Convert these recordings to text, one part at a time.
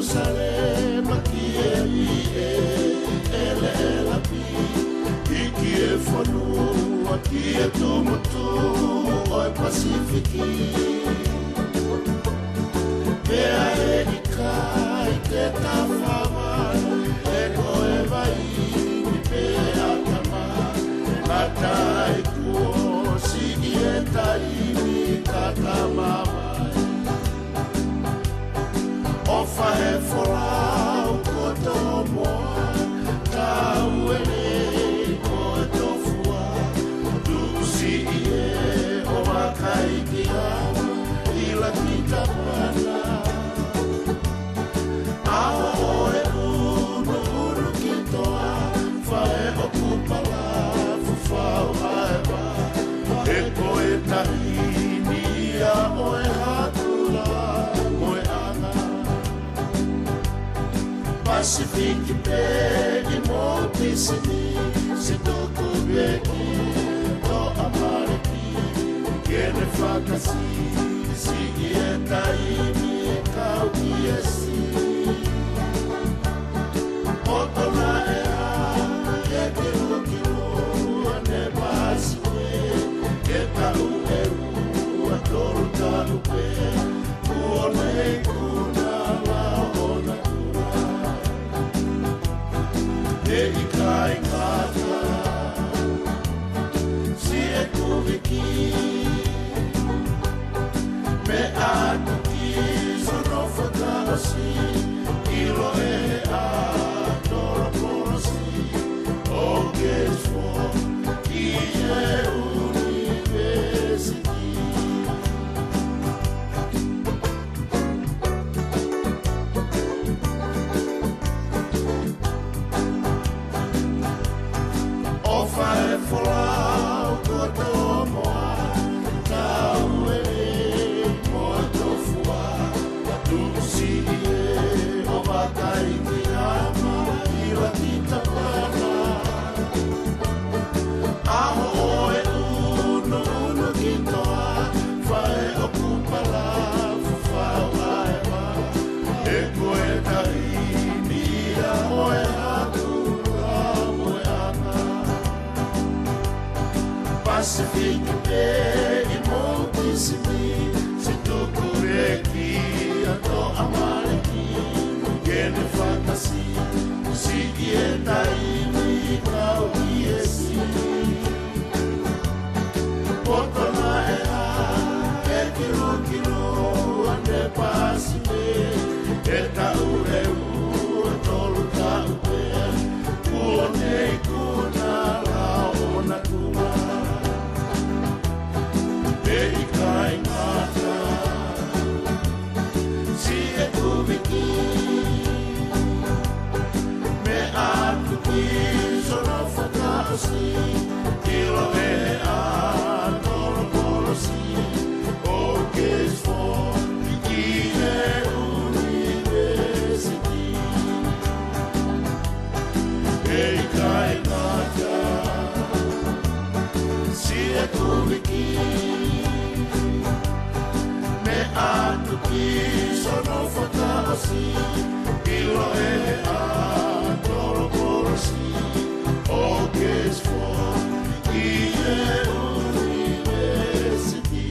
Jerusalem ele Iki fonu aki tumutu oi Pasifiki Mea ikai ke tawhawa e vai mea tama Matai kuo sigi e taimi katamawai Ofa he fora o koto moa Tau ele ko tofua Dusi ie o wakai ki ama Ila kita mana Ao e unu kitoa Fae o kupala fufau haewa E koe tahini a oe hatula Moe ana Pacific Bay mo tisini Se toko beki To amareki Kene fakasi Sigi e taimi e kau kiesi Otona e a E kiru Ane pasiwe E tau e ua Toru tau pe Uone kuna la ona E ikai ngata Si e kuviki Me atu ki sono whakaosi Ilo e a tora porosi O kesfo Ki e university Fae folau koto moa Tau e moa tofua Tusi e o wakai ki ama Ila kita pana Aho e unu kitoa Fae o kupala fufau aewa E koe tahini a moe hatura moe ana Pacific Bay mo tisini Se toko reki ato amareki Kene fakasi Sigi e taimi kau iesi Potona e a E kiru ane pasipe E tau e ua tolu tau pe Kuone kuna la ona kuna E ikai ngata Si e kuviki Me atu ki sono whakaosi Ilo e a tolo polosi O kesfo Ki e university E ikai ngata Si e kuviki Me atu ki sono whakaosi Ilo e a tolo polosi O kesfo Ki e university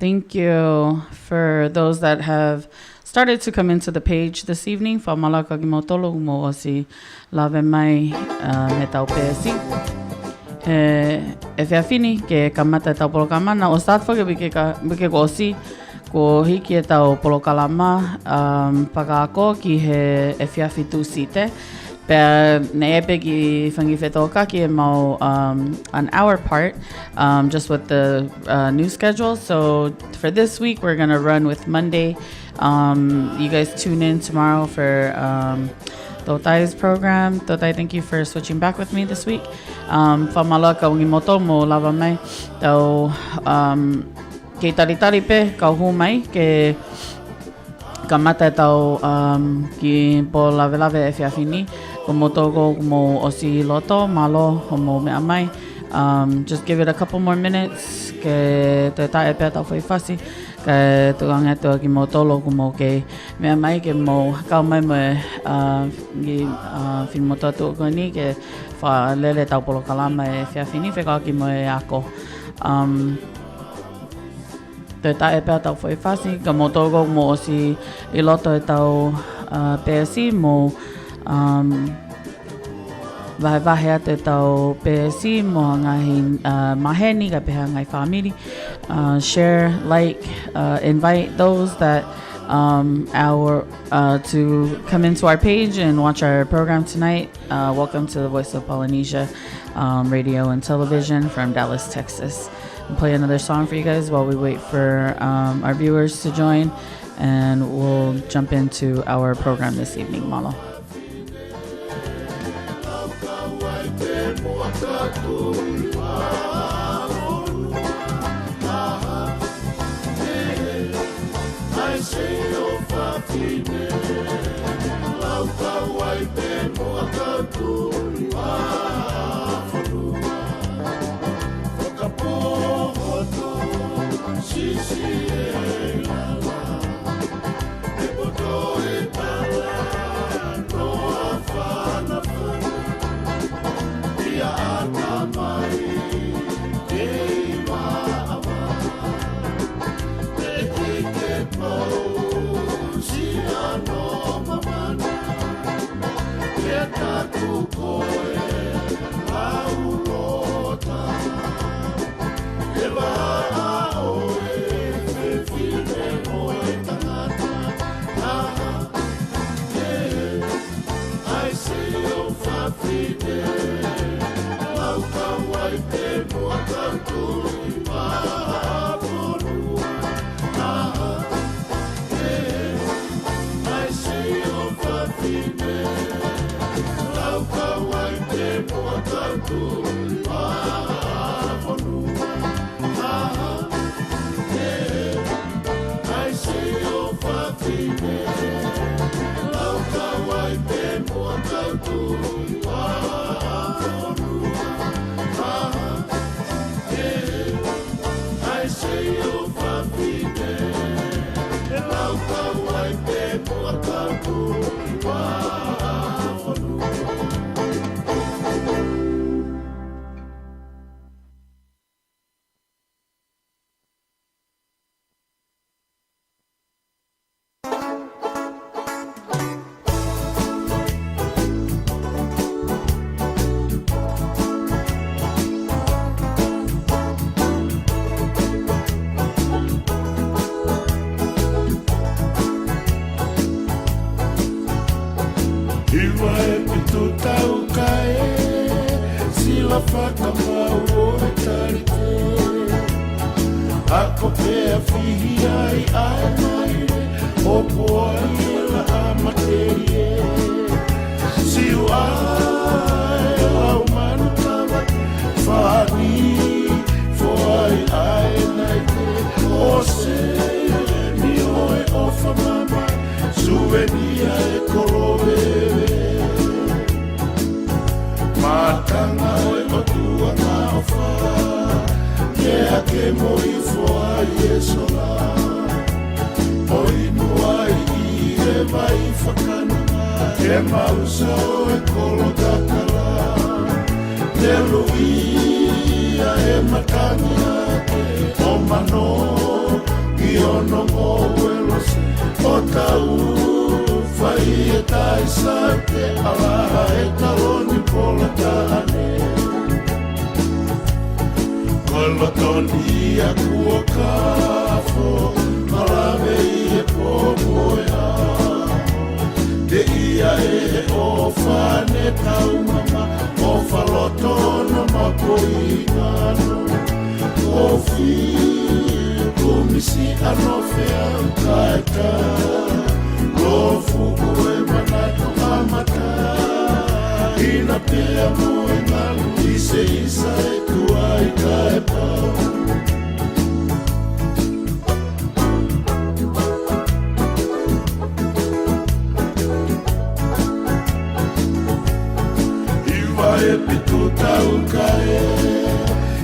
Thank you for those that have started to come into the page this evening. Whamalaka ki mo tolo mo osi lave mai me tau pēsi. E whiawhini ke kamata e tau polokalama. O start whake wike ko osi ko hiki e tau polokalama pakaako ki he e whiawhi tūsite. Pea ne epe ki whangi whetōka ki e mau on our part, just with the new schedule. So for this week, we're going to run with Monday. You guys tune in tomorrow for Totai's program. Totai, thank you for switching back with me this week. Whamala ka ungi moto mo lava mai. Tau ke taritari pe ka hu mai ke ka mata e tau ki po lave lave e whiawhini. Ko motogo mo osi loto malo mo mea mai. Just give it a couple more minutes. ke te tae pēr tau whaiwhasi, ke tuanga tua ki mō tolo ku mō ke mea mai ke mō kau mai mo ki whini mō tatu ko ni ke wha lele tau polo kalama e whiawhini whekau ki mo e ako. Te tae pēr tau whaiwhasi, ka mō tōko mō osi I loto e tau PSI mō Vahe te tau PSI mo ngahi maheni ka peha ngai whamiri. Share, like, invite those that to come into our page and watch our program tonight. Welcome to the Voice of Polynesia radio and television from Dallas, Texas. I'll play another song for you guys while we wait for our viewers to join, and we'll jump into our program this evening. Malo.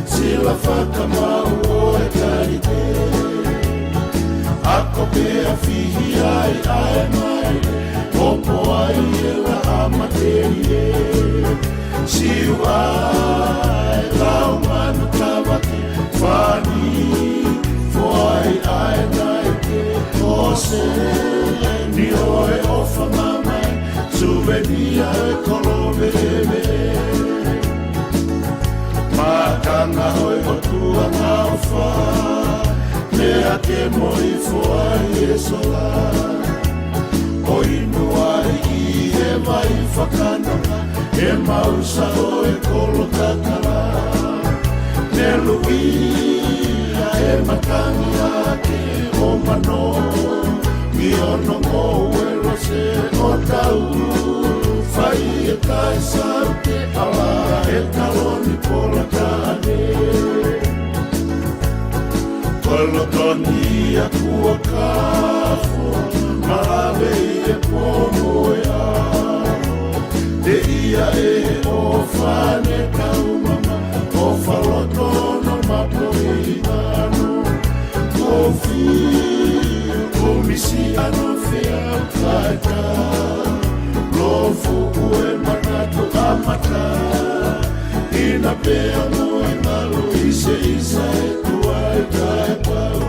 Sila faka mau fihi ai ai mai Opo ai e la amaterie Siu ai lau manu kawati Fani Foi ai nai ke Ose Ni oe ofa mamai Suvenia e kolove eme Makanga hoi o tua ngau wha Mea ke moi foai e sola O inu ai i he mai whakananga E mausa o e kolo kakara Ne luia e matangi ake o mano Mi ono mo e rose o tau Fai e kai saute ala e taloni pola kane Kolotoni a kua kafo Malawe e pomo e aro Te ia e o fane kau mama O faloto no mapo i ano Kofi Komisi ano fea kaita Lofu ue manatu amata Ina pea mo e ngalo ise isa e tua e kai pau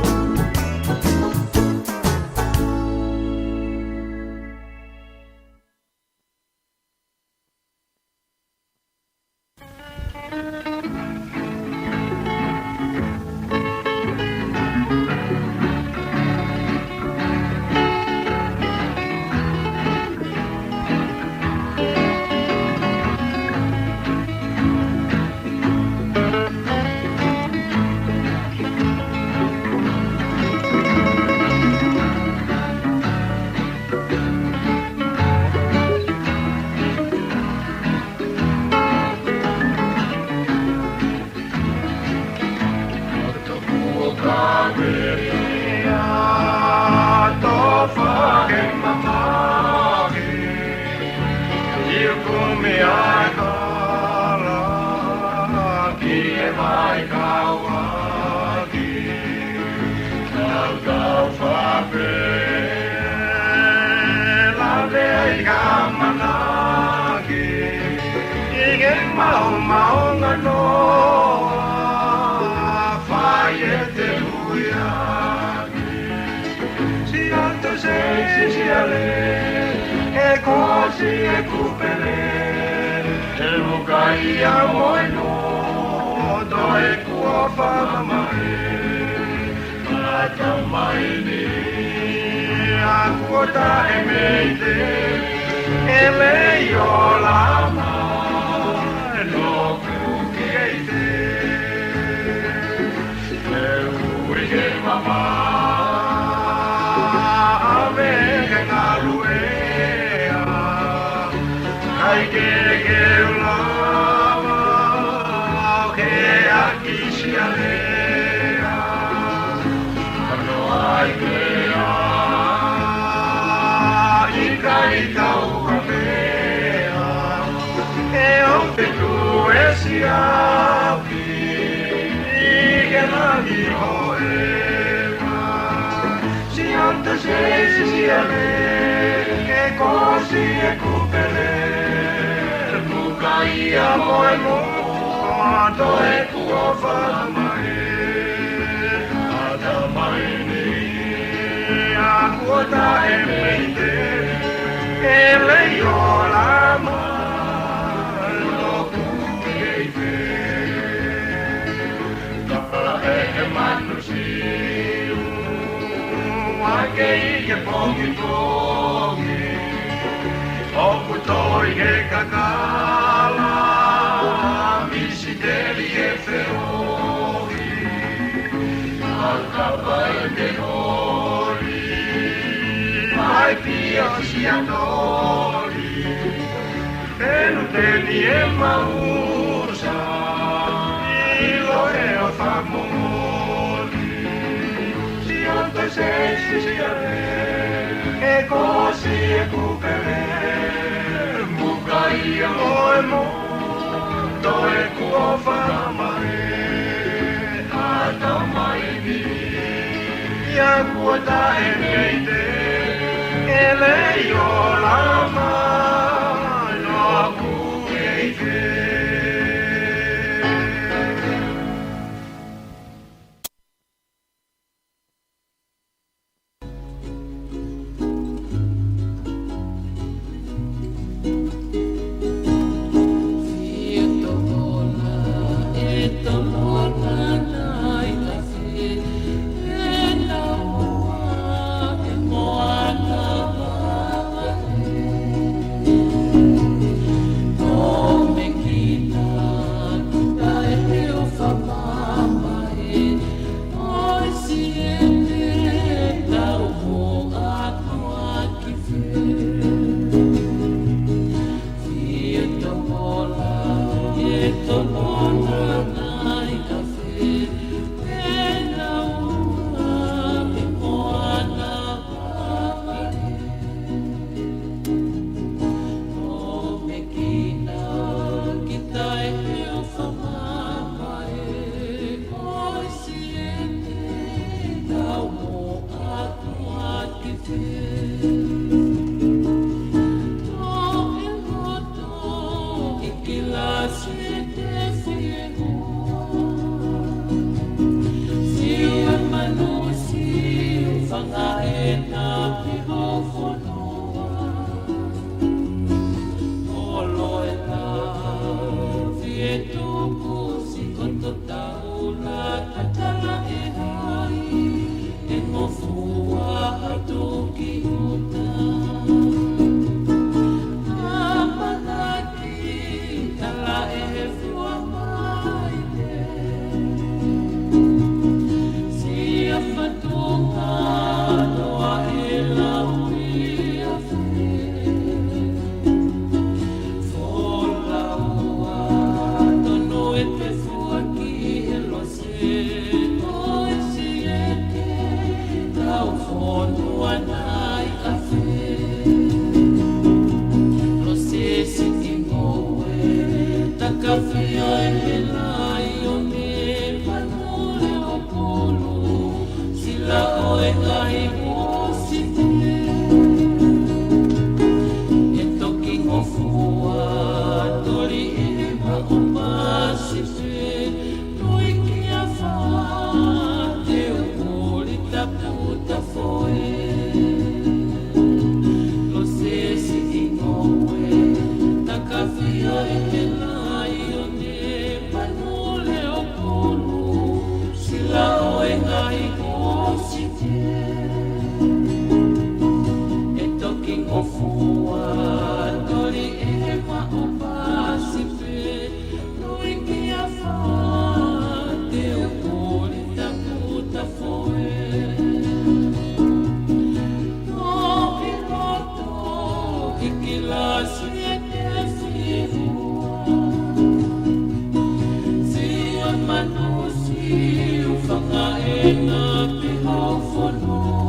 Manusia, fanga ena, pihaw, fono.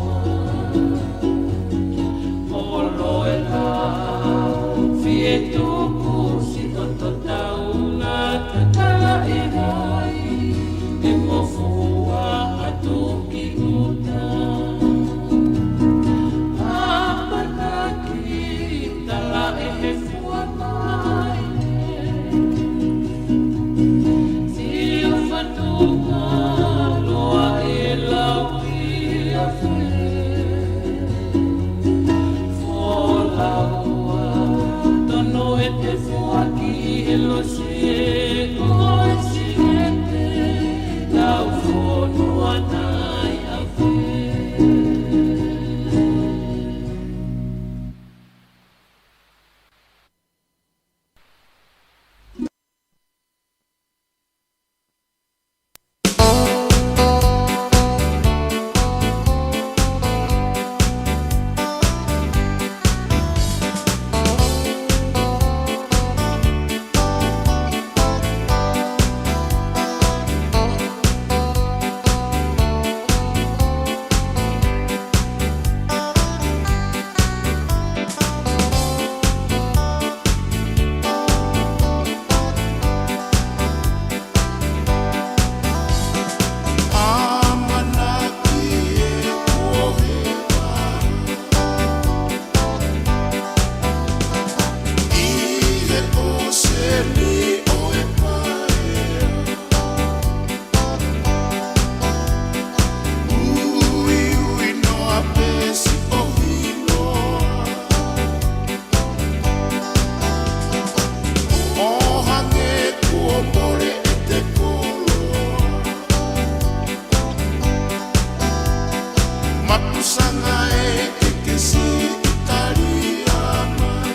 Mapusanga e kekesi Italia mai.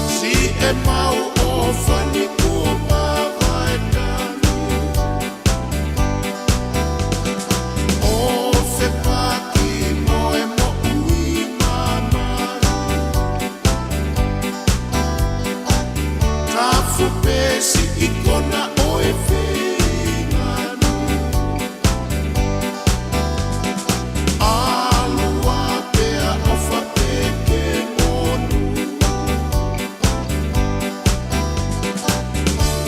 Si e mau o fani kua mawaetani. O fe paki moe mo ui mamai. Tafu pesi ikona o e whenganu. Alua pea o whapeke monu.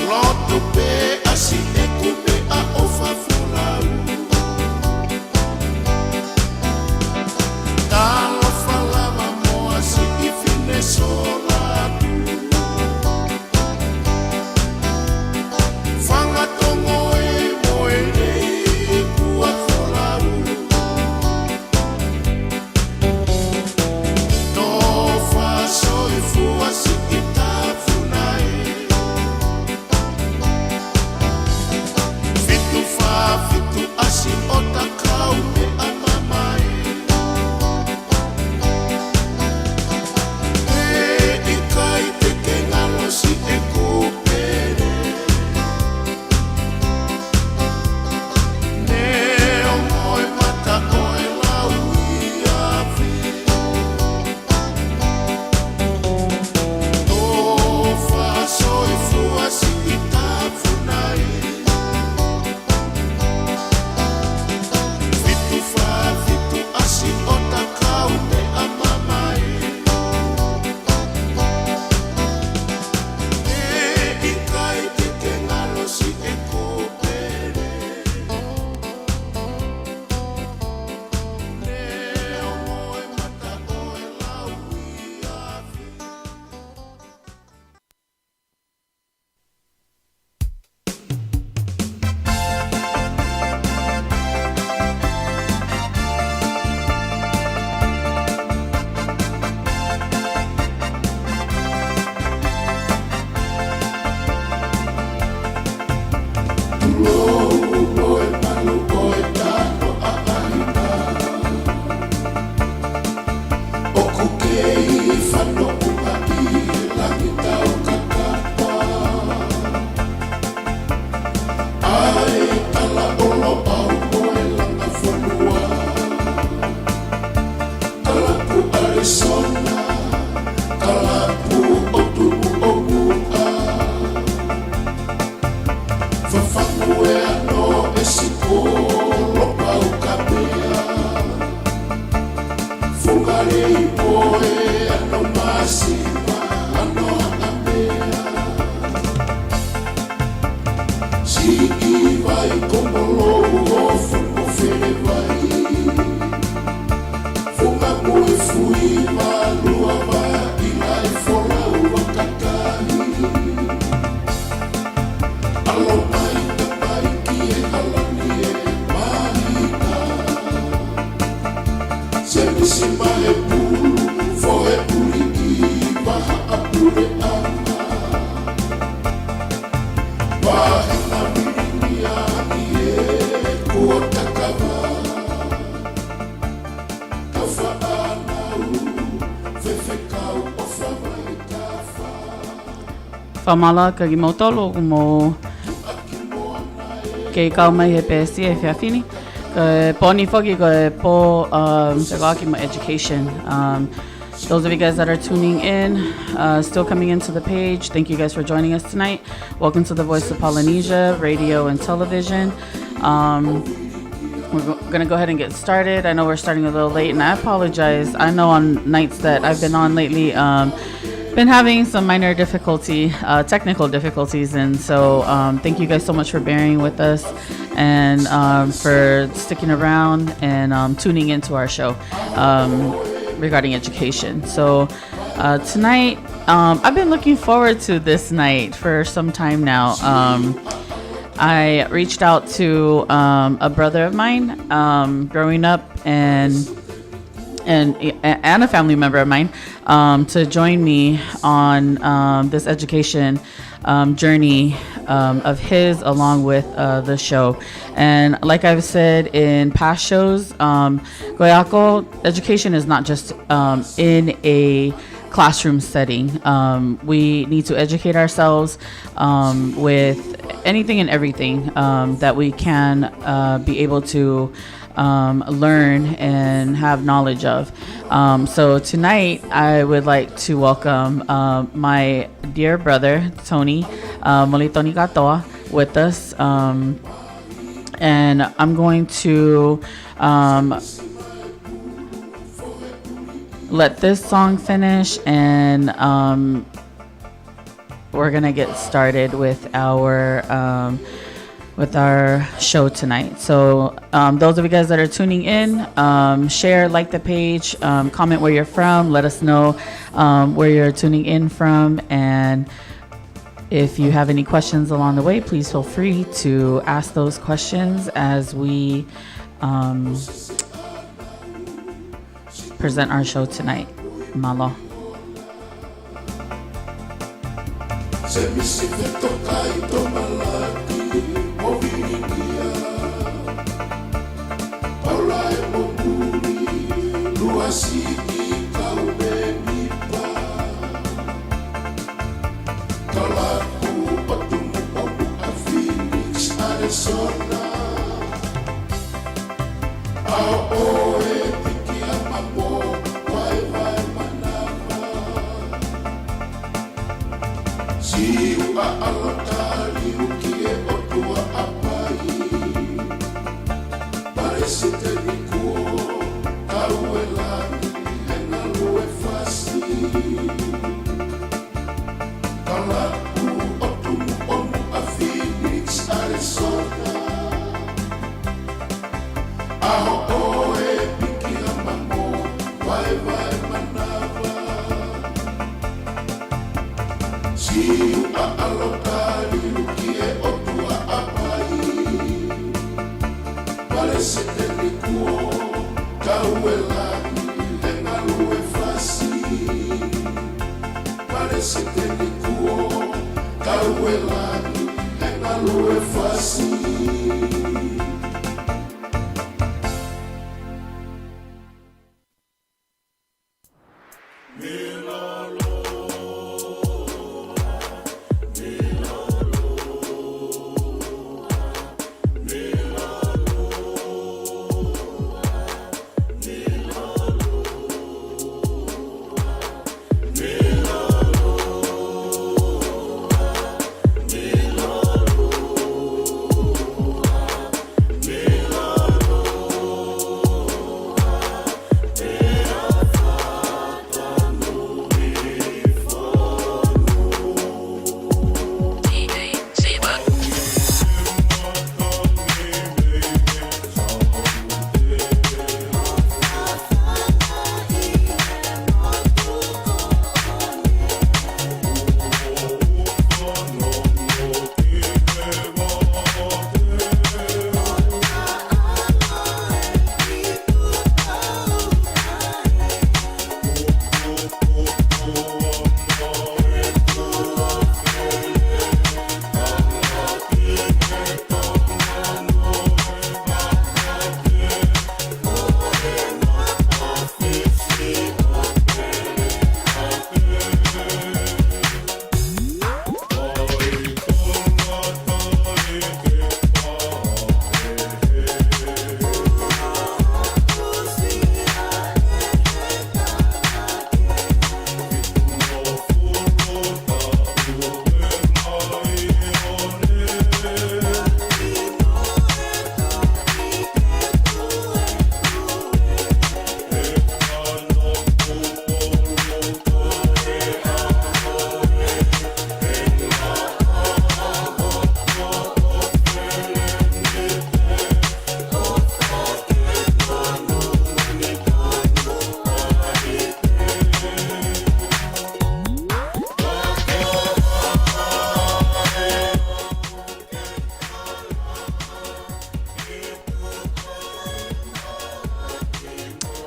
Loto pe asi e kume a o whawhulau. Talo whalawa moa si i whine solatu. Whangatongo e moe rei kua wholau. No whasoi fua si i tāwhuna e. Fitu wha fitu asi o takau me a mamai. E i kai te ke ngalo si e kupere. Ne o moe mata o e lau i awe. No whasoi fua si i tāwhuna e. Fitu wha fitu asi o takau me a mamai. E i kai te ke ngalo si e kupere. Ne o moe mata o e lau i awe. Whamala ka ki mautolo mo ke kau mai he pēsi e whiawhini. Ka pōni whoki ko e pō te kaki mo education. Those of you guys that are tuning in, still coming into the page, thank you guys for joining us tonight. Welcome to the Voice of Polynesia, radio and television. We're going to go ahead and get started. I know we're starting a little late, and I apologize. I know on nights that I've been on lately, been having some minor technical difficulties, and so thank you guys so much for bearing with us and for sticking around and tuning into our show regarding education. So tonight, I've been looking forward to this night for some time now. I reached out to a brother of mine growing up and a family member of mine to join me on this education journey of his along with the show. And like I've said in past shows, Goyako education is not just in a classroom setting. We need to educate ourselves with anything and everything that we can be able to learn and have knowledge of. So tonight I would like to welcome my dear brother Tony Molitoni Katoa with us, and I'm going to let this song finish, and we're gonna get started with our show tonight. So those of you guys that are tuning in, share, like the page, comment where you're from, let us know where you're tuning in from, and if you have any questions along the way, please feel free to ask those questions as we present our show tonight. Malo.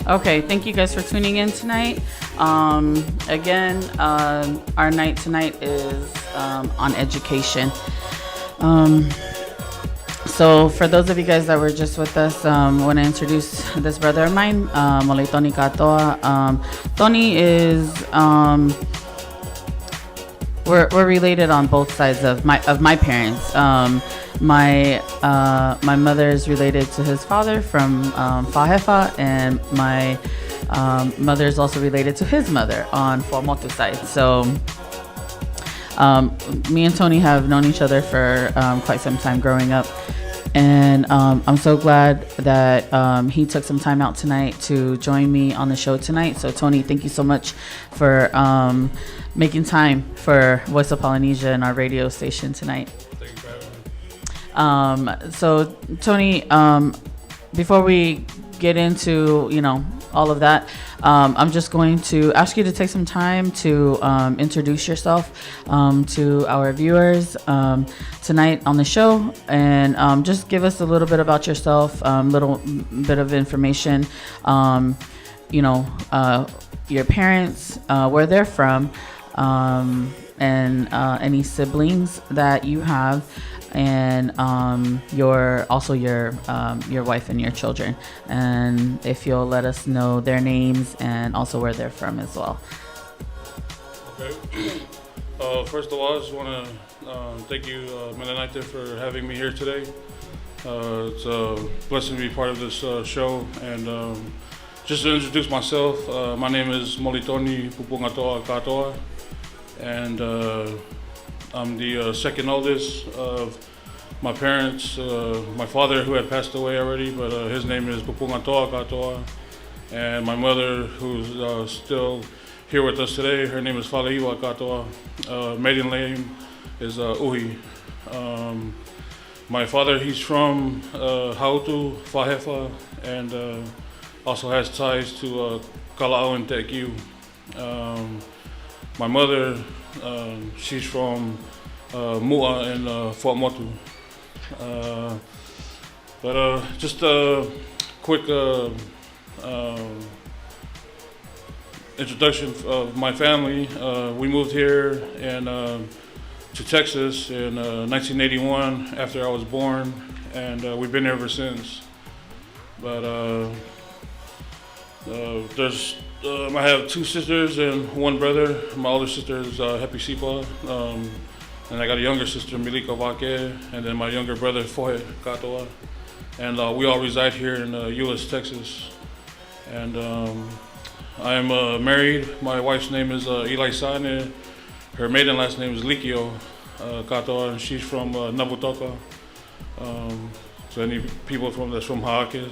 Okay, thank you guys for tuning in tonight. Again, our night tonight is on education. So for those of you guys that were just with us, I want to introduce this brother of mine, Mole Tony Katoa. Tony is we're related on both sides of my parents. My mother is related to his father from Fahefa, and my mother is also related to his mother on Fuamotu side. So me and Tony have known each other for quite some time growing up. And I'm so glad that he took some time out tonight to join me on the show tonight. So Tony, thank you so much for making time for Voice of Polynesia and our radio station tonight. Thank you for having me. So Tony, before we get into, all of that, I'm just going to ask you to take some time to introduce yourself to our viewers tonight on the show, and just give us a little bit about yourself, little bit of information, your parents, where they're from, and any siblings that you have, and your wife and your children, and if you'll let us know their names and also where they're from as well. Okay. First of all, I just want to thank you, Mennonite, for having me here today. It's a blessing to be part of this show, and just to introduce myself, my name is Molitoni Pupungatoa Katoa, and I'm the second oldest of my parents. My father, who had passed away already, but his name is Pupungatoa Katoa, and my mother, who's still here with us today, her name is Faleiwa Katoa. Maiden name is Uhi. My father, he's from Hautu, Fahefa, and also has ties to Kala'au and Tekiu. My mother, she's from Mua and Fuamotu. But just a quick introduction of my family. We moved here to Texas in 1981 after I was born, and we've been here ever since. But I have two sisters and one brother. My older sister is Hepi Sipa, and I got a younger sister, Milika Vake, and then my younger brother, Fohe Katoa. And we all reside here in Euless, Texas. And I am married. My wife's name is Eli Sane. Her maiden last name is Likio Katoa, and she's from Nabutoka. So any people that's from Haake,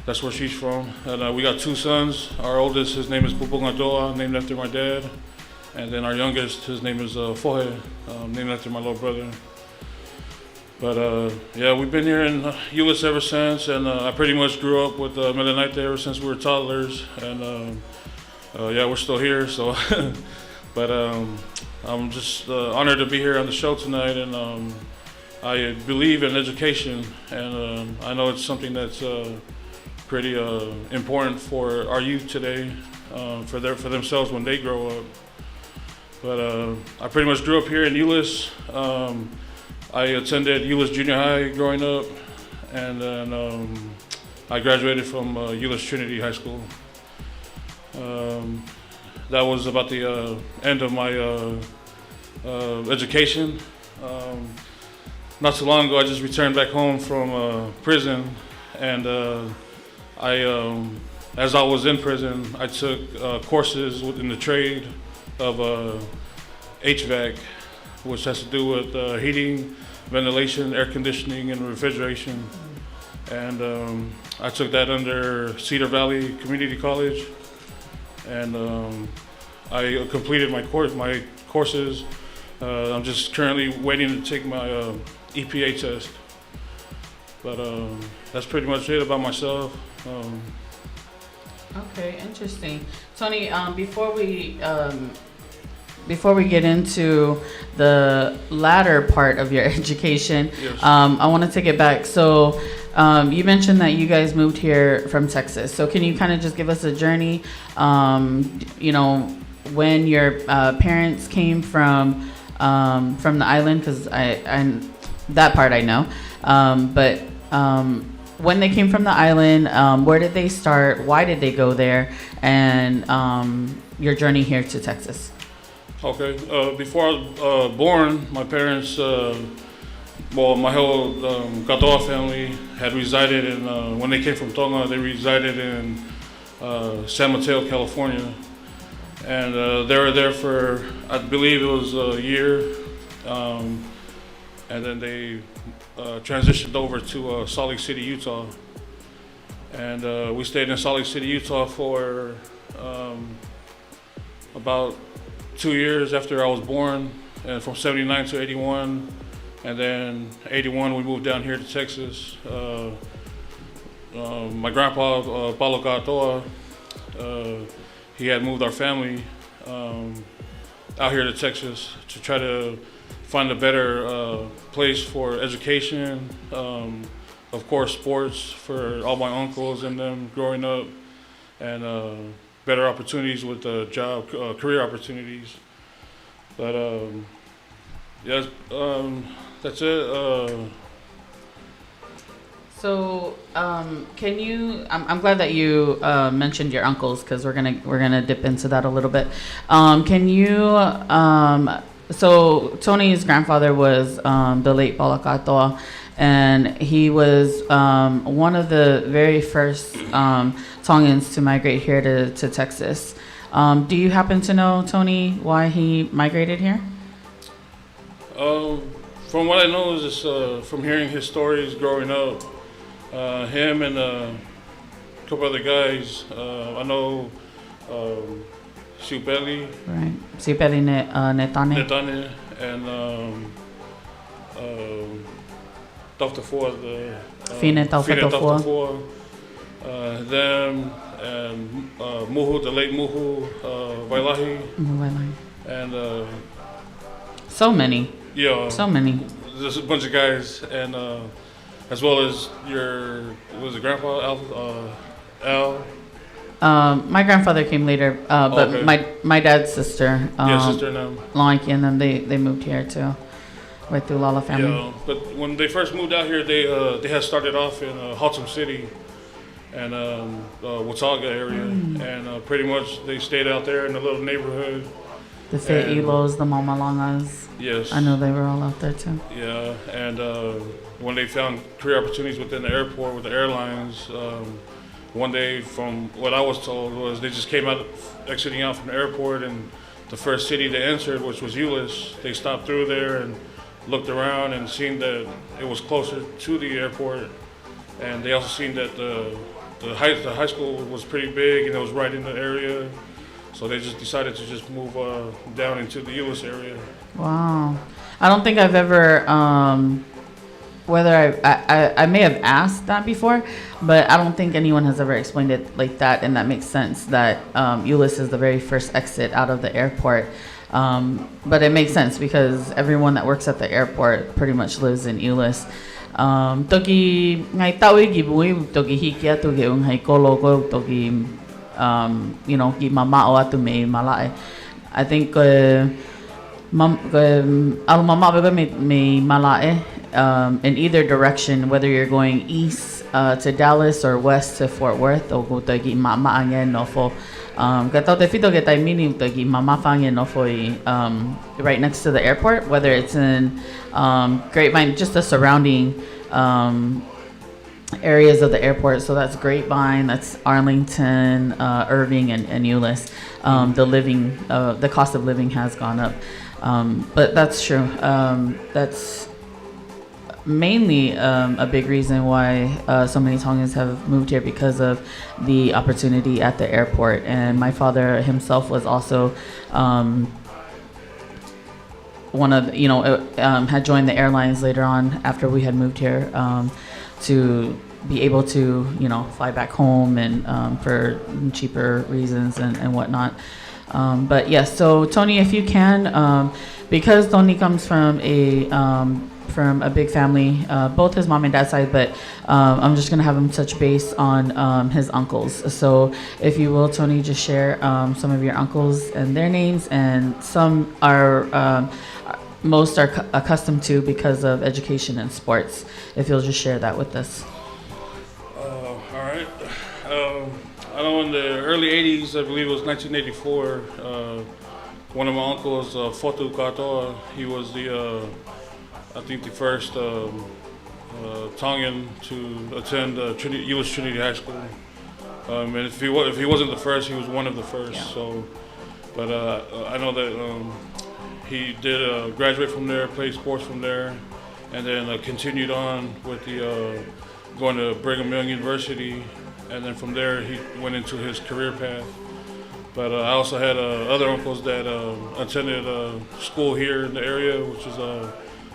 that's where she's from. And we got two sons. Our oldest, his name is Pupungatoa, named after my dad. And then our youngest, his name is Fohe, named after my little brother. But yeah, we've been here in Euless ever since, and I pretty much grew up with Mennonite ever since we were toddlers. And yeah, we're still here. So, but I'm just honored to be here on the show tonight, and I believe in education, and I know it's something that's pretty important for our youth today, for themselves when they grow up. But I pretty much grew up here in Euless. I attended Euless Junior High growing up, and then I graduated from Euless Trinity High School. That was about the end of my education. Not so long ago, I just returned back home from prison, and as I was in prison, I took courses within the trade of HVAC, which has to do with heating, ventilation, air conditioning, and refrigeration. And I took that under Cedar Valley Community College, and I completed my courses. I'm just currently waiting to take my EPA test. But that's pretty much it about myself. Okay, interesting. Tony, before we get into the latter part of your education, Yes. I want to take it back. So you mentioned that you guys moved here from Texas. So can you kind of just give us a journey, when your parents came from the island? Because that part I know. But when they came from the island, where did they start? Why did they go there? And your journey here to Texas. Okay. Before I was born, my parents, my whole Katoa family had resided in, when they came from Tonga, they resided in San Mateo, California. And they were there for, I believe it was a year. And then they transitioned over to Salt Lake City, Utah. And we stayed in Salt Lake City, Utah for about 2 years after I was born, and from 79 to 81. And then 81, we moved down here to Texas. My grandpa, Paulo Katoa, he had moved our family out here to Texas to try to find a better place for education, of course sports for all my uncles and them growing up, and better opportunities with job, career opportunities. But yes, that's it. So, can you? I'm glad that you mentioned your uncles, because we're gonna dip into that a little bit. Can you? So Tony's grandfather was the late Paula Katoa, and he was one of the very first Tongans to migrate here to Texas. Do you happen to know, Tony, why he migrated here? From what I know is just from hearing his stories growing up. Him and a couple other guys. I know Siupeli. Right. Siupeli Netane. Netane and Tautafua. Fine Tautafua. Them and Muhu, the late Muhu Wailahi. And so many. Yeah. So many. There's a bunch of guys, and as well as was it Grandpa Al? My grandfather came later, but okay. my dad's sister, sister and them. Lonky, and them they moved here too, right through Lala family. Yeah, but when they first moved out here, they had started off in Haltom City and Watauga area, and pretty much they stayed out there in the little neighborhood. The Fa'ilos, the Mamalangas. Yes. I know they were all out there too. Yeah, and when they found career opportunities within the airport with the airlines, one day, from what I was told, was they just came out, exiting out from the airport, and the first city they entered, which was Euless, they stopped through there and looked around and seen that it was closer to the airport, and they also seen that the high school was pretty big and it was right in the area. So they just decided to just move down into the Euless area. Wow. I don't think I've ever, whether I may have asked that before, but I don't think anyone has ever explained it like that, and that makes sense that Euless is the very first exit out of the airport. But it makes sense because everyone that works at the airport pretty much lives in Euless. Toki ngai taui gibui toki hiki atu ge ungai kolo ko toki ki mama o atu me malae. I think al mama bebe me malae in either direction, whether you're going east to Dallas or west to Fort Worth, o ko toki mama ange nofo. Katau te fito ke tai mini toki mama fange nofo right next to the airport, whether it's in Grapevine, just the surrounding areas of the airport. So that's Grapevine, that's Arlington, Irving, and Euless. The cost of living has gone up, but that's true. That's mainly a big reason why so many Tongans have moved here, because of the opportunity at the airport. And my father himself was also one of had joined the airlines later on after we had moved here, to be able to fly back home and for cheaper reasons and whatnot. But yes, so Tony, if you can, because Tony comes from a big family, both his mom and dad's side, but I'm just gonna have him touch base on his uncles. So if you will, Tony, just share some of your uncles and their names, and some are most are accustomed to because of education and sports. If you'll just share that with us. All right. I know in the early 80s, I believe it was 1984, one of my uncles, Fotu Katoa, he was I think the first Tongan to attend U.S. Trinity High School. And if he wasn't the first, he was one of the first. Yeah. So, but I know that he did graduate from there, played sports from there, and then continued on with the going to Brigham Young University, and then from there he went into his career path. But I also had other uncles that attended school here in the area, which is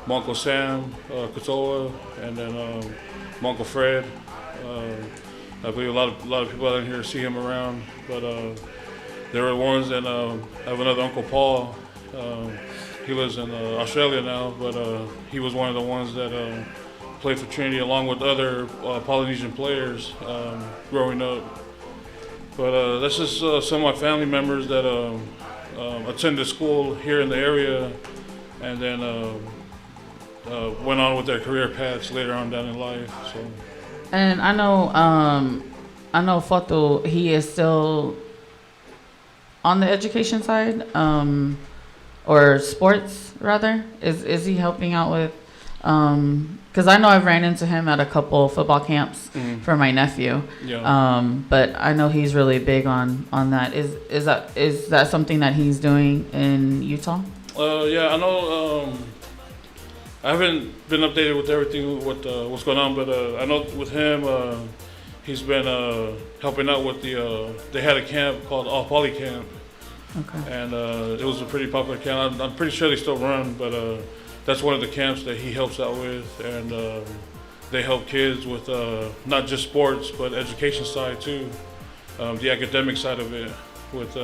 my Uncle Sam Katoa, and then my Uncle Fred. I believe a lot of people out here see him around, but there were ones, and I have another Uncle Paul. He lives in Australia now, but he was one of the ones that played for Trinity along with other Polynesian players growing up. But that's just some of my family members that attended school here in the area, and then went on with their career paths later on down in life. So. And I know Foto, he is still on the education side, or sports rather. Is he helping out with? Because I know I've ran into him at a couple football camps for my nephew. Yeah. But I know he's really big on that. Is that something that he's doing in Utah? Yeah, I know. I haven't been updated with everything what's going on, but I know with him, he's been helping out with they had a camp called All Poly Camp. Okay. And it was a pretty popular camp. I'm pretty sure they still run, but that's one of the camps that he helps out with, and they help kids with not just sports but education side too, the academic side of it, with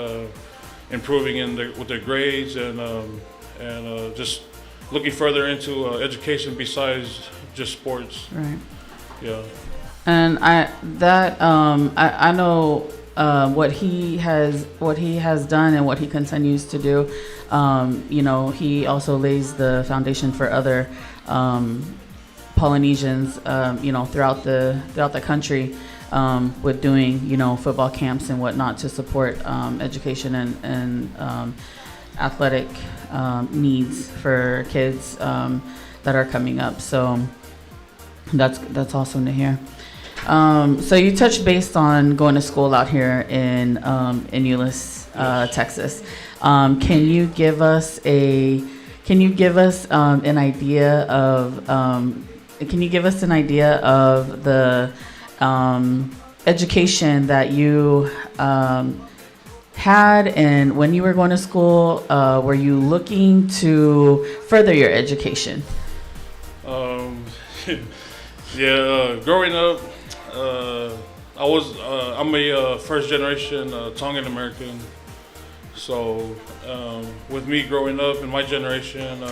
improving with their grades and just looking further into education besides just sports. Right. Yeah. And I know what he has done and what he continues to do. He also lays the foundation for other Polynesians, throughout the country, with doing football camps and whatnot to support education and athletic needs for kids that are coming up. So that's awesome to hear. So you touched base on going to school out here in Euless, Texas. Can you give us an idea of the education that you had, and when you were going to school, were you looking to further your education? Yeah, growing up, I'm a first generation Tongan American. So with me growing up in my generation,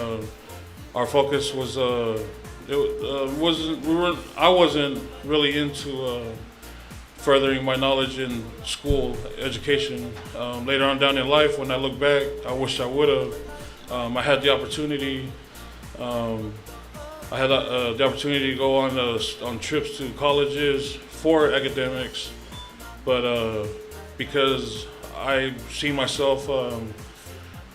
our focus was I wasn't really into furthering my knowledge in school education. Later on down in life, when I look back, I wish I would have. I had the opportunity. I had the opportunity to go on trips to colleges for academics, but because I see myself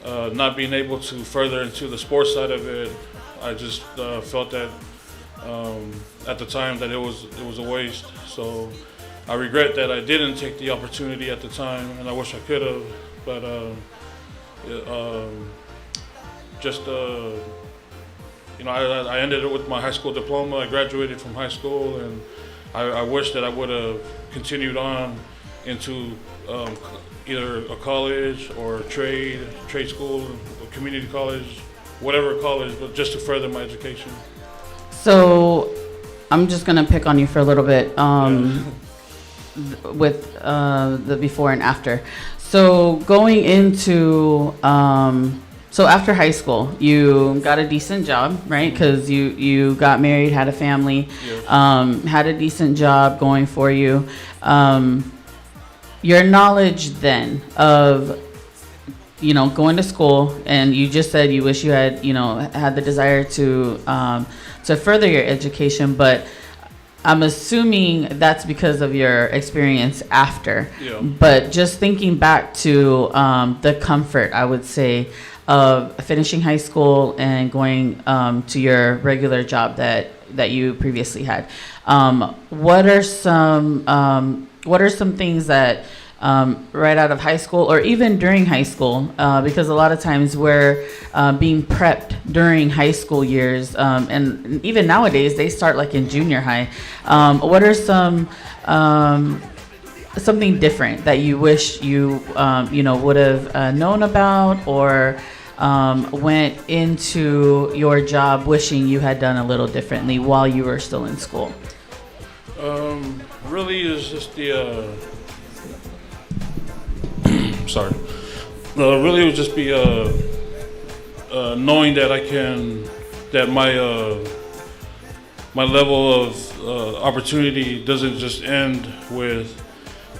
not being able to further into the sports side of it, I just felt that at the time that it was a waste. So I regret that I didn't take the opportunity at the time, and I wish I could have. But I ended it with my high school diploma. I graduated from high school, and I wish that I would have continued on into either a college or trade school, a community college, whatever college, but just to further my education. So I'm just going to pick on you for a little bit with the before and after. So going into, so after high school, you got a decent job, right? Because you got married, had a family, had a decent job going for you. Your knowledge then of going to school, and you just said you wish you had, had the desire to further your education, but I'm assuming that's because of your experience after. Yeah. But just thinking back to the comfort, I would say, of finishing high school and going to your regular job that you previously had. What are some things that right out of high school or even during high school, because a lot of times we're being prepped during high school years, and even nowadays they start like in junior high. What are something different that you wish you would have known about, or went into your job wishing you had done a little differently while you were still in school? Really is just the sorry. Really would just be knowing that my level of opportunity doesn't just end with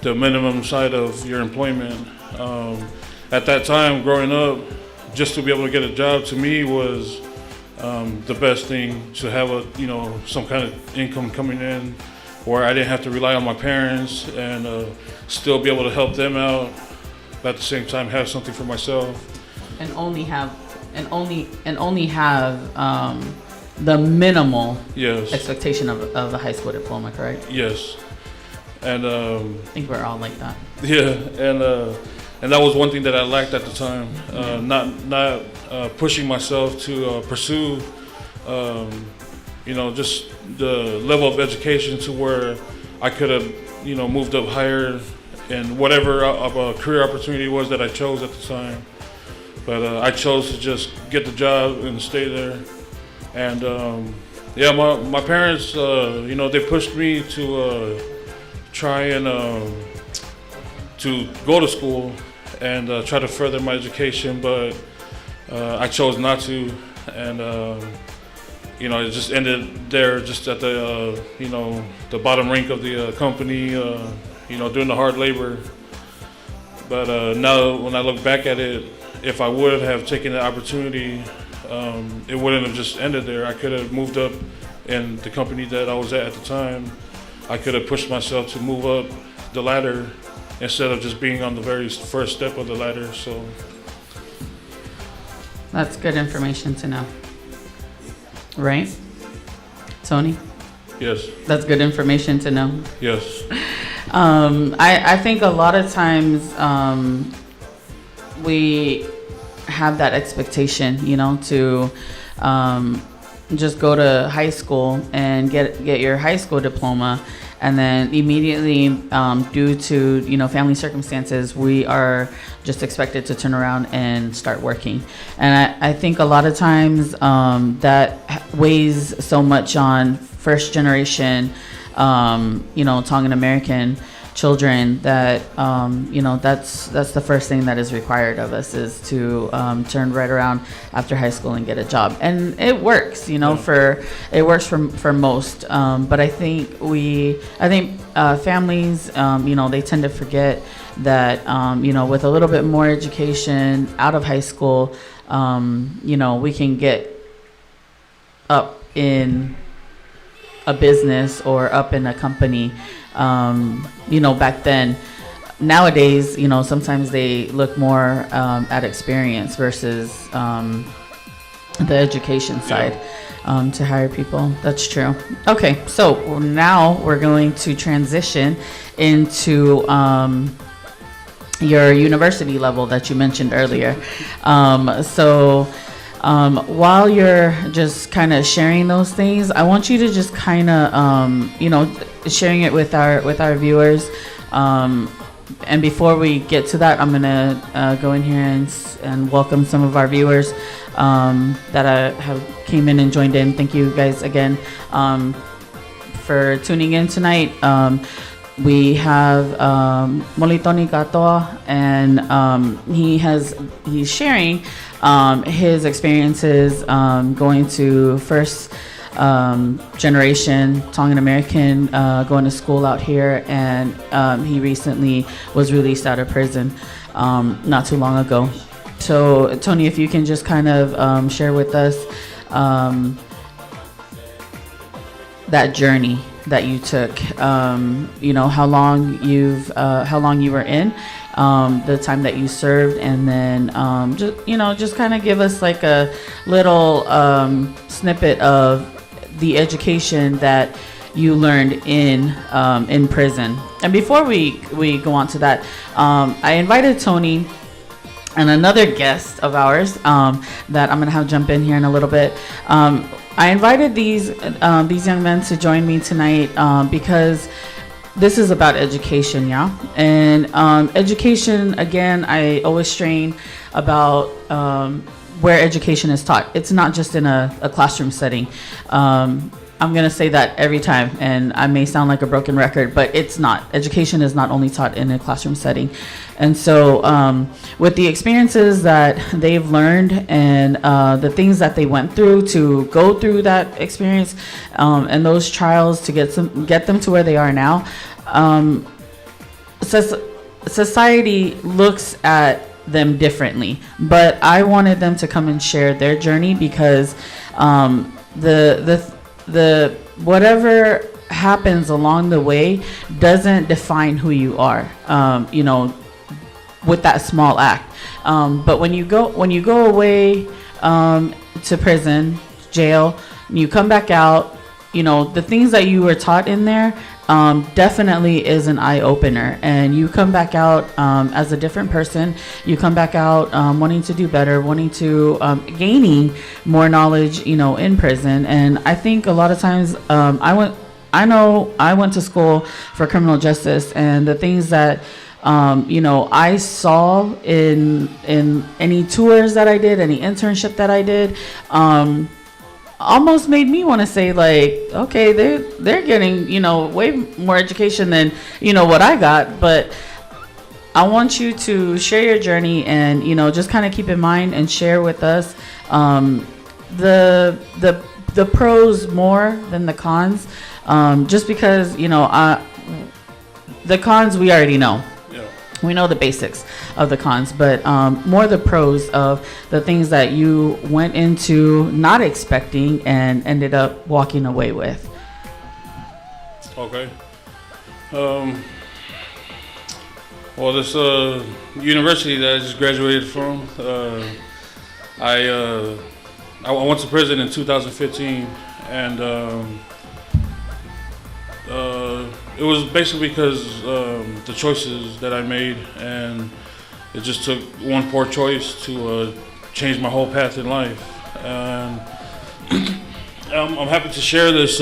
the minimum side of your employment. At that time, growing up, just to be able to get a job to me was the best thing, to have some kind of income coming in where I didn't have to rely on my parents and still be able to help them out, but at the same time have something for myself. And only have the minimal Yes. expectation of a high school diploma, correct? Yes. And I think we're all like that. yeah, and that was one thing that I lacked at the time. Not pushing myself to pursue, just the level of education to where I could have, moved up higher in whatever career opportunity was that I chose at the time. But I chose to just get the job and stay there. And my parents, they pushed me to try and to go to school and try to further my education, but I chose not to, and it just ended there, just at the the bottom rank of the company, doing the hard labor. But now when I look back at it, if I would have taken the opportunity, it wouldn't have just ended there. I could have moved up in the company that I was at the time. I could have pushed myself to move up the ladder instead of just being on the very first step of the ladder. So that's good information to know, right, Tony? Yes. That's good information to know. Yes. I think a lot of times we have that expectation, to just go to high school and get your high school diploma, and then immediately, due to family circumstances, we are just expected to turn around and start working. And I think a lot of times that weighs so much on first generation, Tongan American children, that that's the first thing that is required of us, is to turn right around after high school and get a job. And it works, it works for most, but I think families, they tend to forget that with a little bit more education out of high school, we can get up in a business or up in a company. Back then. Nowadays, sometimes they look more at experience versus the education side, to hire people. That's true. Okay, so now we're going to transition into your university level that you mentioned earlier. While you're just kind of sharing those things, I want you to just kind of, sharing it with our viewers. And before we get to that, I'm gonna go in here and welcome some of our viewers that have came in and joined in. Thank you guys again for tuning in tonight. We have Molitoni Katoa, and he's sharing his experiences going to first generation Tongan American, going to school out here, and he recently was released out of prison not too long ago. So Tony, if you can just kind of share with us that journey that you took, how long you were in, the time that you served, and then just kind of give us like a little snippet of the education that you learned in prison. And before we go on to that, I invited Tony and another guest of ours that I'm gonna have jump in here in a little bit. I invited these young men to join me tonight because this is about education, yeah. And education, again, I always strain about where education is taught. It's not just in a classroom setting. I'm going to say that every time, and I may sound like a broken record, but it's not. Education is not only taught in a classroom setting. And so with the experiences that they've learned and the things that they went through to go through that experience and those trials to get them to where they are now, society looks at them differently. But I wanted them to come and share their journey because the whatever happens along the way doesn't define who you are, with that small act. But when you go away to prison, jail, and you come back out, the things that you were taught in there definitely is an eye opener, and you come back out as a different person. You come back out wanting to do better, wanting to gaining more knowledge, in prison. And I think a lot of times I went to school for criminal justice, and the things that I saw in any tours that I did, any internship that I did, almost made me want to say, like, okay, they're getting way more education than what I got. But I want you to share your journey and just kind of keep in mind and share with us the pros more than the cons, just because the cons we already know. We know the basics of the cons, but more the pros of the things that you went into not expecting and ended up walking away with. Okay. Well, this university that I just graduated from, I went to prison in 2015, and it was basically because the choices that I made, and it just took one poor choice to change my whole path in life. And I'm happy to share this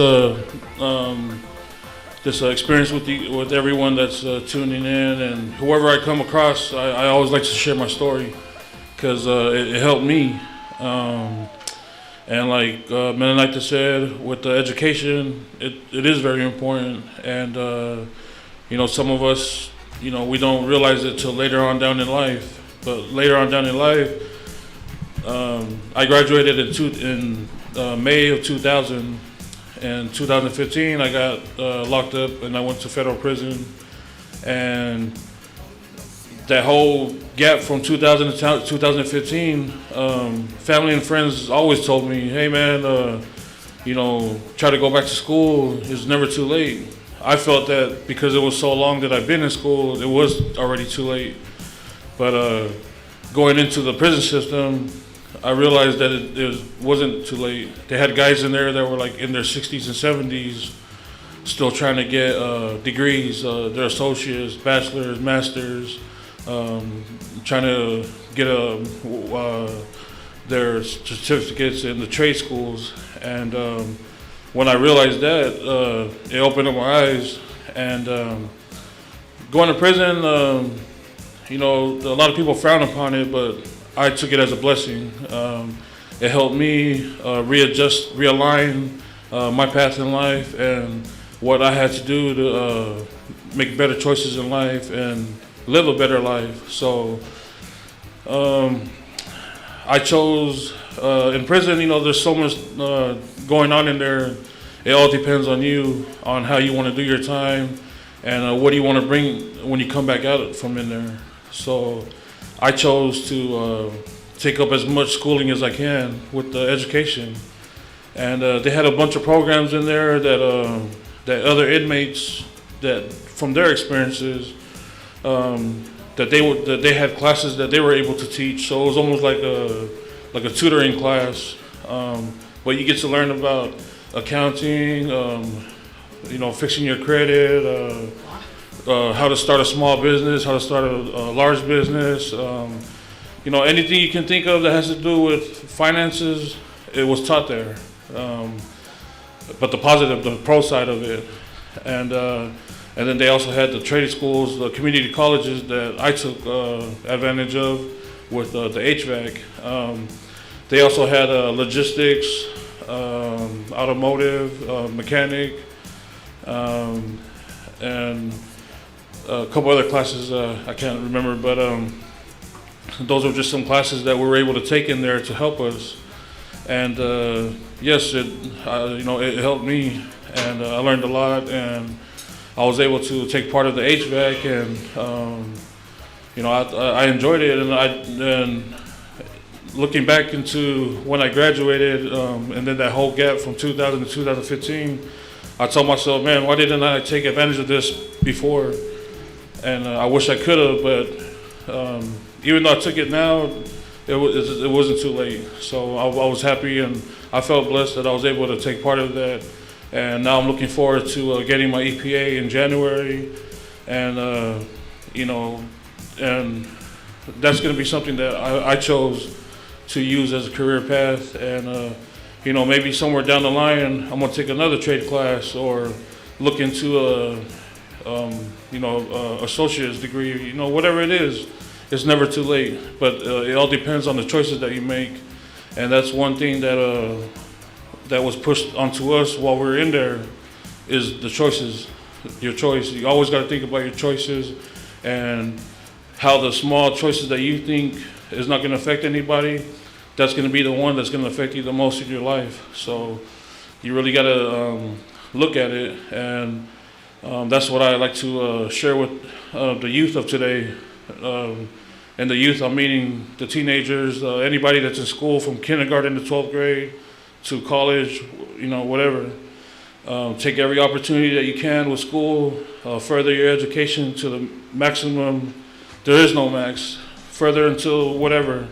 experience with everyone that's tuning in, and whoever I come across. I always like to share my story because it helped me. And like Menonita said, with the education, it is very important. And, some of us, we don't realize it till later on down in life. But later on down in life, I graduated in May of 2000. In 2015, I got locked up and I went to federal prison. And that whole gap from 2000 to 2015, family and friends always told me, hey man, try to go back to school. It's never too late. I felt that because it was so long that I've been in school, it was already too late. But going into the prison system, I realized that it wasn't too late. They had guys in there that were like in their 60s and 70s, still trying to get degrees, their associates, bachelors, masters, trying to get their certificates in the trade schools. And when I realized that, it opened up my eyes. And going to prison, a lot of people frown upon it, but I took it as a blessing. It helped me realign my path in life and what I had to do to make better choices in life and live a better life. So I chose in prison. There's so much going on in there. It all depends on you, on how you want to do your time, and what do you want to bring when you come back out from in there. So I chose to take up as much schooling as I can with the education. And they had a bunch of programs in there that other inmates, that from their experiences, that they had classes that they were able to teach. So it was almost like a tutoring class. But you get to learn about accounting, fixing your credit, how to start a small business, how to start a large business. Anything you can think of that has to do with finances, it was taught there. But the pro side of it. And then they also had the trade schools, the community colleges that I took advantage of with the HVAC. They also had logistics, automotive, mechanic, and a couple other classes I can't remember, but those were just some classes that we were able to take in there to help us. And yes, it helped me, and I learned a lot, and I was able to take part of the HVAC, and I enjoyed it. And looking back into when I graduated, and then that whole gap from 2000 to 2015, I told myself, man, why didn't I take advantage of this before? And I wish I could have, but even though I took it now, it wasn't too late. So I was happy, and I felt blessed that I was able to take part of that. And now I'm looking forward to getting my EPA in January, and and that's going to be something that I chose to use as a career path. And maybe somewhere down the line, I'm going to take another trade class or look into associate's degree. Whatever it is, it's never too late. But it all depends on the choices that you make, and that's one thing that was pushed onto us while we were in there, is the choices. Your choice. You always got to think about your choices and how the small choices that you think is not going to affect anybody, that's going to be the one that's going to affect you the most in your life. So you really got to look at it, and that's what I like to share with the youth of today. And the youth, I'm meaning the teenagers, anybody that's in school from kindergarten to 12th grade to college, whatever. Take every opportunity that you can with school, further your education to the maximum. There is no max, further until whatever.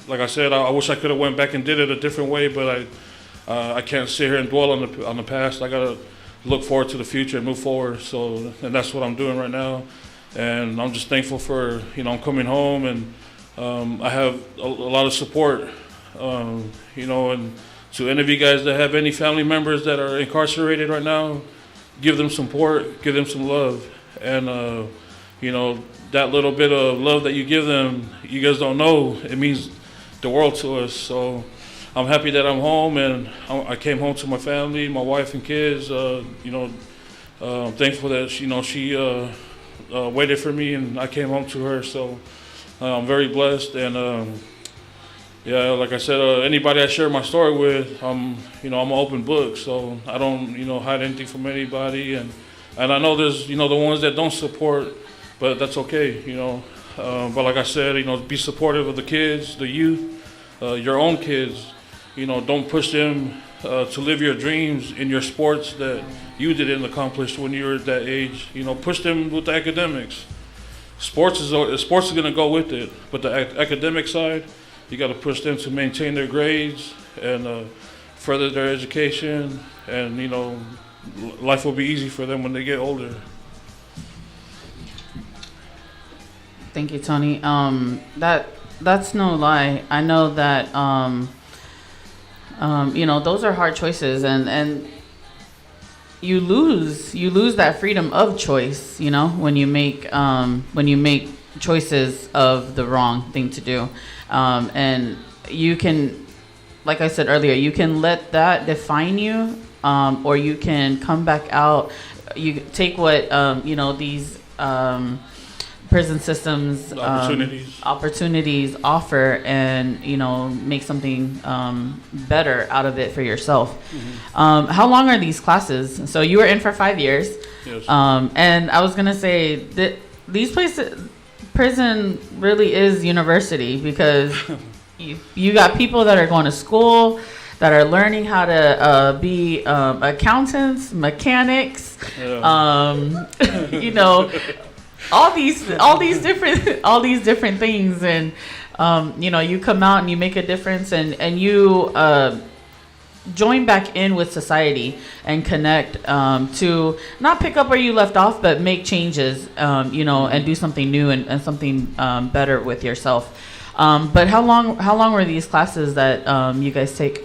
Like I said, I wish I could have went back and did it a different way, but I can't sit here and dwell on the past. I gotta look forward to the future and move forward. So, and that's what I'm doing right now. And I'm just thankful for, I'm coming home, and I have a lot of support, and to any of you guys that have any family members that are incarcerated right now, give them support, give them some love. And, that little bit of love that you give them, you guys don't know, it means the world to us. So I'm happy that I'm home, and I came home to my family, my wife and kids. I'm thankful that she waited for me, and I came home to her. So I'm very blessed, and like I said, anybody I share my story with, I'm an open book. So I don't hide anything from anybody, and I know there's the ones that don't support, but that's okay. But like I said, be supportive of the kids, the youth, your own kids. Don't push them to live your dreams in your sports that you didn't accomplish when you were at that age. Push them with the academics. Sports is going to go with it, but the academic side, you got to push them to maintain their grades and further their education, and life will be easy for them when they get older. Thank you, Tony. That's no lie. I know that those are hard choices, and you lose that freedom of choice, when you make choices of the wrong thing to do. And you can, like I said earlier, you can let that define you, or you prison systems opportunities offer, and make something better out of it for yourself. How long are these classes? So you were in for 5 years. Yes. And I was gonna say that these places, prison really is university, because you got people that are going to school, that are learning how to be accountants, mechanics, all these different things, and you come out and you make a difference, and you join back in with society and connect, to not pick up where you left off, but make changes, and do something new and something better with yourself. But how long were these classes that you guys take?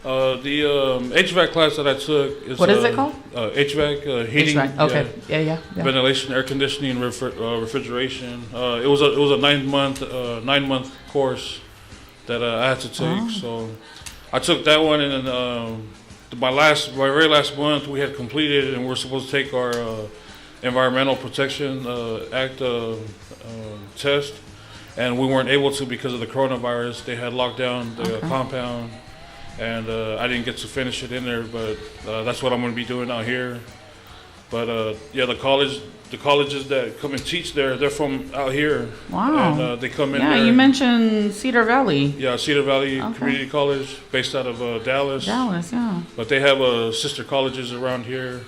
The HVAC class that I took is what is it called? HVAC, heating. HVAC. Okay. Yeah. Ventilation, air conditioning, refrigeration. It was a 9-month course that I had to take. So I took that one, and then my very last month we had completed, and we're supposed to take our Environmental Protection Act test, and we weren't able to because of the coronavirus. They had locked down the compound. And I didn't get to finish it in there, but that's what I'm going to be doing out here. But the colleges that come and teach there, they're from out here. Wow. And they come in there. Yeah, you mentioned Cedar Valley. Yeah, Cedar Valley Community College, based out of Dallas. Dallas, yeah. But they have sister colleges around here.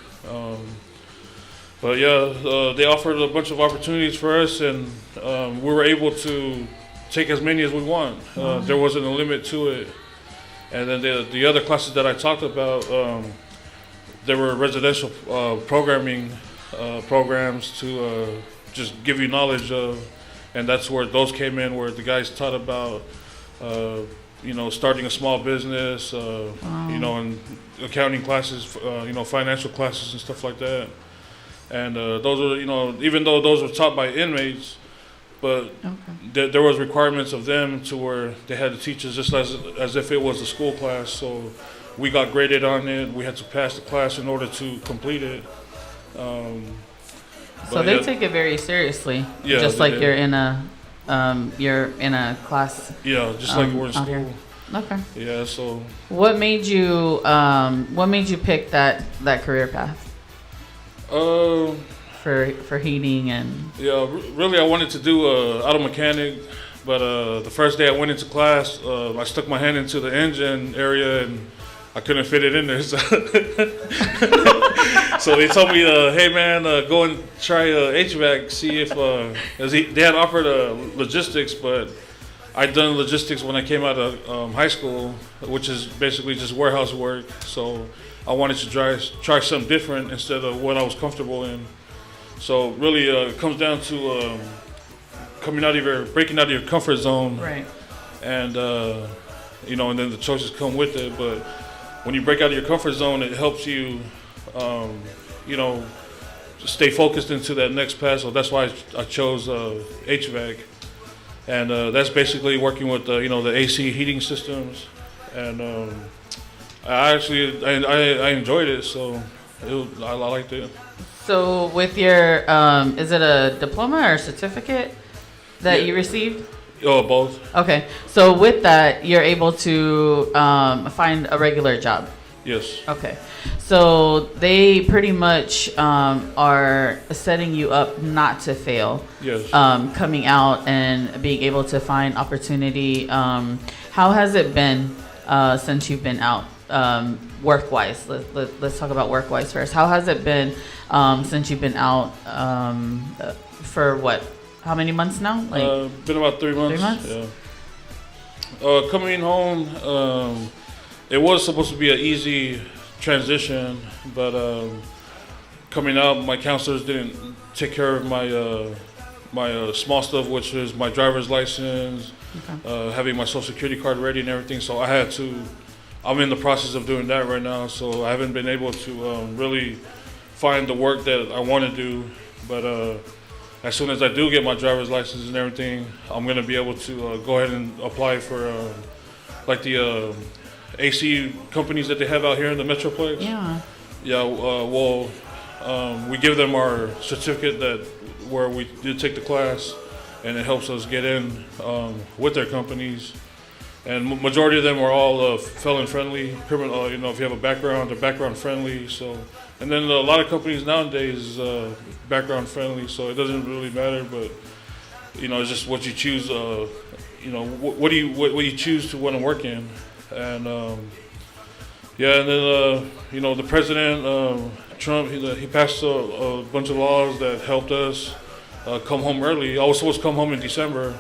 But they offered a bunch of opportunities for us, and we were able to take as many as we want. There wasn't a limit to it. And then the other classes that I talked about, there were residential programming programs to just give you knowledge of, and that's where those came in, where the guys taught about, starting a small business, and accounting classes, financial classes and stuff like that. And those are, even though those were taught by inmates, but there was requirements of them to where they had to teach us just as if it was a school class. So we got graded on it. We had to pass the class in order to complete it. So they take it very seriously. Yeah, just like you're in a class. Yeah, just like we're in school. Here. Okay. Yeah. So what made you pick that career path? For heating and... Yeah, really I wanted to do auto mechanic, but the first day I went into class, I stuck my hand into the engine area and I couldn't fit it in there. So, so they told me, hey man, go and try HVAC, see if... they had offered logistics, but I'd done logistics when I came out of high school, which is basically just warehouse work. So I wanted to try something different instead of what I was comfortable in. So really, it comes down to breaking out of your comfort zone, right? And and then the choices come with it. But when you break out of your comfort zone, it helps you, stay focused into that next path. So that's why I chose HVAC, and that's basically working with the AC heating systems, and I enjoyed it. So I liked it. So with your, is it a diploma or a certificate that you received? Oh, both. Okay. So with that, you're able to find a regular job? Yes. Okay. So they pretty much are setting you up not to fail. Yes. Coming out and being able to find opportunity. How has it been since you've been out? Work-wise, let's talk about work-wise first. How has it been since you've been out for what? How many months now? Been about 3 months. 3 months? Yeah. Coming home, it was supposed to be an easy transition, but coming out, my counselors didn't take care of my small stuff, which is my driver's license, having my social security card ready and everything. So I'm in the process of doing that right now, so I haven't been able to really find the work that I want to do. But as soon as I do get my driver's license and everything, I'm going to be able to go ahead and apply for the AC companies that they have out here in the Metroplex. Yeah. Yeah, we give them our certificate that where we did take the class, and it helps us get in with their companies. And majority of them are all felon friendly, criminal. If you have a background, they're background friendly. So, and then a lot of companies nowadays background friendly. So it doesn't really matter, but it's just what you choose. What do you choose to want to work in, and and then the president Trump, he passed a bunch of laws that helped us come home early. I was supposed to come home in December.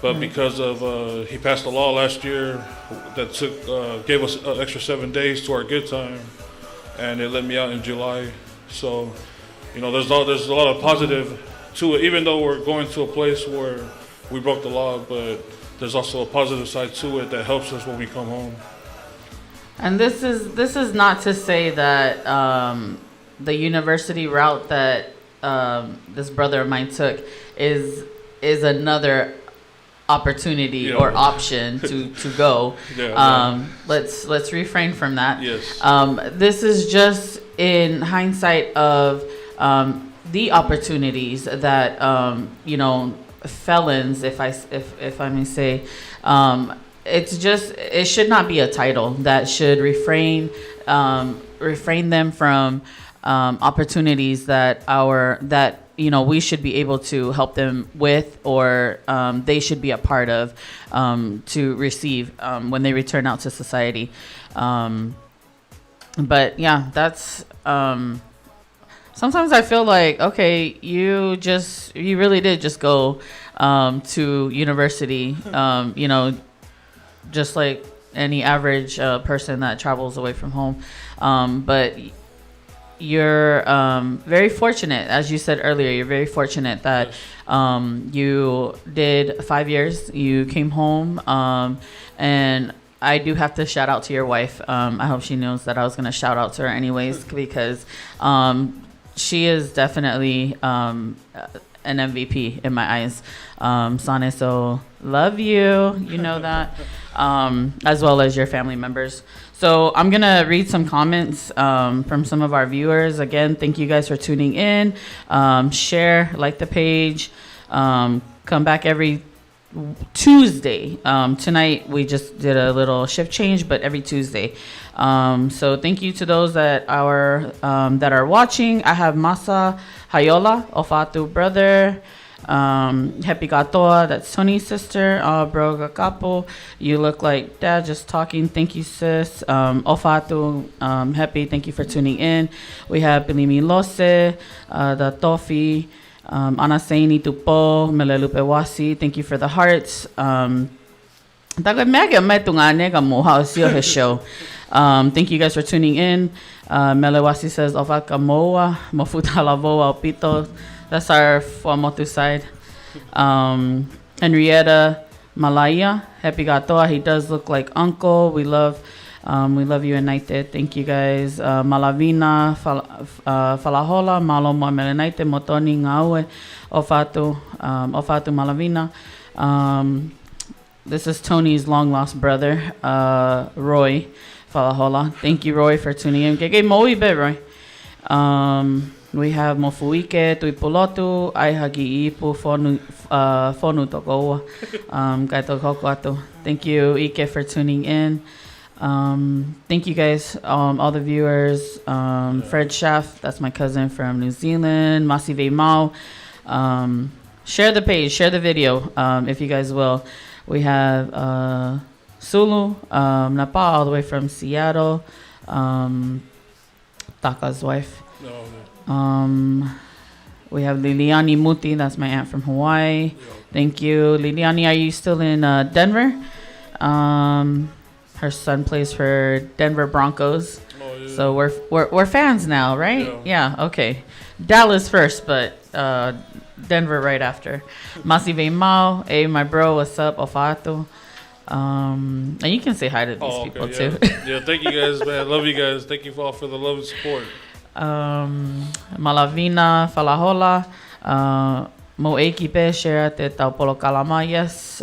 But because of he passed a law last year that gave us an extra 7 days to our good time, and it let me out in July. So, there's a lot of positive to it. Even though we're going to a place where we broke the law, but there's also a positive side to it that helps us when we come home. And this is not to say that the university route that this brother of mine took is another opportunity or option to go. Let's refrain from that. Yes. This is just in hindsight of the opportunities that felons, if I may say, it should not be a title that should refrain them from opportunities that we should be able to help them with, or they should be a part of to receive when they return out to society. But yeah, that's sometimes I feel like, okay, you really did just go to university, just like any average person that travels away from home. But you're very fortunate, as you said earlier, you're very fortunate that you did 5 years, you came home, and I do have to shout out to your wife. I hope she knows that I was going to shout out to her anyways, because she is definitely an MVP in my eyes. Sane, so love you, you know that, as well as your family members. So I'm going to read some comments from some of our viewers. Again, thank you guys for tuning in. Share, like the page. Come back every Tuesday. Tonight we just did a little shift change, but every Tuesday. So thank you to those that are watching. I have Masa Hayola, Ofatu brother. Happy Gatoa, that's Tony's sister. Broga Kapo, you look like dad just talking. Thank you, sis. Ofatu, happy, thank you for tuning in. We have Pilimi Lose, the Tofi, Anaseini Tupo, Melelupe Wasi, thank you for the hearts. Thank you guys for tuning in. Melewasi says, Ofaka Moa, Mofuta Lavoa, Pito. That's our Fuamotu side. Henrietta Malaya, Happy Gatoa. He does look like uncle. We love you and Naite. Thank you guys. Malavina, Falahola, Maloma Melenaite, Motoni Ngaue, Ofatu Malavina. This is Tony's long lost brother, Roy Falahola. Thank you, Roy, for tuning in. Keke Moi be, Roy. We have Mofuike, Tuipolotu, Aihagi Ipu, Fonu Tokoa, Kaito Kokoatu. Thank you, Ike, for tuning in. Thank you guys, all the viewers. Fred Schaff, that's my cousin from New Zealand. Masive Mao. Share the page, share the video, if you guys will. We have Sulu, Napa, all the way from Seattle. Taka's wife. We have Liliani Muti, that's my aunt from Hawaii. Thank you. Liliani, are you still in Denver? Her son plays for Denver Broncos. So we're fans now, right? Yeah, okay. Dallas first, but Denver right after. Masive Mao, hey, my bro, what's up? Ofatu. And you can say hi to these people too. Yeah, thank you guys, man. Love you guys. Thank you all for the love and support. Malavina, Falahola, Moeki pe share te tau polo kalama, yes.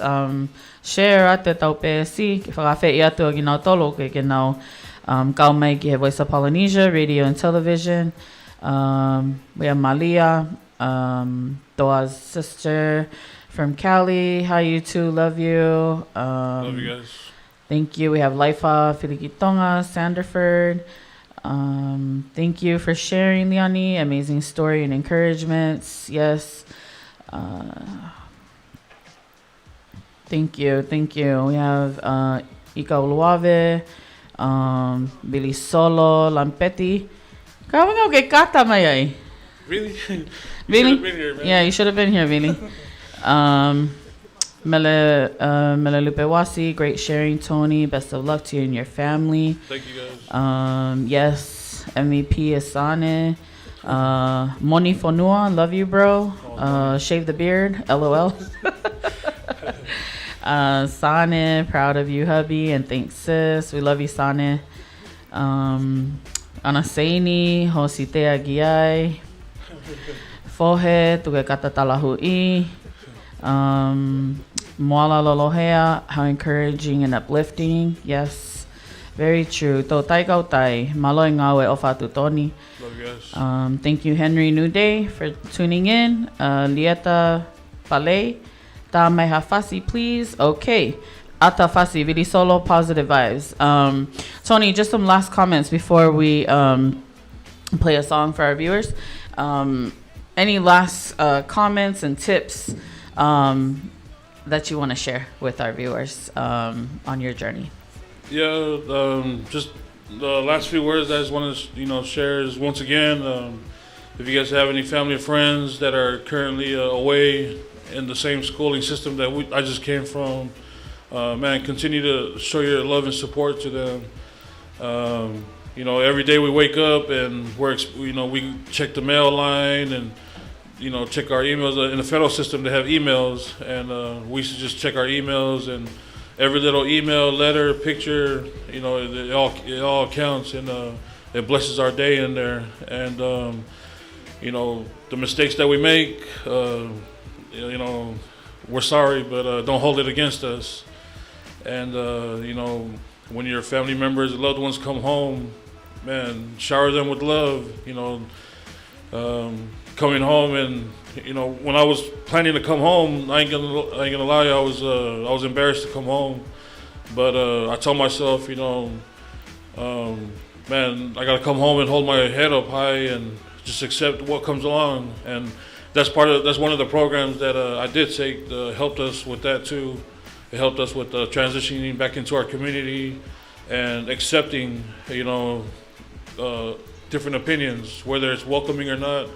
Share te tau pe si, whakawhi i atu o ginau tolo ke nau kau mai ki he Voice of Polynesia, radio and television. We have Malia, Doa's sister from Cali. Hi, you two. Love you. Love you guys. Thank you. We have Laifa Filikitonga, Sanderford. Thank you for sharing, Leonie. Amazing story and encouragements. Yes. Thank you. We have Ika Uluave, Billy Solo, Lampetti. Kaya nga kata mayay. Really? Really? Been here, man. Yeah, you should have been here, Billy. Melalupe Wasi, great sharing, Tony. Best of luck to you and your family. Thank you guys. Yes, MVP Asane. Moni Fonua, love you, bro. Shave the beard, LOL. Sane, proud of you, hubby, and thanks, sis. We love you, Sane. Anaseini, Hositea Giai. Fohe, tuke kata talahui. Moala lolohea, how encouraging and uplifting. Yes, very true. Tō tai kau tai, malo ngawe o whātu toni. Love you guys. Thank you, Henry New Day, for tuning in. Lieta Pale, ta mai hafasi, please. Okay. Ata fasi, really solo, positive vibes. Tony, just some last comments before we play a song for our viewers. Any last comments and tips that you want to share with our viewers on your journey? Yeah, just the last few words I just want to share is, once again, if you guys have any family or friends that are currently away in the same schooling system that I just came from, man, continue to show your love and support to them. Every day we wake up and we check the mail line and check our emails. In the federal system, they have emails, and we should just check our emails, and every little email, letter, picture, it all counts, and it blesses our day in there. And the mistakes that we make, we're sorry, but don't hold it against us. And when your family members, loved ones come home, man, shower them with love. Coming home, and when I was planning to come home, I ain't gonna lie, I was embarrassed to come home, but I told myself, man, I gotta come home and hold my head up high and just accept what comes along. And that's one of the programs that I did take, helped us with that too. It helped us with transitioning back into our community and accepting, different opinions, whether it's welcoming or not.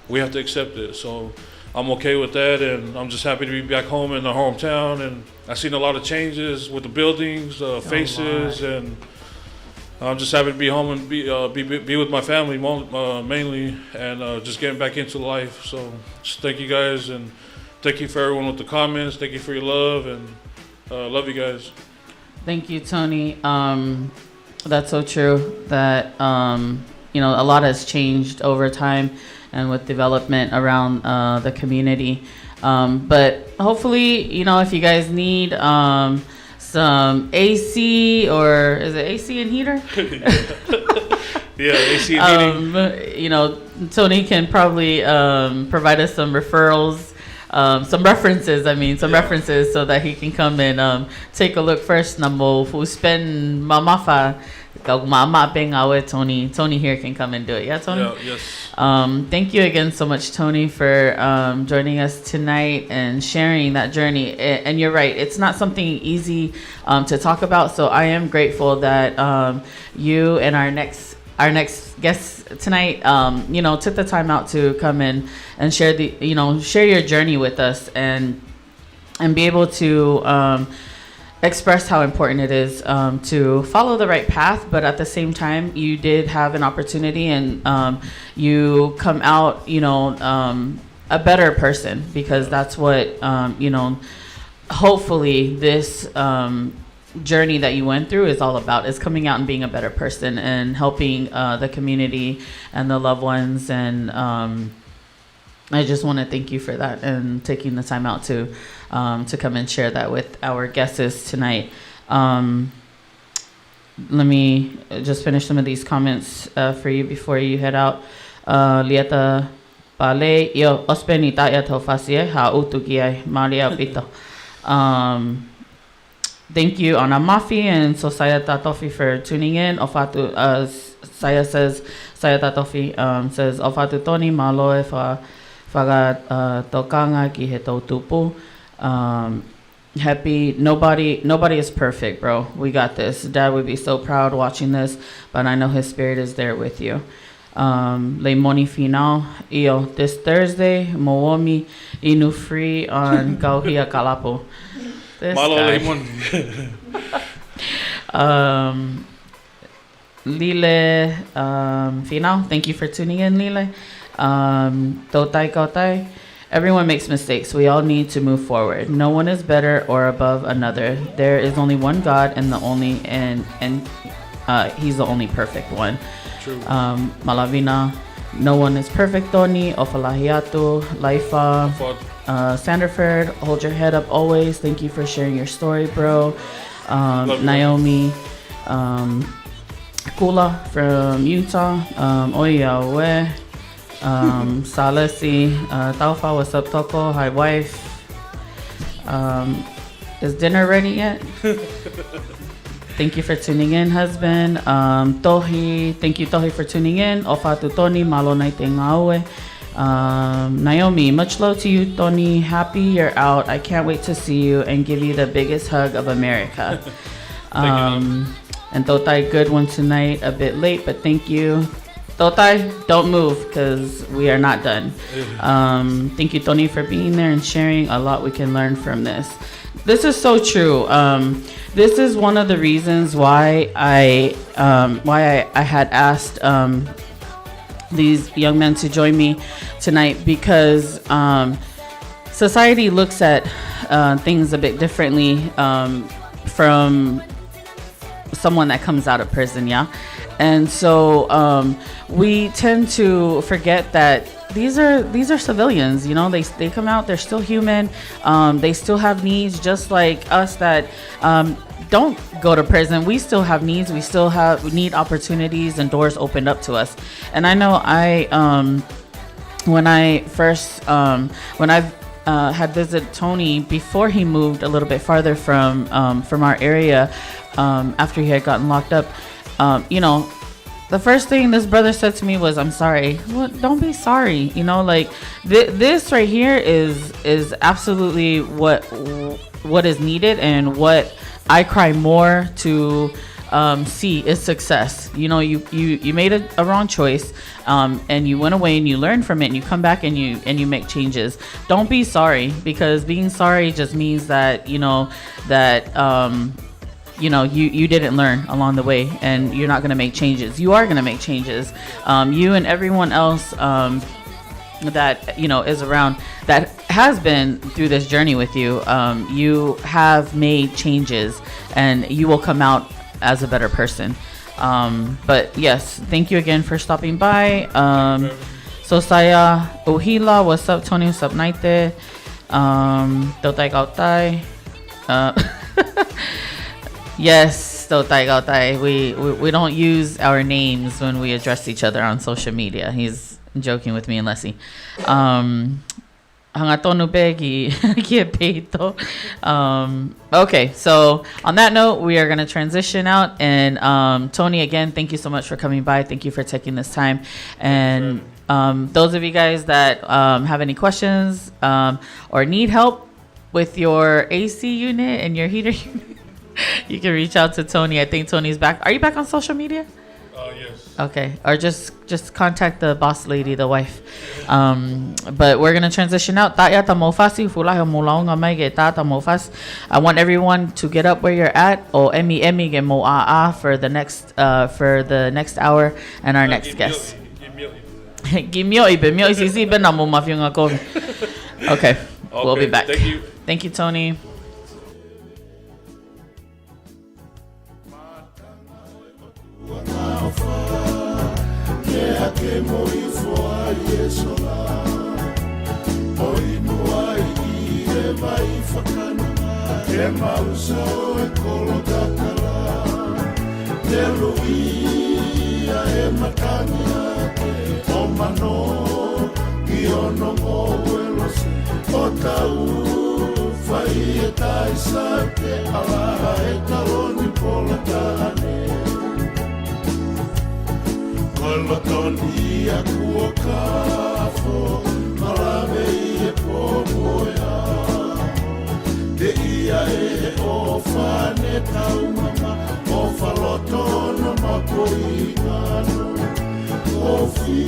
We have to accept it. So I'm okay with that, and I'm just happy to be back home in the hometown. And I've seen a lot of changes with the buildings, faces, and I'm just happy to be home and be with my family mainly, and just getting back into life. So just thank you guys, and thank you for everyone with the comments. Thank you for your love, and love you guys. Thank you, Tony. That's so true that a lot has changed over time and with development around the community. But hopefully, if you guys need some AC, or is it AC and heater? Yeah, AC and heating. Tony can probably provide us some referrals, some references so that he can come and take a look first. Namo who spend mamafa. Tony here can come and do it. Yeah, Tony? Yeah, yes. Thank you again so much, Tony, for joining us tonight and sharing that journey. And you're right, it's not something easy to talk about. So I am grateful that you and our next guest tonight, took the time out to come in and share share your journey with us and be able to express how important it is to follow the right path, but at the same time, you did have an opportunity, and you come out, a better person, because that's what, hopefully this journey that you went through is all about, is coming out and being a better person and helping the community and the loved ones. And I just want to thank you for that and taking the time out to come and share that with our guests tonight. Let me just finish some of these comments for you before you head out. Lieta Pale yo ospeni ta'ia tau fasie ha utu ki ai maria pito. Thank you Ana Mafi and so Saya Tatofi for tuning in. Ofatu Saya says Saya Tatofi says Ofatu Tony Maloe faga tokanga ki he tau tupu. Happy nobody is perfect, bro. We got this. Dad would be so proud watching this, but I know his spirit is there with you. Le Moni Final Io this Thursday Moomi Inu free on Kauhia Kalapo. This Malo guy. Lile Final, thank you for tuning in, Lile. Totai Kautai. Everyone makes mistakes. We all need to move forward. No one is better or above another. There is only one God and he's the only perfect one. True. Malavina, no one is perfect. Tony, Ofalahiatu, Laifa, Sanderford, hold your head up always. Thank you for sharing your story, bro. Naomi, Kula from Utah, Oyawe, Salesi, Taufa, what's up, Toko? Hi, wife. Is dinner ready yet? Thank you for tuning in, husband. Tohi, thank you, Tohi, for tuning in. Ofatu Tony, malo naite ngāue. Naomi, much love to you, Tony. Happy you're out. I can't wait to see you and give you the biggest hug of America. And Totai, good one tonight. A bit late, but thank you. Totai, don't move because we are not done. Thank you, Tony, for being there and sharing. A lot we can learn from this. This is so true. This is one of the reasons why I had asked these young men to join me tonight, because society looks at things a bit differently from someone that comes out of prison, yeah? And so we tend to forget that these are civilians, you know. They come out, they're still human, they still have needs just like us that don't go to prison. We still have needs, we need opportunities and doors opened up to us. And I know when I had visited Tony before he moved a little bit farther from our area, after he had gotten locked up, you know, the first thing this brother said to me was, "I'm sorry." Well, don't be sorry. You know, like this right here is absolutely what is needed, and what I cry more to see is success. You know, you made a wrong choice, and you went away and you learned from it, and you come back and you make changes. Don't be sorry, because being sorry just means that you didn't learn along the way, and you're not going to make changes. You are going to make changes. You and everyone else that is around, that has been through this journey with you, you have made changes, and you will come out as a better person. But yes, thank you again for stopping by. So Saya Ohila, what's up, Tony? What's up, Naite? Totai Kautai. Yes, Totai Kautai. We don't use our names when we address each other on social media. He's joking with me and Leslie. Okay, so on that note, we are going to transition out. And Tony, again, thank you so much for coming by. Thank you for taking this time. And those of you guys that have any questions or need help with your AC unit and your heater unit, you can reach out to Tony. I think Tony's back. Are you back on social media? Yes. Okay, or just contact the boss lady, the wife. But we're gonna transition out. I want everyone to get up where you're at. For the next hour and our next guest. Okay, we'll be back. Thank you, Tony. tai sa te ala e taloni pola tane. Kola toni a kua kafo, malawe i e pomoea. Te ia e o whane tau mama, o whaloto no mapoi ngano. O whi,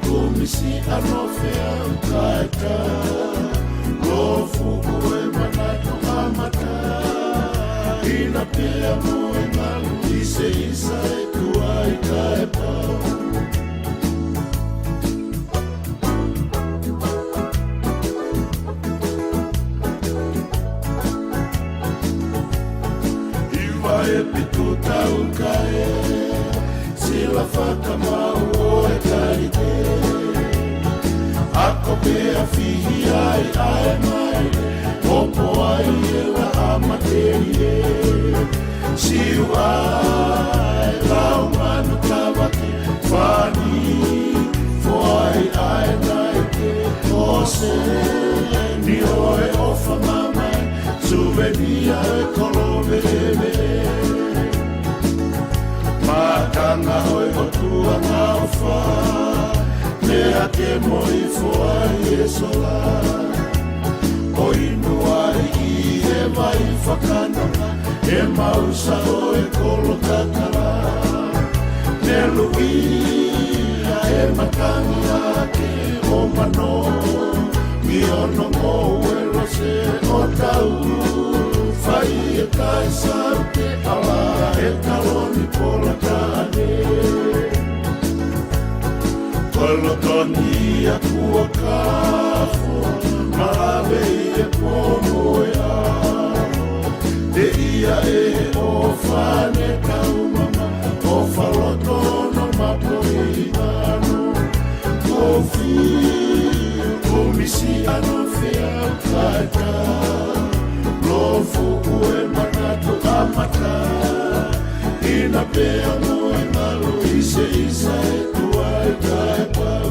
kumisi ano whea ukaita, lo fuku e manatu amata. Ina pia mo e malu, ise isa e tua i kai pau. E pitu tau kae, sila whakamau o e karite. Ako pea whihi ai ai mai, opo ai e la amaterie. Siu ai, lau manu tawate, whani, fo ai ai nai te ose. Ni oe ofa mamai, suvenia e kolomere. Matanga hoi o tua ngau wha, mea ke moi fua i e sola. O inu ai i e mai whakananga, e mausa o e kolo kakara. Ne luia e matangi ake o mano, mi ono mo e lose o tau. Whai e kai sau te ala e taloni pola tane. Kolo toni a kua kafo, malawe i e pomoea. Te ia e o whane tau mama, o whaloto no mapoi ngano. Ko whiu, kumisi ano whea ukaita. Lo fuku e manatu amata, ina pea mo e malu, ise isa e tua e kai pau.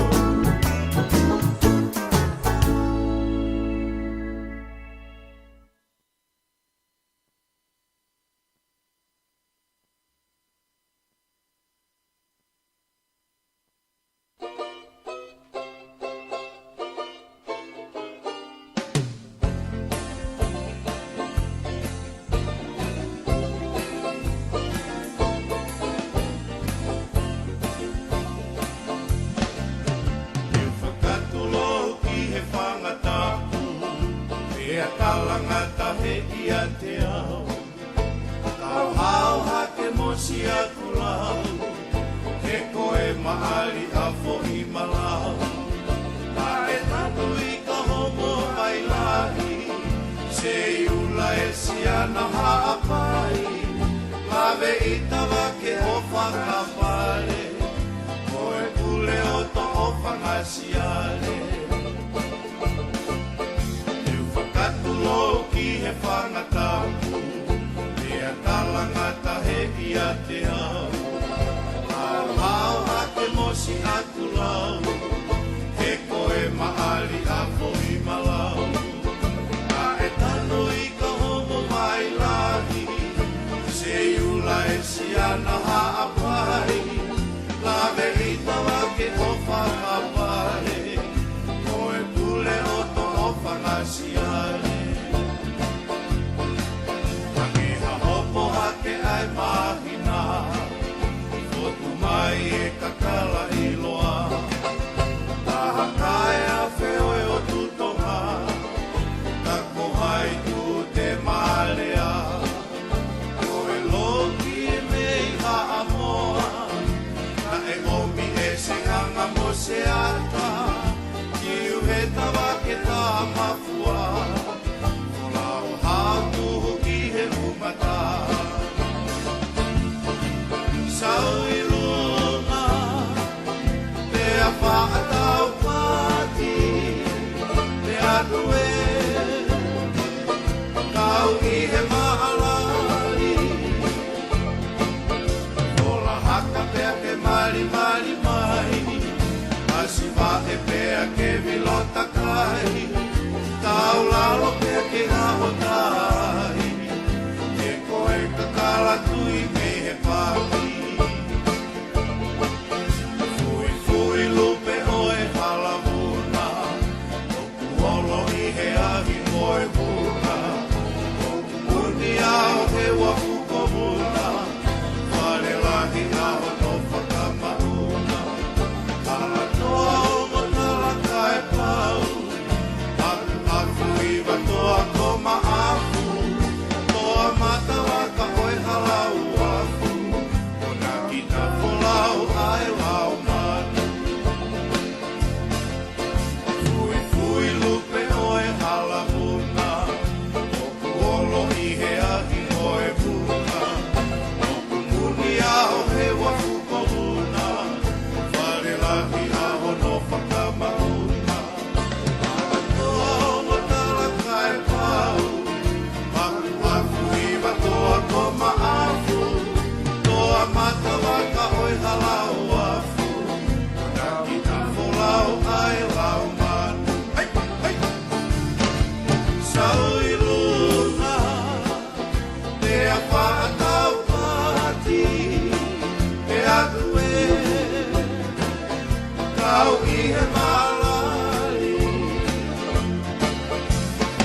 kau I he malali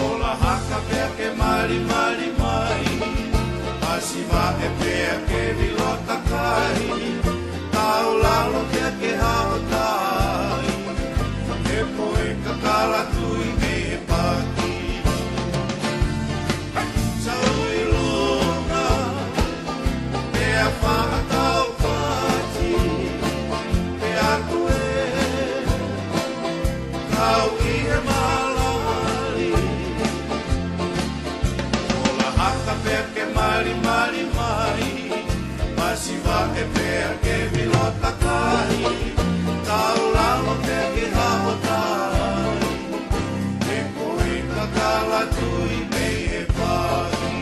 Ola haka pea ke mari mari mai Asiva e pea ke vilota kai Tau lalo pea ke hao tai E poe kakala tui me he paki Sau I lunga Pea whakatau pati Pea tue Kau I he malali Ola haka pea ke mari mari mai Masiva e pea ke vilota kai Tau lalo pea ke hao tai E koe kakala tui me he paki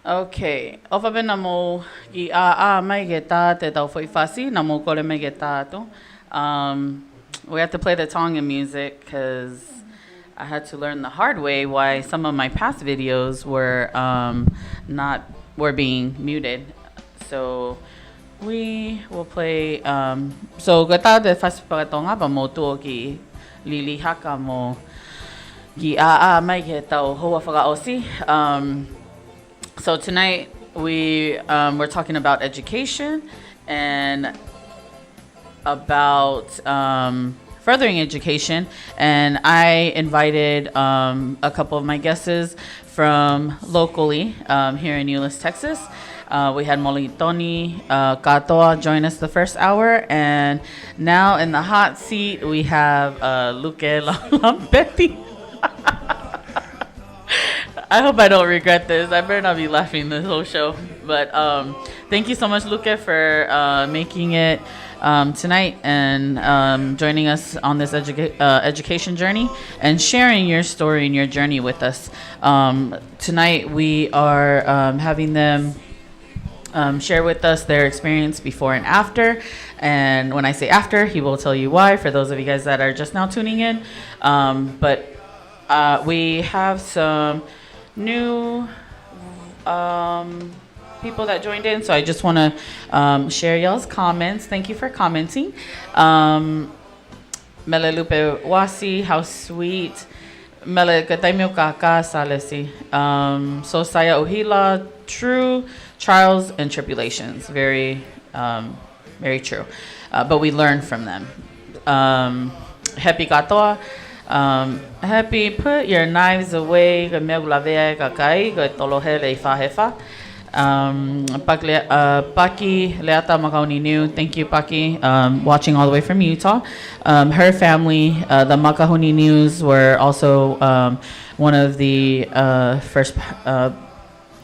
Okay. Ofa bena mo I a mai ge tā te tau whaifasi, na mo kore mai ge tātu. We have to play the Tongan music because I had to learn the hard way why some of my past videos were being muted. So we will play so gata de whasipatonga pa mo tuo ki lili haka mo ki a mai ge tau hoa whakaosi. So tonight we're talking about education and about furthering education, and I invited a couple of my guests from locally here in Euless, Texas. We had Molitoni Katoa join us the first hour, and now in the hot seat we have Luke Lampetti. I hope I don't regret this. I better not be laughing this whole show. But thank you so much, Luca, for making it tonight and joining us on this education journey and sharing your story and your journey with us. Tonight we are having them share with us their experience before and after. And when I say after, he will tell you why, for those of you guys that are just now tuning in. But we have some new people that joined in, so I just want to share y'all's comments. Thank you for commenting. Mele Lupe Wasi, how sweet. Mele Kataimio Kaka Salesi. So Saya Ohila, true trials and tribulations. Very, very true. But we learn from them. Happy Katoa. Happy, put your knives away. Paki Leata Makauni New. Thank you, Paki, watching all the way from Utah. Her family, the Makahuni News, were also one of the first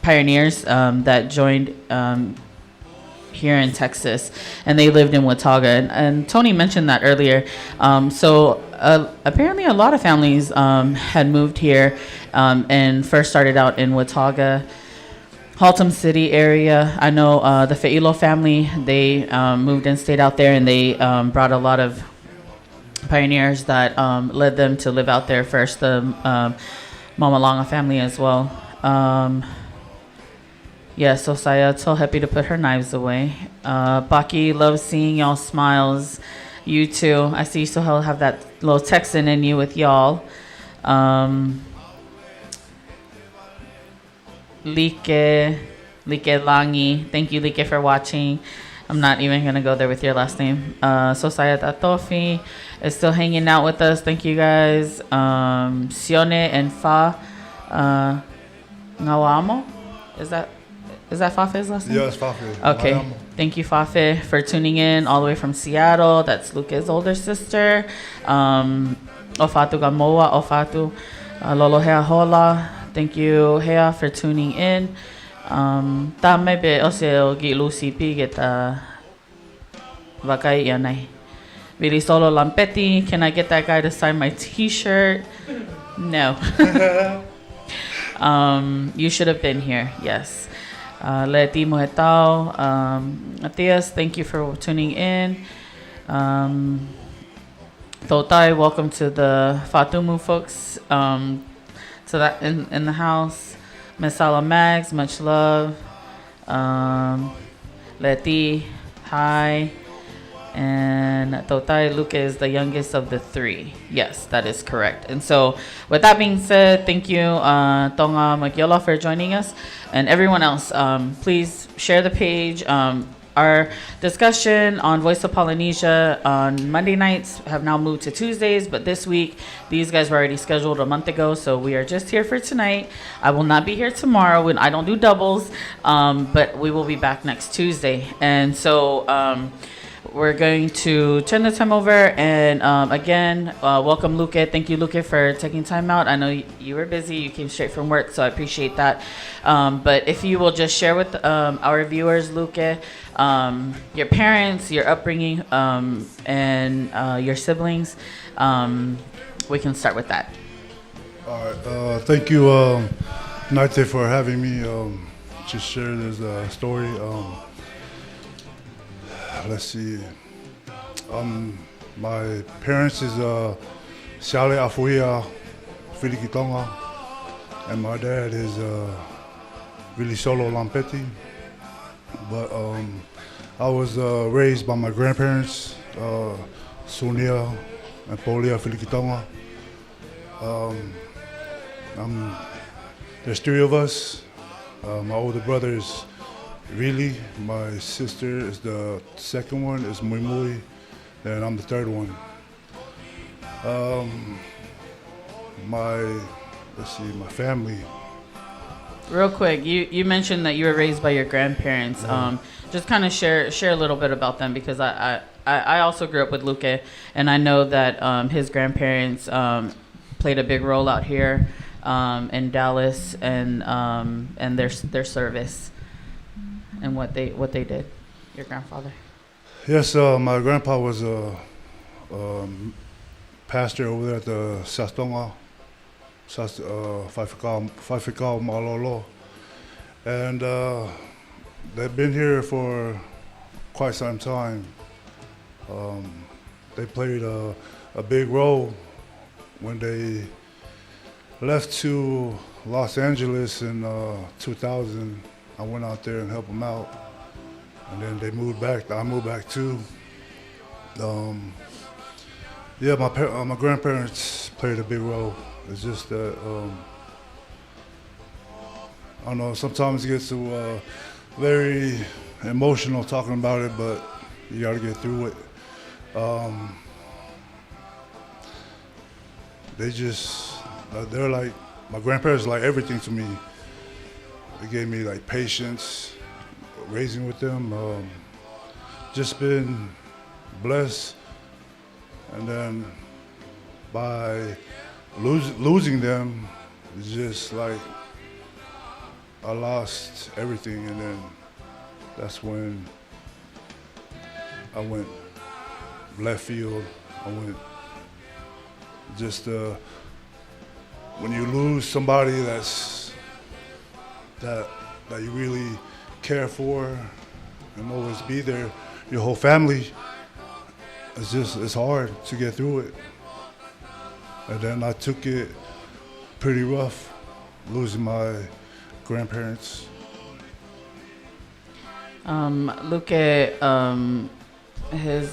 pioneers that joined here in Texas, and they lived in Watauga. And Tony mentioned that earlier. So apparently a lot of families had moved here and first started out in Watauga, Haltom City area. I know the Fe'ilo family, they moved and stayed out there, and they brought a lot of pioneers that led them to live out there first, the Mamalanga family as well. Yeah, so Saya, so happy to put her knives away. Baki loves seeing y'all smiles. You too. I see you still have that little Texan in you with y'all. Like Langi. Thank you, Like, for watching. I'm not even going to go there with your last name. So Saya Tatofi is still hanging out with us. Thank you, guys. Sione and Fa Ngawamo. Is that Fafe's last name? Yes, Fafe. Okay. Thank you, Fafe, for tuning in all the way from Seattle. That's Luke's older sister. Ofatu Gamoa, Ofatu Lolo Hea Hola. Thank you, Hea, for tuning in. Ta maybe also gi Lucy P get Vakai Yanai. Really Solo Lampetti. Can I get that guy to sign my t-shirt? No. You should have been here, yes. Leti Mohetao, Matias, thank you for tuning in. Totai, welcome to the Fatumu folks, to that in the house. Mesala Mags, much love. Leti, hi. And Totai Luke is the youngest of the three. Yes, that is correct. And so, with that being said, thank you, Tonga Magyola, for joining us. And everyone else, please share the page. Our discussion on Voice of Polynesia on Monday nights have now moved to Tuesdays, but this week, these guys were already scheduled a month ago, so we are just here for tonight. I will not be here tomorrow when I don't do doubles, but we will be back next Tuesday. And so, we're going to turn the time over, and again, welcome Luke. Thank you, Luke, for taking time out. I know you were busy. You came straight from work, so I appreciate that. But if you will just share with our viewers, Luke, your parents, your upbringing, and your siblings, we can start with that. All right. Thank you, Naite, for having me to share this story. Let's see. My parents is Siale Afuia Filikitonga, and my dad is really Solo Lampeti. But I was raised by my grandparents, Sunia and Polia Filikitonga. There's three of us. My older brother is Really, my sister is the second one, is Mui Mui, and I'm the third one. My family. Real quick, you mentioned that you were raised by your grandparents. Just kind of share a little bit about them, because I also grew up with Luke, and I know that his grandparents played a big role out here in Dallas, and their service. And what they did, your grandfather. Yes, my grandpa was a pastor over there at the Sastonga, Faifakau Malolo, and they've been here for quite some time. They played a big role when they left to Los Angeles in 2000. I went out there and helped them out, and then they moved back. I moved back too. My grandparents played a big role. It's just that I don't know. Sometimes it gets very emotional talking about it, but you got to get through it. They're like, my grandparents are like everything to me. They gave me like patience, raising with them. Just been blessed, and then by losing them, it's just like I lost everything, and then that's when I went left field. I went just when you lose somebody that you really care for and always be there, your whole family, it's hard to get through it. And then I took it pretty rough, losing my grandparents. Luke, his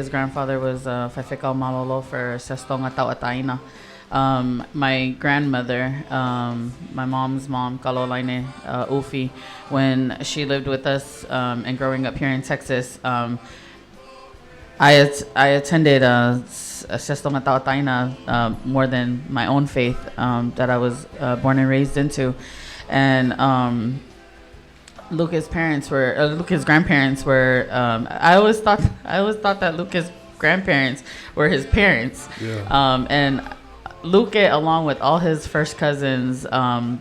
grandfather was Faifekau Malolo for Sestonga Tawataina. My grandmother, my mom's mom, Kalolaine Ufi, when she lived with us and growing up here in Texas, I attended Sestonga Taotaina more than my own faith that I was born and raised into. And Luca's grandparents were. I always thought that Luca's grandparents were his parents. Yeah. And Luke, along with all his first cousins,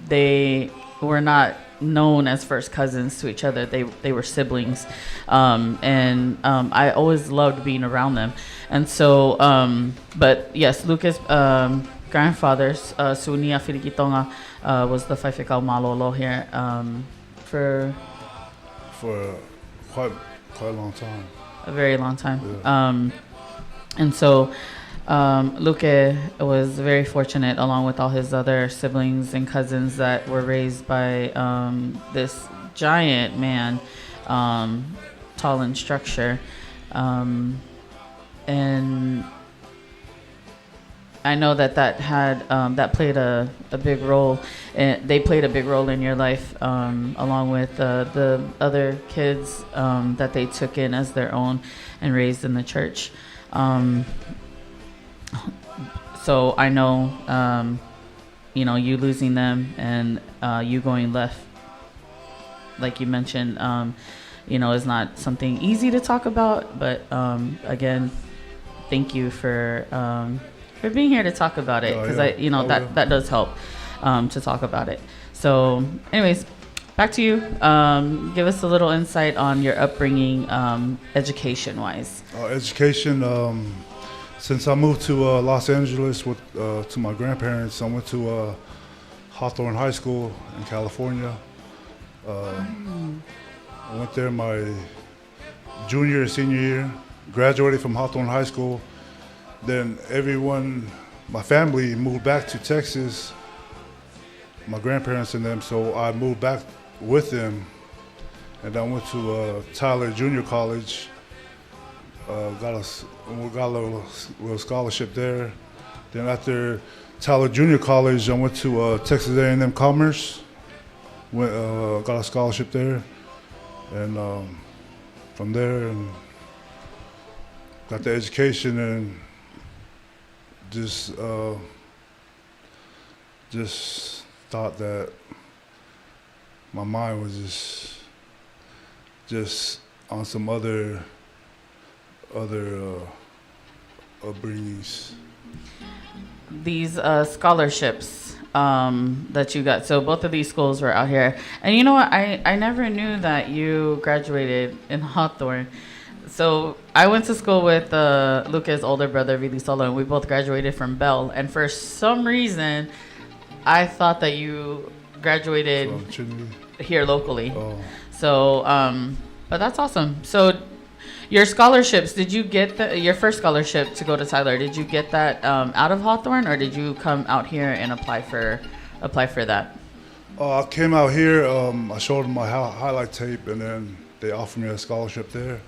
they were not known as first cousins to each other. They were siblings, and I always loved being around them. And so, but yes, Luca's grandfather's Sunia Filikitonga was the Faifekau Malolo here for quite a long time. A very long time. Yeah. And so Luke was very fortunate, along with all his other siblings and cousins, that were raised by this giant man, tall in structure. And I know that had that played a big role. They played a big role in your life, along with the other kids that they took in as their own and raised in the church. So I know, you losing them and you going left, like you mentioned, is not something easy to talk about. But again, thank you for being here to talk about it, because that does help to talk about it. So anyways, back to you. Give us a little insight on your upbringing, education wise. Education, since I moved to Los Angeles to my grandparents, I went to Hawthorne High School in California. I went there my junior and senior year, graduated from Hawthorne High School. Then my family moved back to Texas, my grandparents and them, so I moved back with them. And I went to Tyler Junior College, got a little scholarship there. Then after Tyler Junior College, I went to Texas A&M Commerce, got a scholarship there. And from there, and got the education, and just thought that my mind was just on some other upbringings. These scholarships that you got. So both of these schools were out here. And you know what? I never knew that you graduated in Hawthorne. So I went to school with Luca's older brother, Vili Solo, and we both graduated from Bell. And for some reason, I thought that you graduated here locally. Oh. So, but that's awesome. So your scholarships, did you get your first scholarship to go to Tyler? Did you get that out of Hawthorne, or did you come out here and apply for that? I came out here. I showed them my highlight tape, and then they offered me a scholarship there.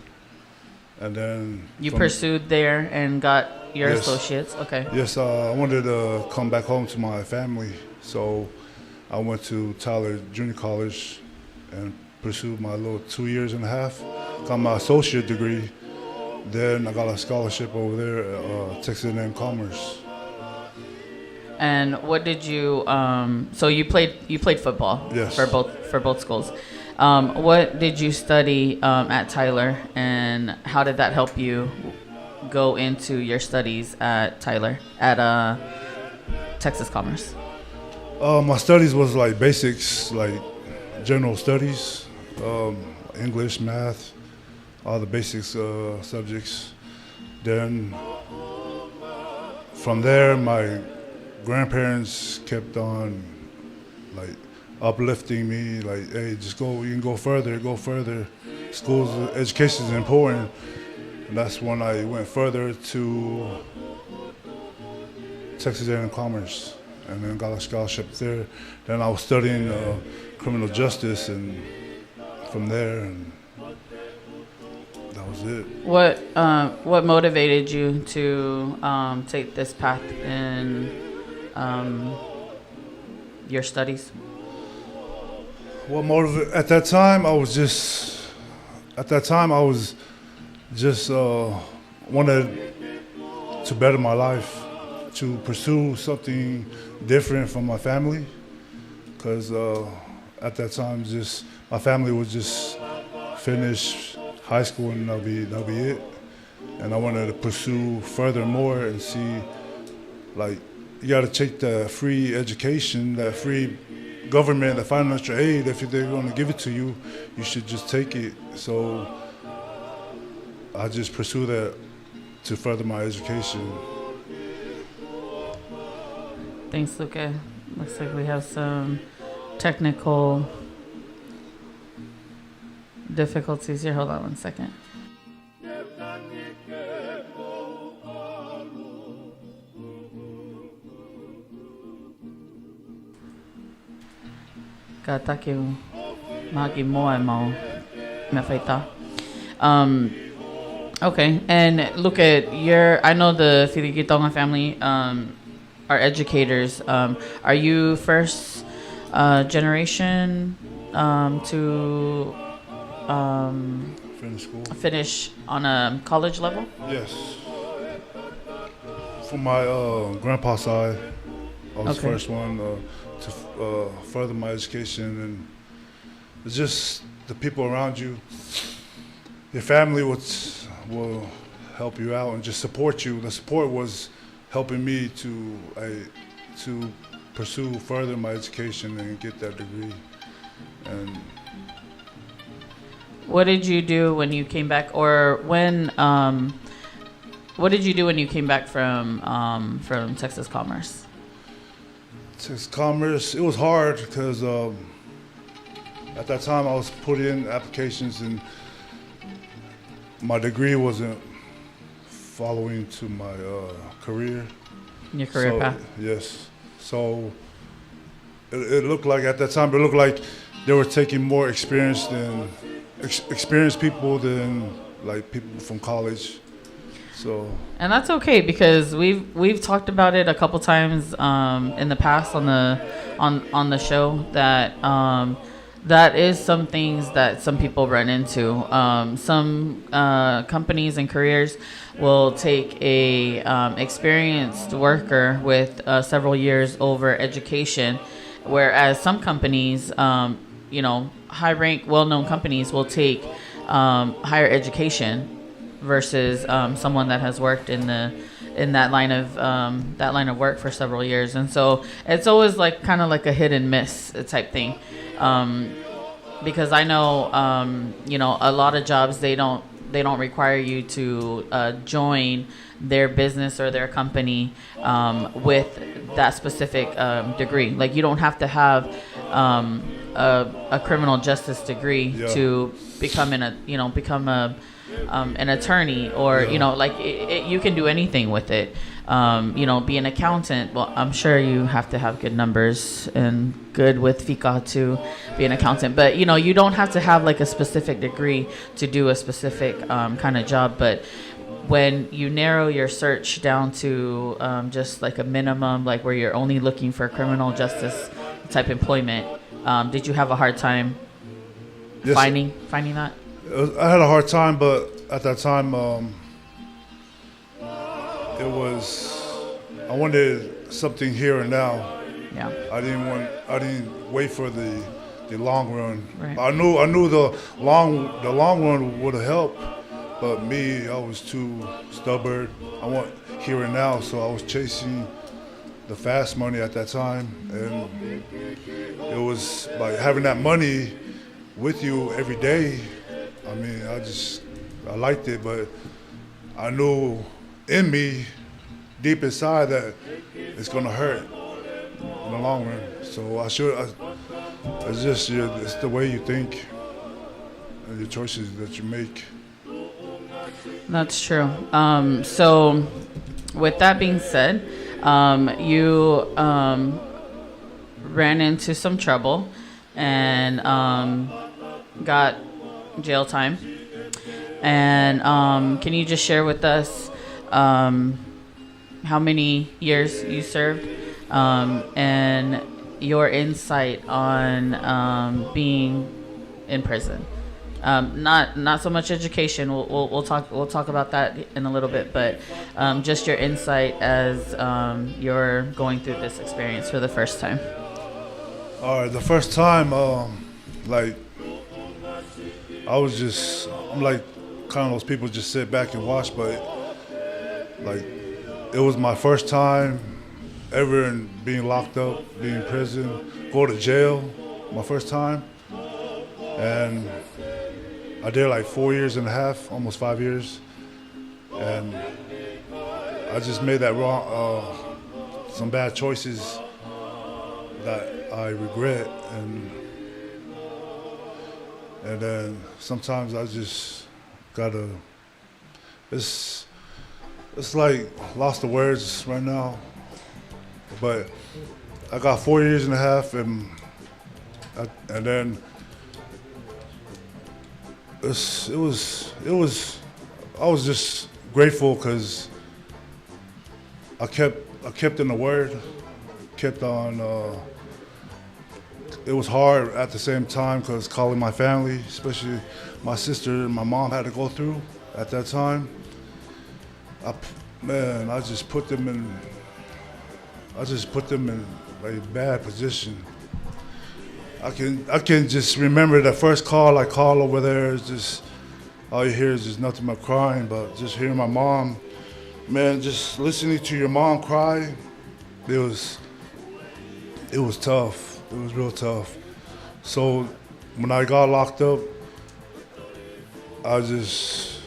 And then you pursued there and got your associates. Okay. Yes, I wanted to come back home to my family, so I went to Tyler Junior College and pursued my little 2 years and a half. Got my associate degree. Then I got a scholarship over there at Texas A&M Commerce. And what did you? So you played football. Yes. For both schools. What did you study at Tyler, and how did that help you go into your studies at Tyler at Texas Commerce? My studies was like basics, like general studies, English, math, all the basics subjects. Then from there, my grandparents kept on like uplifting me, like, hey, just go, you can go further. Schools, education is important. And that's when I went further to Texas A&M Commerce, and then got a scholarship there. Then I was studying criminal justice, and from there, and that was it. What motivated you to take this path in your studies? What motivated? At that time, I was just wanted to better my life, to pursue something different from my family, because at that time, just my family was just finish high school and that'll be it. And I wanted to pursue furthermore and see, like, you got to take the free education, that free government, the financial aid. If they're going to give it to you, you should just take it. So I just pursue that to further my education. Thanks, Luca. Looks like we have some technical difficulties here. Hold on one second. Okay, and look at I know the Filikitonga family are educators. Are you first generation to Finish school. finish on a college level? Yes. From my grandpa's side, I was the Okay. first one to further my education, and it's just the people around you, your family will help you out and just support you. The support was helping me to pursue further my education and get that degree. And What did you do when you came back, or when? What did you do when you came back from Texas Commerce? Texas Commerce, it was hard because at that time I was putting in applications and my degree wasn't following to my career. Your career So, path. Yes. So it looked like at that time, it looked like they were taking more experienced people than like people from college. So And that's okay, because we've talked about it a couple times in the past on the show, that that is some things that some people run into. Some companies and careers will take a experienced worker with several years over education, whereas some companies, high rank, well-known companies will take higher education versus someone that has worked in that line of work for several years. And so it's always like kind of like a hit and miss type thing, because I know a lot of jobs, they don't require you to join their business or their company with that specific degree. Like, you don't have to have a criminal justice degree to become an attorney, or you can do anything with it. Be an accountant. Well, I'm sure you have to have good numbers and good with FICA to be an accountant, but you don't have to have like a specific degree to do a specific kind of job. But when you narrow your search down to just like a minimum, like where you're only looking for criminal justice type employment, did you have a hard time finding that? I had a hard time, but at that time, I wanted something here and now. Yeah. I didn't wait for the long run. Right. I knew the long run would have helped, but me, I was too stubborn. I want here and now, so I was chasing the fast money at that time, and it was like having that money with you every day. I mean, I liked it, but I knew in me, deep inside, that it's gonna hurt in the long run. So it's the way you think and your choices that you make. That's true. So with that being said, you ran into some trouble and got jail time. And can you just share with us how many years you served, and your insight on being in prison? Not so much education. We'll talk about that in a little bit, but just your insight as you're going through this experience for the first time. All right, the first time, I'm like kind of those people just sit back and watch, but like it was my first time ever in being locked up, being in prison, go to jail, my first time. And I did like 4 years and a half, almost 5 years. And I just made that some bad choices that I regret. And then sometimes I just gotta, it's like lost the words right now. But I got 4 years and a half, and then it was. I was just grateful because I kept in the Word, kept on. It was hard at the same time because calling my family, especially my sister and my mom, had to go through at that time. I just put them in a bad position. I can just remember the first call I called over there. Is just all you hear is just nothing but crying. But just hearing my mom, man, just listening to your mom cry, it was tough. It was real tough. So when I got locked up, I just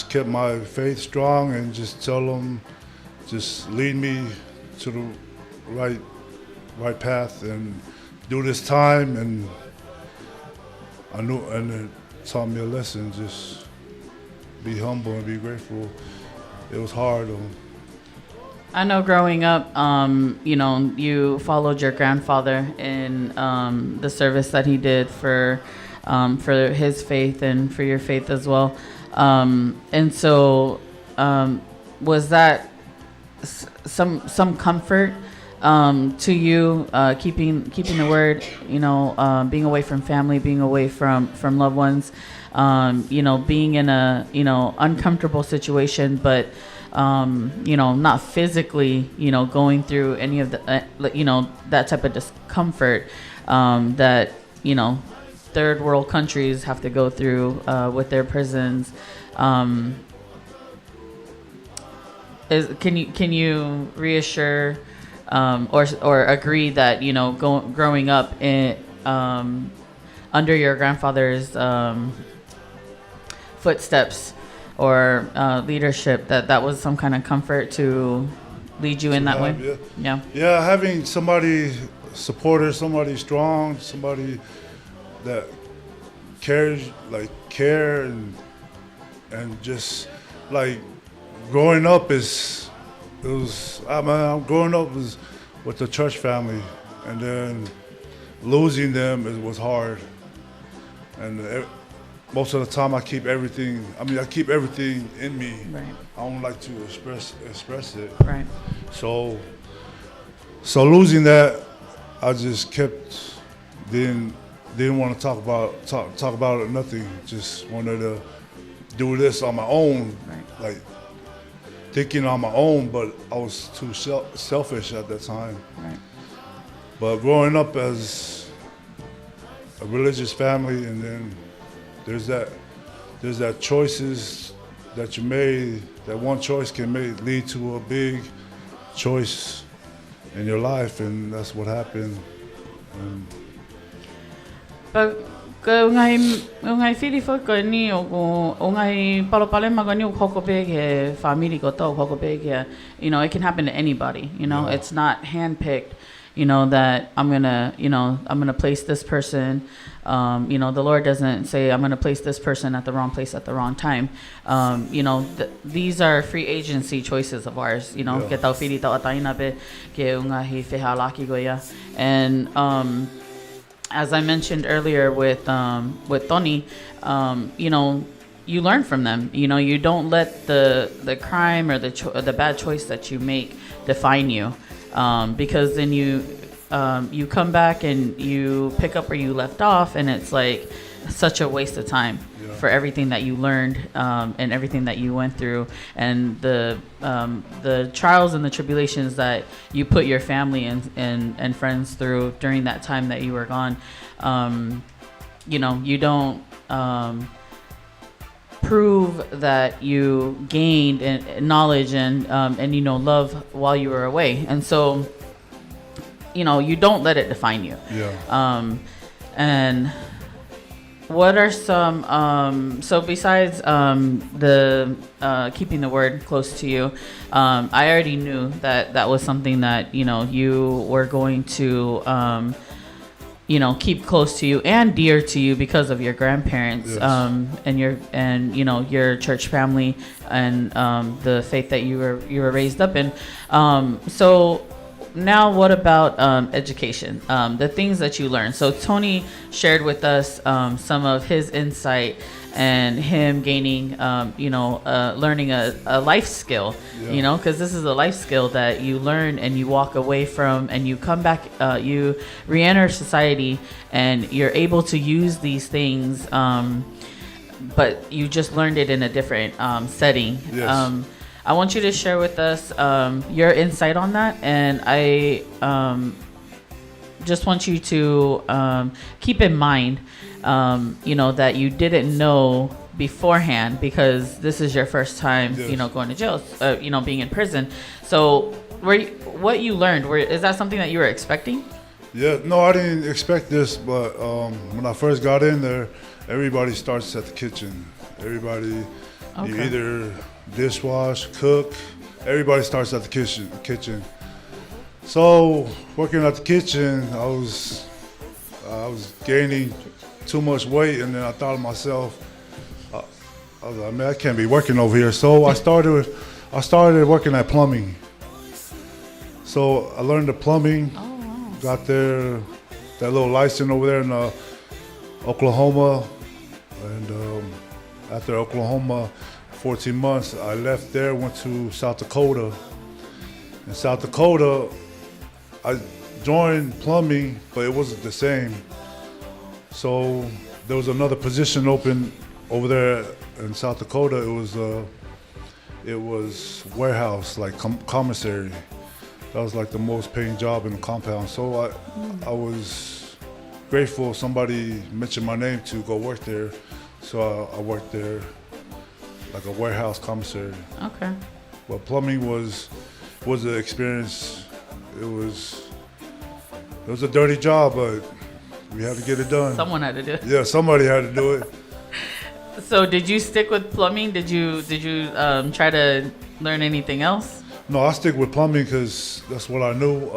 kept my faith strong and just tell them, just lead me to the right path and do this time. And I knew, and it taught me a lesson. Just be humble and be grateful. It was hard though. I know growing up, you followed your grandfather in the service that he did for his faith and for your faith as well. And so, was that some comfort to you, keeping the Word, being away from family, being away from loved ones, being in a uncomfortable situation, but not physically, going through any of the, that type of discomfort that, third world countries have to go through with their prisons. Can you reassure or agree that, growing up in, under your grandfather's footsteps or leadership, that was some kind of comfort to lead you in that way? Yeah, having somebody supporter, somebody strong, somebody that care and just like growing up I'm growing up with the church family, and then losing them was hard. And most of the time I keep everything in me. Right. I don't like to express it. Right. So losing that, I just didn't want to talk about it, nothing. Just wanted to do this on my own. Right. Like thinking on my own, but I was too selfish at that time. Right. But growing up as a religious family, and then there's that choices that you made, that one choice can lead to a big choice in your life, and that's what happened. And But ngai whiri whaka ni o ngai palopalema ka ni o hokope ke whamiri ko tau hokope ke, it can happen to anybody, Yeah. It's not handpicked, that I'm gonna place this person. The Lord doesn't say I'm gonna place this person at the wrong place at the wrong time. These are free agency choices of ours, ke tau whiri tau ataina pe ke ungahi wheha laki ko ia. And as I mentioned earlier with Tony, you learn from them. You don't let the crime or the bad choice that you make define you, because then you come back and you pick up where you left off, and it's like such a waste of time. Yeah. For everything that you learned and everything that you went through, and the trials and the tribulations that you put your family and friends through during that time that you were gone. You don't prove that you gained knowledge and love while you were away, and so you don't let it define you. Yeah. And what are some so besides the keeping the Word close to you, I already knew that was something that you were going to keep close to you and dear to you because of your grandparents. Yes. and your church family and the faith that you were raised up in. So now what about education? The things that you learned. So Tony shared with us some of his insight and him gaining, learning a life skill, because this is a life skill that you learn and you walk away from and you come back, you re-enter society and you're able to use these things, but you just learned it in a different setting. Yes. I want you to share with us your insight on that, and I just want you to keep in mind, that you didn't know beforehand because this is your first time, Yes. Going to jail, being in prison. So, what you learned, is that something that you were expecting? Yeah, no, I didn't expect this, but when I first got in there, everybody starts at the kitchen. Everybody, you Okay. either dishwash, cook. Everybody starts at the kitchen. So working at the kitchen, I was gaining too much weight, and then I thought to myself, I was like, man, I can't be working over here. So I started working at plumbing. So I learned the plumbing. Got there, that little license over there in Oklahoma, and after Oklahoma, 14 months, I left there, went to South Dakota. In South Dakota, I joined plumbing, but it wasn't the same. So there was another position open over there in South Dakota. It was warehouse, like commissary. That was like the most paying job in the compound. So I was grateful somebody mentioned my name to go work there. So I worked there like a warehouse commissary. Okay. But plumbing was an experience. It was a dirty job, but we had to get it done. Someone had to do it. Yeah, somebody had to do it. So did you stick with plumbing? Did you try to learn anything else? No, I stick with plumbing because that's what I knew.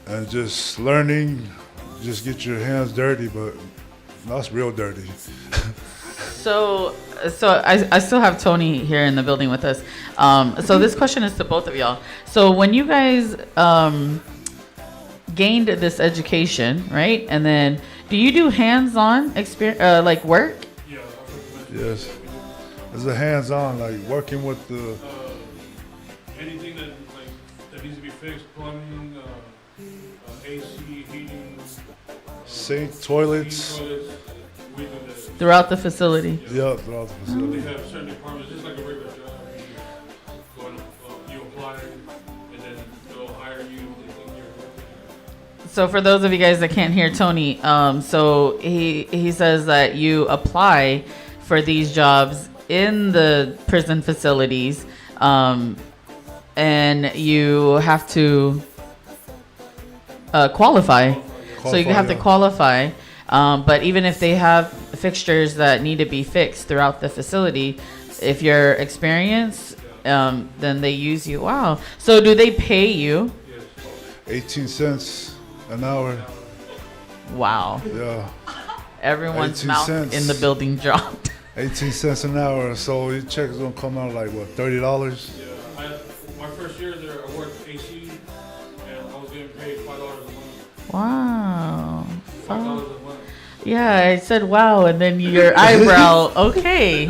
And just learning, just get your hands dirty, but that's real dirty. So I still have Tony here in the building with us. So this question is to both of y'all. So when you guys gained this education, right? And then do you do hands-on experience, like work? Yeah. Yes. It's a hands-on, like working with the Anything that needs to be fixed, plumbing, AC, heating, sink, toilets. we do that. Throughout the facility. Yeah, throughout the They facility. have certain departments, just like a regular job. You apply, and then they'll hire you. They think you're So for those of you guys that can't hear Tony, so he says that you apply for these jobs in the prison facilities, and you have to qualify. So you have to qualify. But even if they have fixtures that need to be fixed throughout the facility, if you're experienced, then they use you. Wow. So do they pay you? 18 cents an hour. Wow. Yeah, Everyone's 18 mouth cents. in the building dropped. 18 cents an hour. So your check's gonna come out like what, $30? Yeah, my first year there, I worked AC, and I was getting paid $5 a month. Wow. $5 a month. Yeah, I said wow, and then your eyebrow. Okay,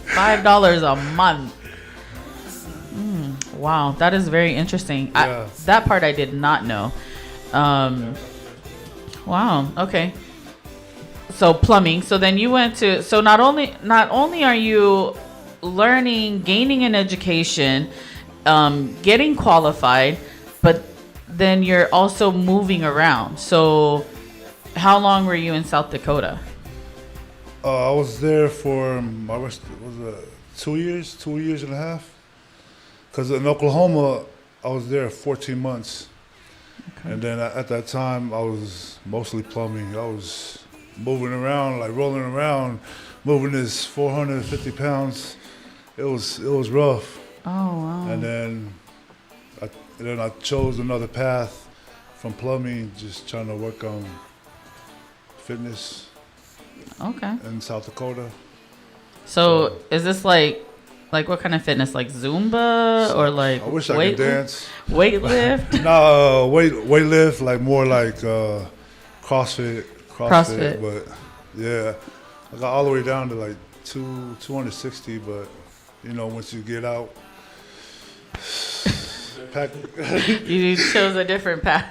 $5 a month. Wow, that is very interesting. Yeah. That part I did not know. Wow. Okay. So plumbing. So then you went to. So not only are you learning, gaining an education, getting qualified, but then you're also moving around. So how long were you in South Dakota? I was there for, was it 2 years, 2 years and a half? Because in Oklahoma, I was there 14 months. Okay. And then at that time, I was mostly plumbing. I was moving around, like rolling around, moving this 450 pounds. It was rough. Oh wow. And then I chose another path from plumbing, just trying to work on fitness Okay. in South Dakota. So is this like Like what kind of fitness? Like Zumba or like I wish I could dance. Weightlift? No, weightlift, like more like CrossFit. But yeah, I got all the way down to like 260. But you know, once you get out, You chose a different path.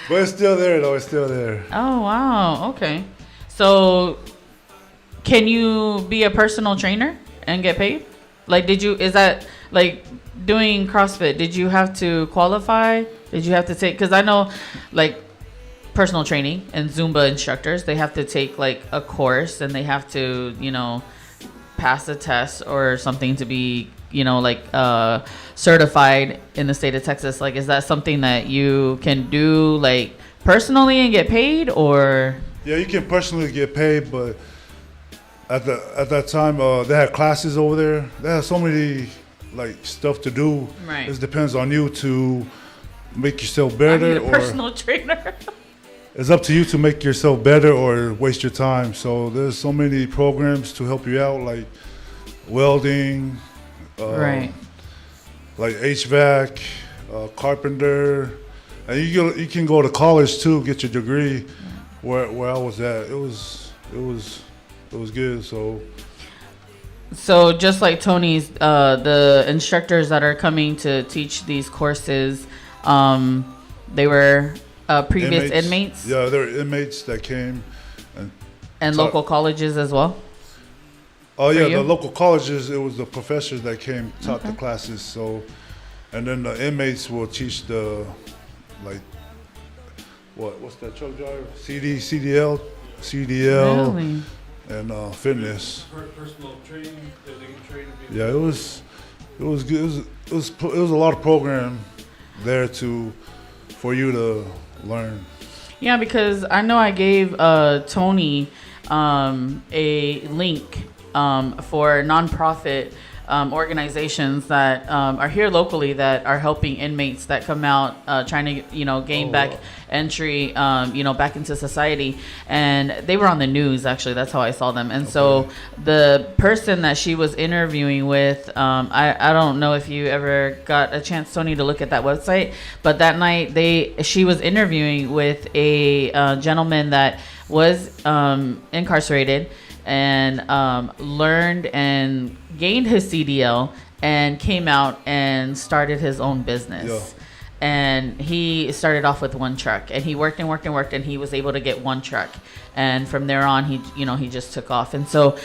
But it's still there, though. It's still there. Oh wow. Okay. So, can you be a personal trainer and get paid? Like, is that like doing CrossFit? Did you have to qualify? Did you have to take? Because I know, like, personal training and Zumba instructors, they have to take like a course and they have to, pass a test or something to be, like certified in the state of Texas. Like, is that something that you can do like personally and get paid, or? Yeah, you can personally get paid, but at that time they had classes over there. They had so many like stuff to do. Right. It depends on you to make yourself better. I need a personal trainer. It's up to you to make yourself better or waste your time. So there's so many programs to help you out, like welding, right, like HVAC, carpenter, and you can go to college too, get your degree. Where I was at, it was good. So just like Tony's, the instructors that are coming to teach these courses, they were previous inmates. Yeah, there were inmates that came and local colleges as well. Oh yeah, the local colleges. It was the professors that came taught the classes. So, and then the inmates will teach the like what's that truck driver? CDL, Really? and fitness. Personal training that they can train people. Yeah, it was good. It was a lot of program there for you to learn. Yeah, because I know I gave Tony a link for nonprofit organizations that are here locally that are helping inmates that come out trying to gain back entry back into society, and they were on the news. Actually, that's how I saw them. And so the person that she was interviewing with, I don't know if you ever got a chance, Tony, to look at that website, but that night she was interviewing with a gentleman that was incarcerated and learned and gained his CDL and came out and started his own business. Yeah. And he started off with one truck, and he worked and he was able to get one truck, and from there on he just took off. And so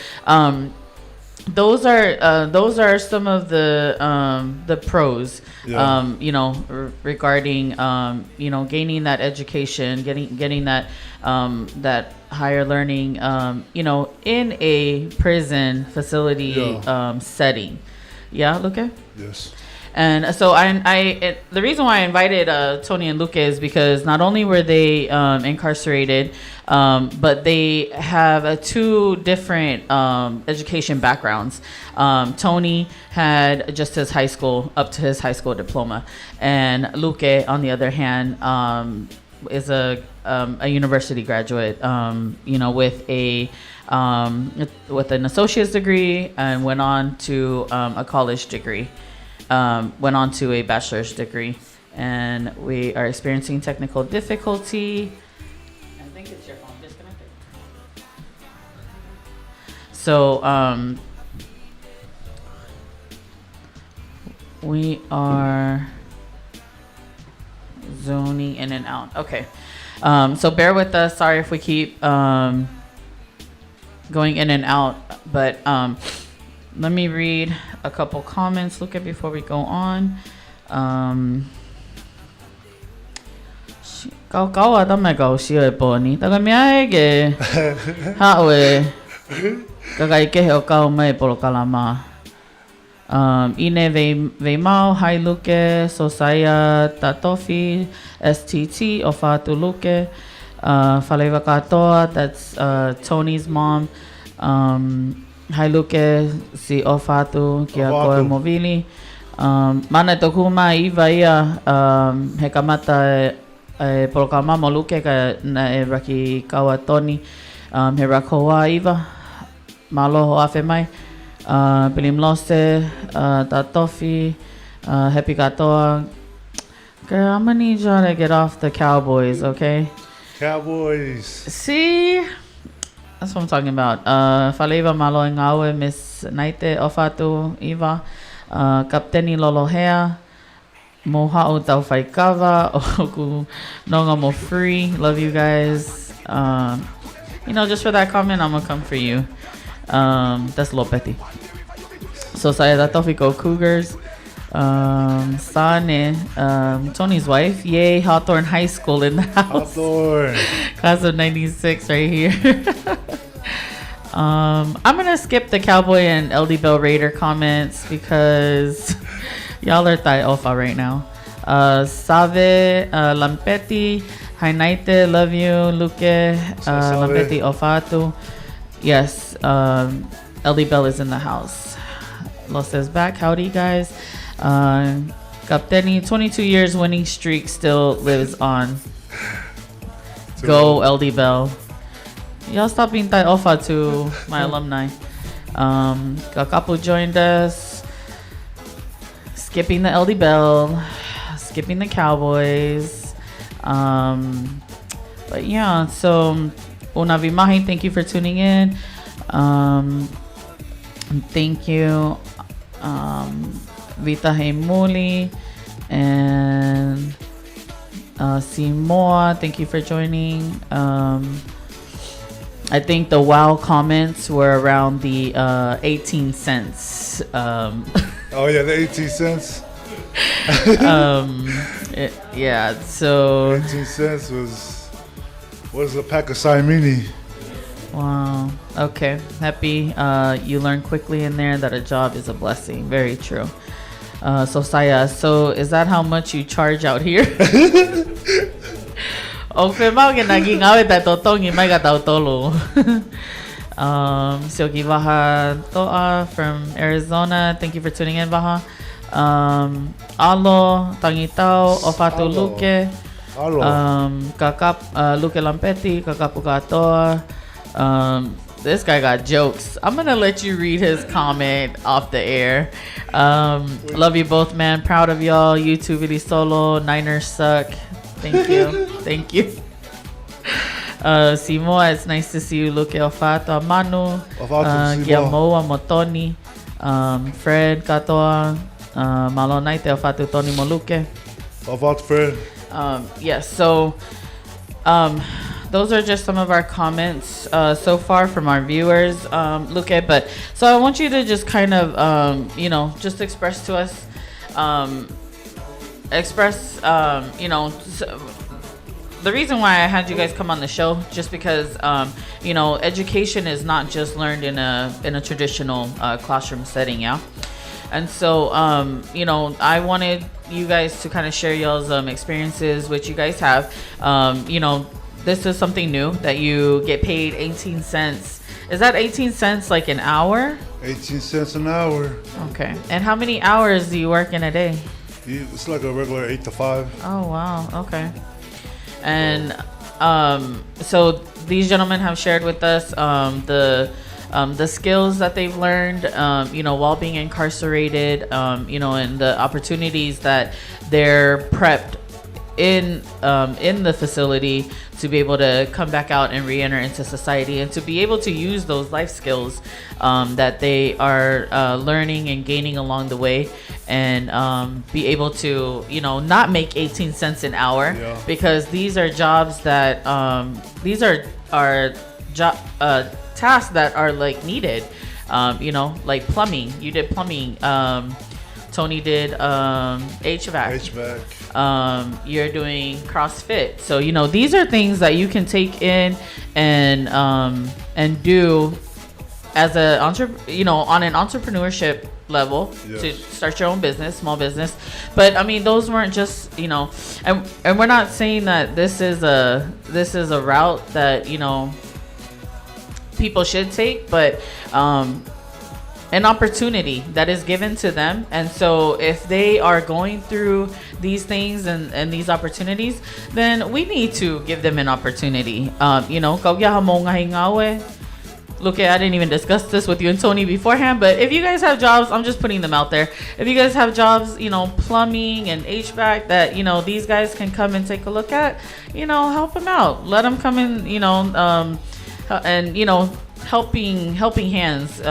those are some of the pros, regarding gaining that education, getting that that higher learning, in a prison facility setting. Yeah, Luque? Yes. And so the reason why I invited Tony and Luque is because not only were they incarcerated, but they have two different education backgrounds. Tony had just his high school, up to his high school diploma, and Luque, on the other hand, is a university graduate, with an associate's degree, and went on to a college degree. Went on to a bachelor's degree, and we are experiencing technical difficulty. I think it's your phone disconnected. So we are zoning in and out. Okay. So bear with us. Sorry if we keep going in and out, but let me read a couple comments. Look at before we go on. Kau ada me kau siya poni. Taga mia ege. Hawe. Kagai ke o kau mai polo kalama. Ine ve mau hai Luque sosaya tatofi STT o fatu Luque. Faleva katoa. That's Tony's mom. Hai Luque si ofatu kia koe movili. Mana tokuma iwa ia he kamata polokama mo Luque ka na e raki kaua Tony he rakoa iwa maloho afe mai Pilim Lose, Tatofi, Happy Katoa. Girl, I'm gonna need y'all to get off the Cowboys, okay? Cowboys. See? That's what I'm talking about. Faleva malo ngawe Miss Naite Ofatu Eva. Kapteni Lolohea. Moha'o tau whaikava. Oku nonga mo free. Love you guys. Just for that comment, I'm gonna come for you. That's Lopeti. So saya Tofiko Cougars. Sane, Tony's wife. Yay, Hawthorne High School in the house. Hawthorne. Class of 96 right here. I'm gonna skip the Cowboy and LD Bell Raider comments because y'all are thigh alpha right now. Save, Lampetti, Hainaite, love you, Luque, Lampetti Ofatu. Yes, LD Bell is in the house. Los is back. Howdy, guys. Kapteni, 22 years winning streak still lives on. Go LD Bell. Y'all stop being thigh alpha to my alumni. Kakapu joined us. Skipping the LD Bell. Skipping the Cowboys. But yeah, so Una Vimahi, thank you for tuning in. Thank you. Vita Heimuli and Seymour, thank you for joining. I think the wow comments were around the 18 cents. Oh yeah, the 18 cents. Yeah, so 18 cents was a pack of Simini. Wow. Okay. Happy you learned quickly in there that a job is a blessing. Very true. So Saya, so is that how much you charge out here? Okay, mau que naging awet ta totong imay ka tautolo. Sioki Baha Toa from Arizona. Thank you for tuning in, Baha. Alo, Tangitao, Ofatu Luque. Kakap Luque Lampetti, Kakapu Katoa. This guy got jokes. I'm gonna let you read his comment off the air. Love you both, man. Proud of y'all. You two really solo. Niners suck. Thank you. Thank you. Simo, it's nice to see you. Luke Ofato, Manu, Giamoa Motoni, Fred Katoa, Malonaite Ofatu Tony Moluke. Ofato Fred. Yes, so those are just some of our comments so far from our viewers, Luque. But so I want you to just kind of, just express to us, the reason why I had you guys come on the show, just because, education is not just learned in a traditional classroom setting, yeah. And so, I wanted you guys to kind of share y'all's experiences, which you guys have. This is something new that you get paid 18 cents. Is that 18 cents like an hour? 18 cents an hour. Okay. And how many hours do you work in a day? It's like a regular 8 to 5. Oh, wow. Okay. And so these gentlemen have shared with us the skills that they've learned, while being incarcerated, and the opportunities that they're prepped in the facility to be able to come back out and re-enter into society, and to be able to use those life skills that they are learning and gaining along the way, and be able to not make 18 cents an hour, because these are jobs that these are tasks that are like needed, like plumbing. You did plumbing. Tony did HVAC. You're doing CrossFit. So these are things that you can take in and do as a on an entrepreneurship level, to start your own business, small business. But I mean, those weren't just and we're not saying that this is a route that people should take, but an opportunity that is given to them. And so if they are going through these things and these opportunities, then we need to give them an opportunity. look, I didn't even discuss this with you and Tony beforehand, but if you guys have jobs, I'm just putting them out there. If you guys have jobs, plumbing and HVAC that, these guys can come and take a look at, help them out. Let them come in, and, helping hands.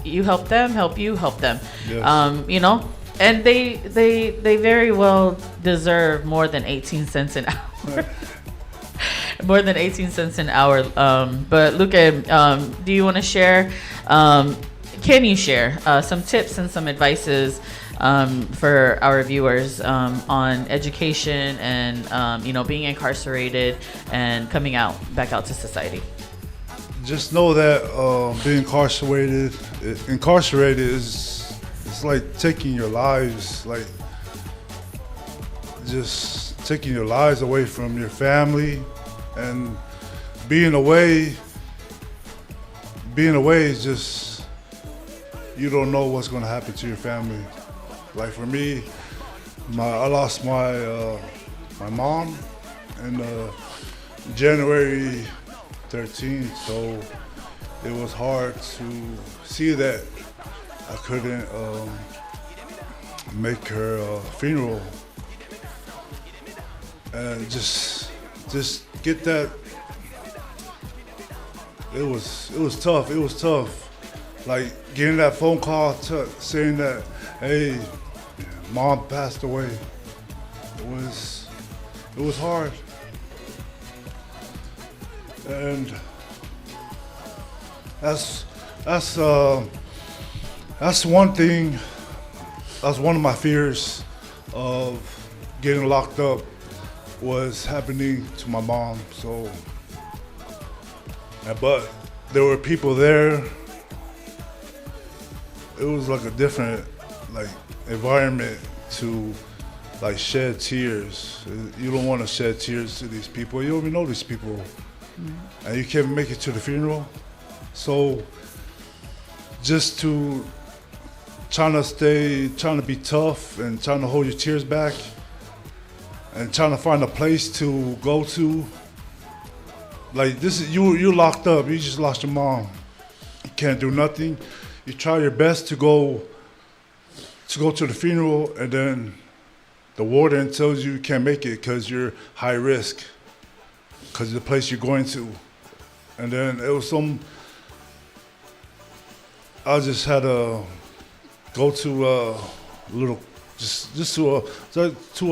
You help them, help you, help them. Yes. And they very well deserve more than 18 cents an hour. More than 18 cents an hour. But Luca, do you want to share? Can you share some tips and some advices for our viewers on education and being incarcerated and coming back out to society? Just know that being incarcerated is it's like taking your lives, like just taking your lives away from your family, and being away is just, you don't know what's going to happen to your family. Like for me, I lost my mom in January 13th, so it was hard to see that I couldn't make her funeral, and just get that. It was tough. Like getting that phone call saying that, hey, mom passed away. It was hard. And that's one thing. That's one of my fears of getting locked up, was happening to my mom. So, but there were people there. It was like a different environment to shed tears. You don't want to shed tears to these people. You don't even know these people. And you can't make it to the funeral. So just trying to be tough and trying to hold your tears back and trying to find a place to go to. Like this is you're locked up. You just lost your mom. You can't do nothing. You try your best to go to the funeral, and then the warden tells you can't make it because you're high risk, because of the place you're going to. And then it was I just had to go to a little, just to a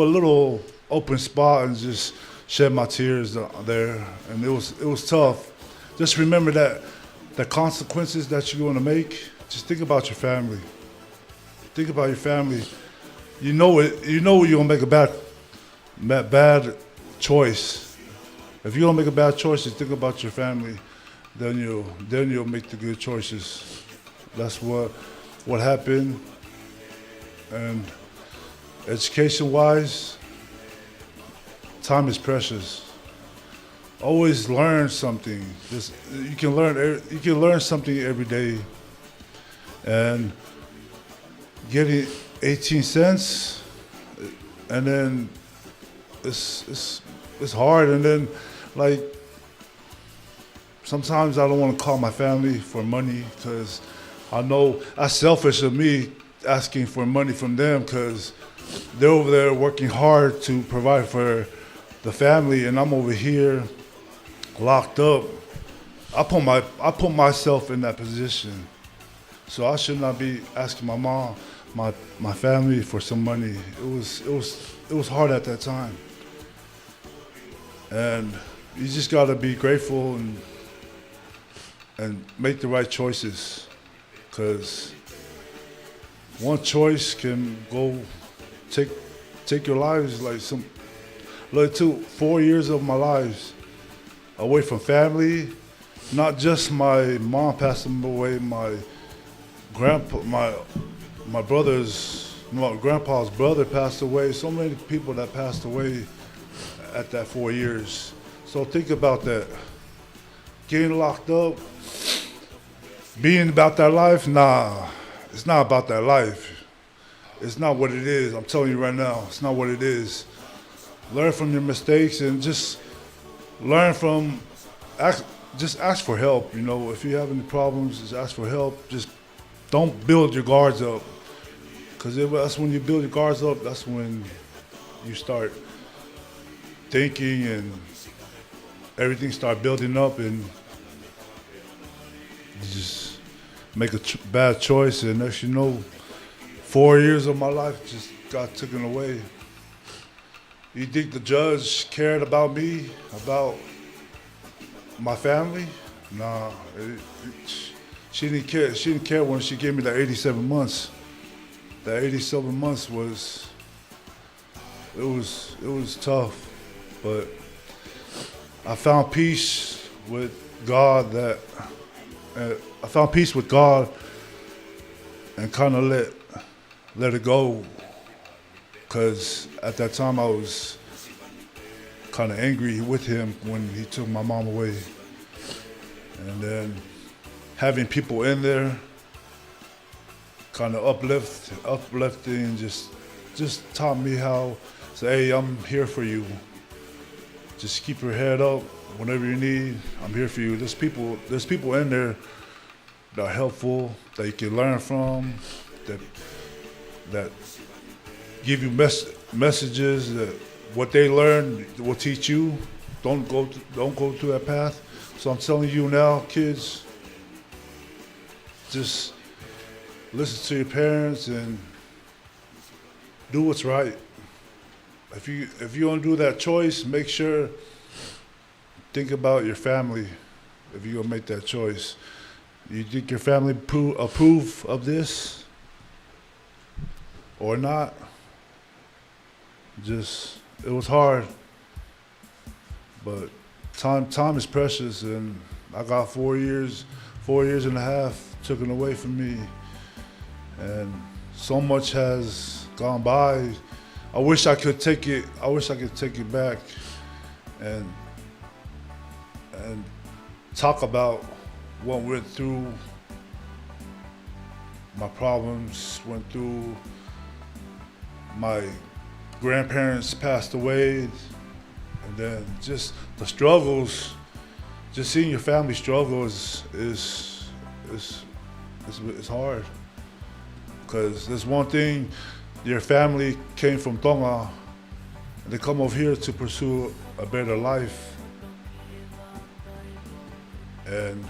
little open spot and just shed my tears there. And it was tough. Just remember that the consequences that you're going to make. Just think about your family. Think about your family. You know you're gonna make a bad choice. If you're gonna make a bad choice, just think about your family. Then you'll make the good choices. That's what happened. And education-wise, time is precious. Always learn something. You can learn something every day. And getting 18 cents, and then it's hard. And then sometimes I don't want to call my family for money, because I know that's selfish of me asking for money from them, because they're over there working hard to provide for the family, and I'm over here locked up. I put myself in that position, so I should not be asking my mom, my family for some money. It was hard at that time, and you just gotta be grateful and make the right choices, because one choice can go take your lives. Took 4 years of my lives away from family. Not just my mom passing away, my grandpa's brother passed away. So many people that passed away at that 4 years. So think about that. Getting locked up, being about that life, nah, it's not about that life. It's not what it is. I'm telling you right now, it's not what it is. Learn from your mistakes and just learn from, just ask for help. You know, if you have any problems, just ask for help. Just don't build your guards up, because that's when you build your guards up. That's when you start thinking and everything start building up, and you just make a bad choice, and next you know, 4 years of my life just got taken away. You think the judge cared about me, about my family? Nah, she didn't care. She didn't care when she gave me the 87 months. The 87 months was tough, but I found peace with God. I found peace with God and kind of let it go, because at that time I was kind of angry with him when he took my mom away. And then having people in there kind of uplifting, just taught me how to say, hey, I'm here for you. Just keep your head up. Whenever you need, I'm here for you. There's people in there that are helpful, that you can learn from, that give you messages that what they learn will teach you. Don't go to that path. So I'm telling you now, kids, just listen to your parents and do what's right. If you don't do that choice, make sure think about your family. If you're gonna make that choice, you think your family approve of this or not? It was hard, but time is precious, and I got 4 years and a half taken away from me, and so much has gone by. I wish I could take it back and talk about what went through, my problems, went through, my grandparents passed away, and then just the struggles, just seeing your family struggle is hard. Because there's one thing, your family came from Tonga, and they come over here to pursue a better life. And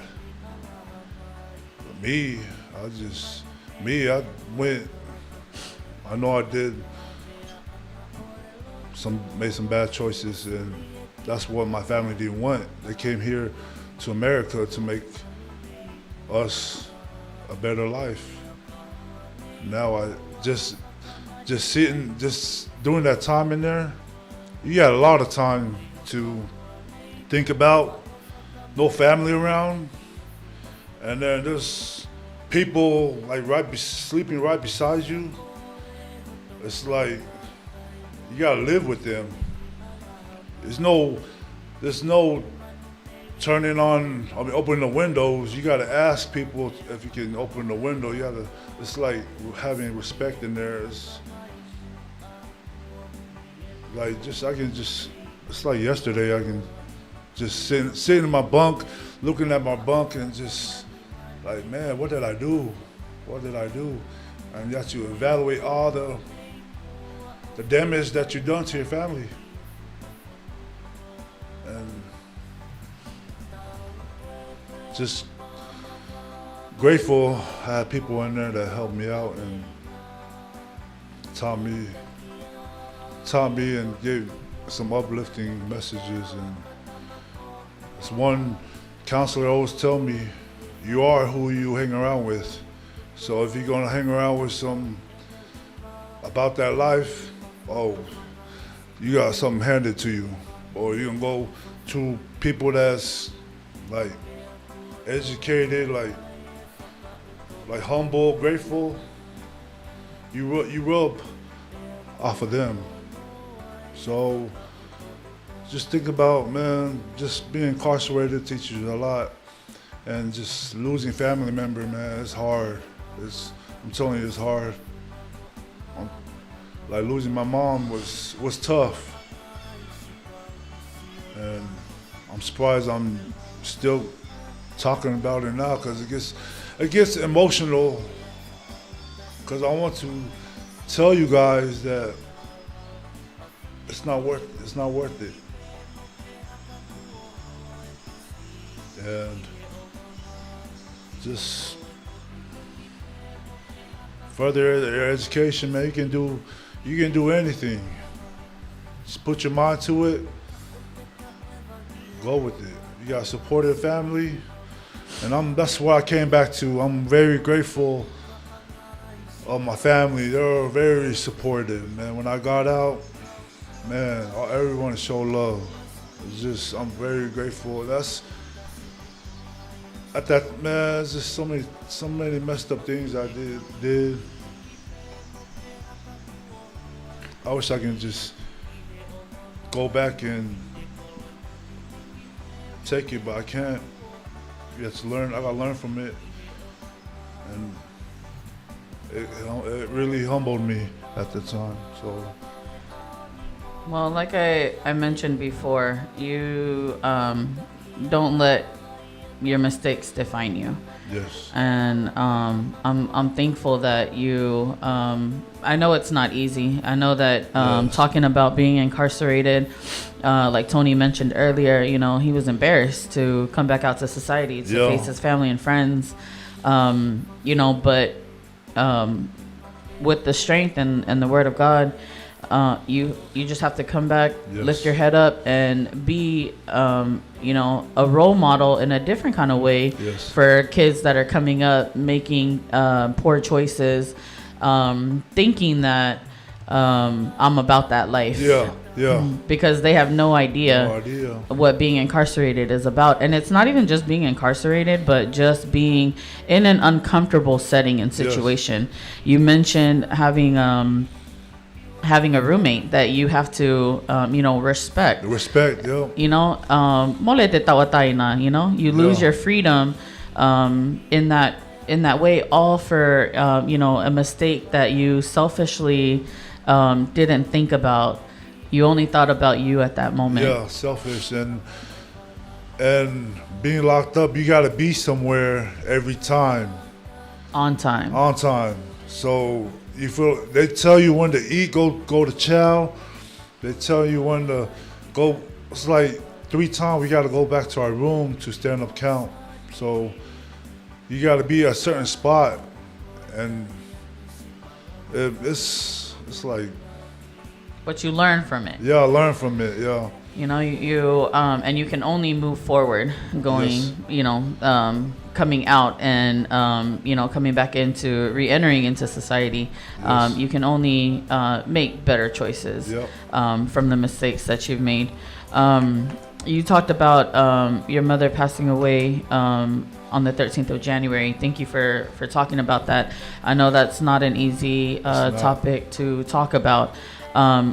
I know I made some bad choices, and that's what my family didn't want. They came here to America to make us a better life. Now I just during that time in there, you got a lot of time to think about, no family around, and then there's people like sleeping right beside you. It's like you gotta live with them. There's no turning on, opening the windows. You gotta ask people if you can open the window. It's like having respect in there. It's like it's like yesterday, I can just sit in my bunk, looking at my bunk and just like, man, what did I do? What did I do? And you have to evaluate all the damage that you've done to your family. And just grateful I had people in there that helped me out and taught me and gave some uplifting messages. And this one counselor always tell me, you are who you hang around with. So if you're gonna hang around with some about that life, you got something handed to you. Or you can go to people that's like educated, like humble, grateful. You rub off of them. So just think about, man, just being incarcerated teaches you a lot. And just losing family member, man, it's hard. I'm telling you, it's hard. Like losing my mom was tough. And I'm surprised I'm still talking about it now because it gets emotional. Because I want to tell you guys that it's not worth it. And just further your education, man. You can do anything. Just put your mind to it. Go with it. You got a supportive family, and that's what I came back to. I'm very grateful of my family. They were very supportive, man. When I got out, man, everyone showed love. I'm very grateful. Man, it's just so many messed up things I did. I wish I can just go back and take it, but I can't. You have to learn. I gotta learn from it, and it really humbled me at the time. So. Well, like I mentioned before, you don't let your mistakes define you. Yes. And I'm thankful that you. I know it's not easy. I know that Yes. talking about being incarcerated, like Tony mentioned earlier, you know, he was embarrassed to come back out to society to face his family and friends. You know, but with the strength and the Word of God, you just have to come back, lift your head up, and be you know, a role model in a different kind of way for kids that are coming up, making poor choices, thinking that I'm about that life. Because they have no idea what being incarcerated is about. And it's not even just being incarcerated, but just being in an uncomfortable setting and situation. You mentioned having a roommate that you have to, you know, respect. You know, mole te tawatai na, you know, you lose your freedom in that way, all for, you know, a mistake that you selfishly didn't think about. You only thought about you at that moment. Yeah, selfish. And being locked up, you got to be somewhere every time. On time. So you feel they tell you when to eat, go to chow. They tell you when to go. It's like 3 times we got to go back to our room to stand up count. So you got to be at a certain spot, and it's like. But you learn from it. Yeah, I learned from it. Yeah. You know, you and you can only move forward, going, you know, coming out and you know, coming back into re-entering into society. You can only make better choices from the mistakes that you've made. You talked about your mother passing away on the 13th of January. Thank you for talking about that. I know that's not an easy topic to talk about.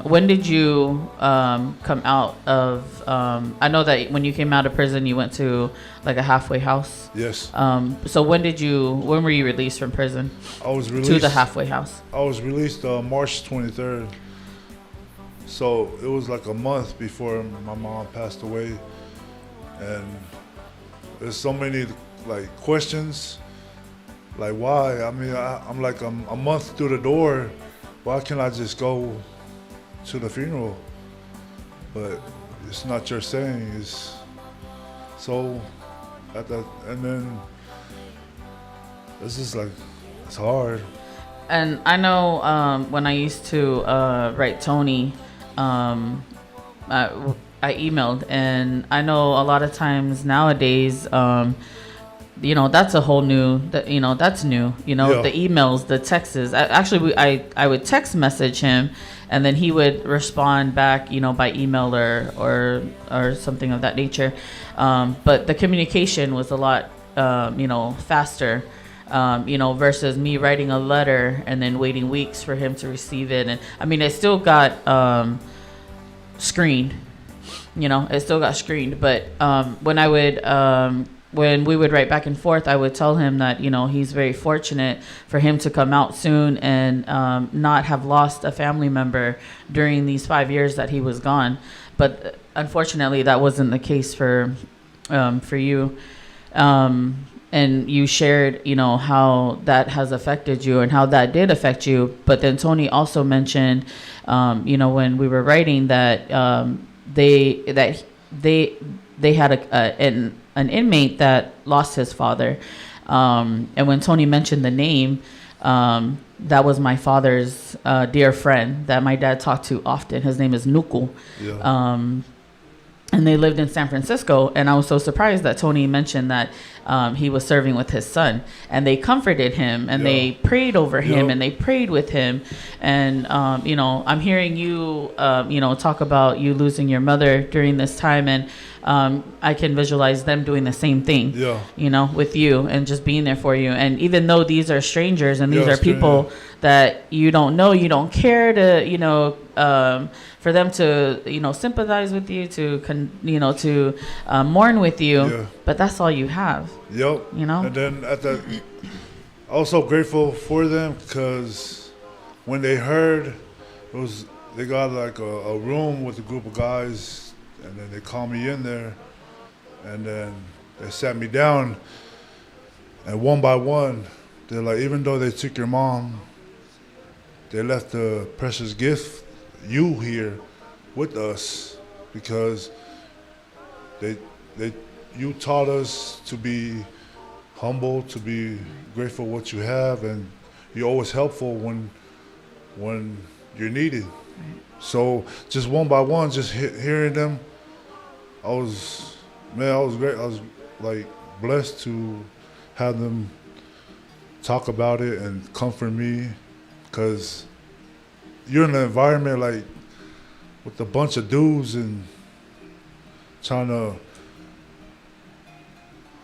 When did you come out of? I know that when you came out of prison, you went to like a halfway house. Yes. So when were you released from prison? I was released to the halfway house. I was released March 23rd. So it was like a month before my mom passed away, and there's so many like questions, like why? I mean, I'm like a month through the door. Why can't I just go to the funeral? But it's not your saying. It's so at that, and then it's just like it's hard. And I know when I used to write Tony, I emailed, and I know a lot of times nowadays, you know, that's a whole new, you know, that's new, you know, the emails, the texts. I would text message him, and then he would respond back, you know, by email or something of that nature. But the communication was a lot, you know, faster, you know, versus me writing a letter and then waiting weeks for him to receive it. And I mean, it still got screened, you know, it still got screened. But when we would write back and forth, I would tell him that, you know, he's very fortunate for him to come out soon and not have lost a family member during these 5 years that he was gone. But unfortunately, that wasn't the case for for you. And you shared, how that has affected you and how that did affect you. But then Tony also mentioned, when we were writing that they had an inmate that lost his father. And when Tony mentioned the name, that was my father's dear friend that my dad talked to often. His name is Nuku. Yeah. And they lived in San Francisco. And I was so surprised that Tony mentioned that he was serving with his son. And they comforted him and they prayed over him and they prayed with him. And, I'm hearing you, talk about you losing your mother during this time. And I can visualize them doing the same thing, with you and just being there for you. And even though these are strangers and these are people that you don't know, you don't care to, for them to, sympathize with you, to mourn with you, but that's all you have. Yep. And then I was so grateful for them because when they heard, they got like a room with a group of guys, and then they called me in there, and then they sat me down, and one by one, they're like, even though they took your mom, they left the precious gift, you here with us, because you taught us to be humble, to be grateful for what you have, and you're always helpful when you're needed. Right. So just one by one, just hearing them, I was great. I was like blessed to have them talk about it and comfort me, because you're in an environment like with a bunch of dudes and trying to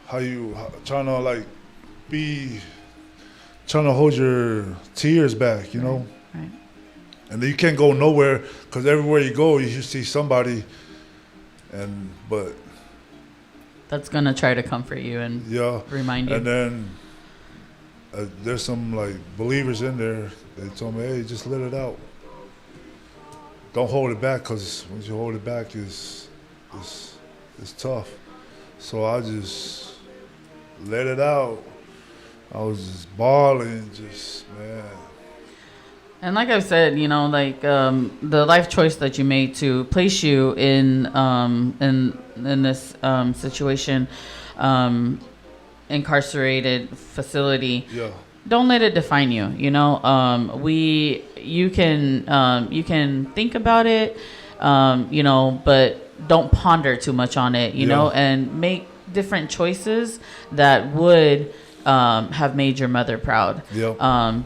hold your tears back, Right. And then you can't go nowhere because everywhere you go, you see somebody, but that's gonna try to comfort you and remind you. And then there's some like believers in there. They told me, hey, just let it out. Don't hold it back, because once you hold it back, it's tough. So I just let it out. I was just bawling, man. And like I've said, the life choice that you made to place you in this situation, incarcerated facility. Yeah. Don't let it define you. You can think about it, but don't ponder too much on it, and make different choices that would have made your mother proud. Yep.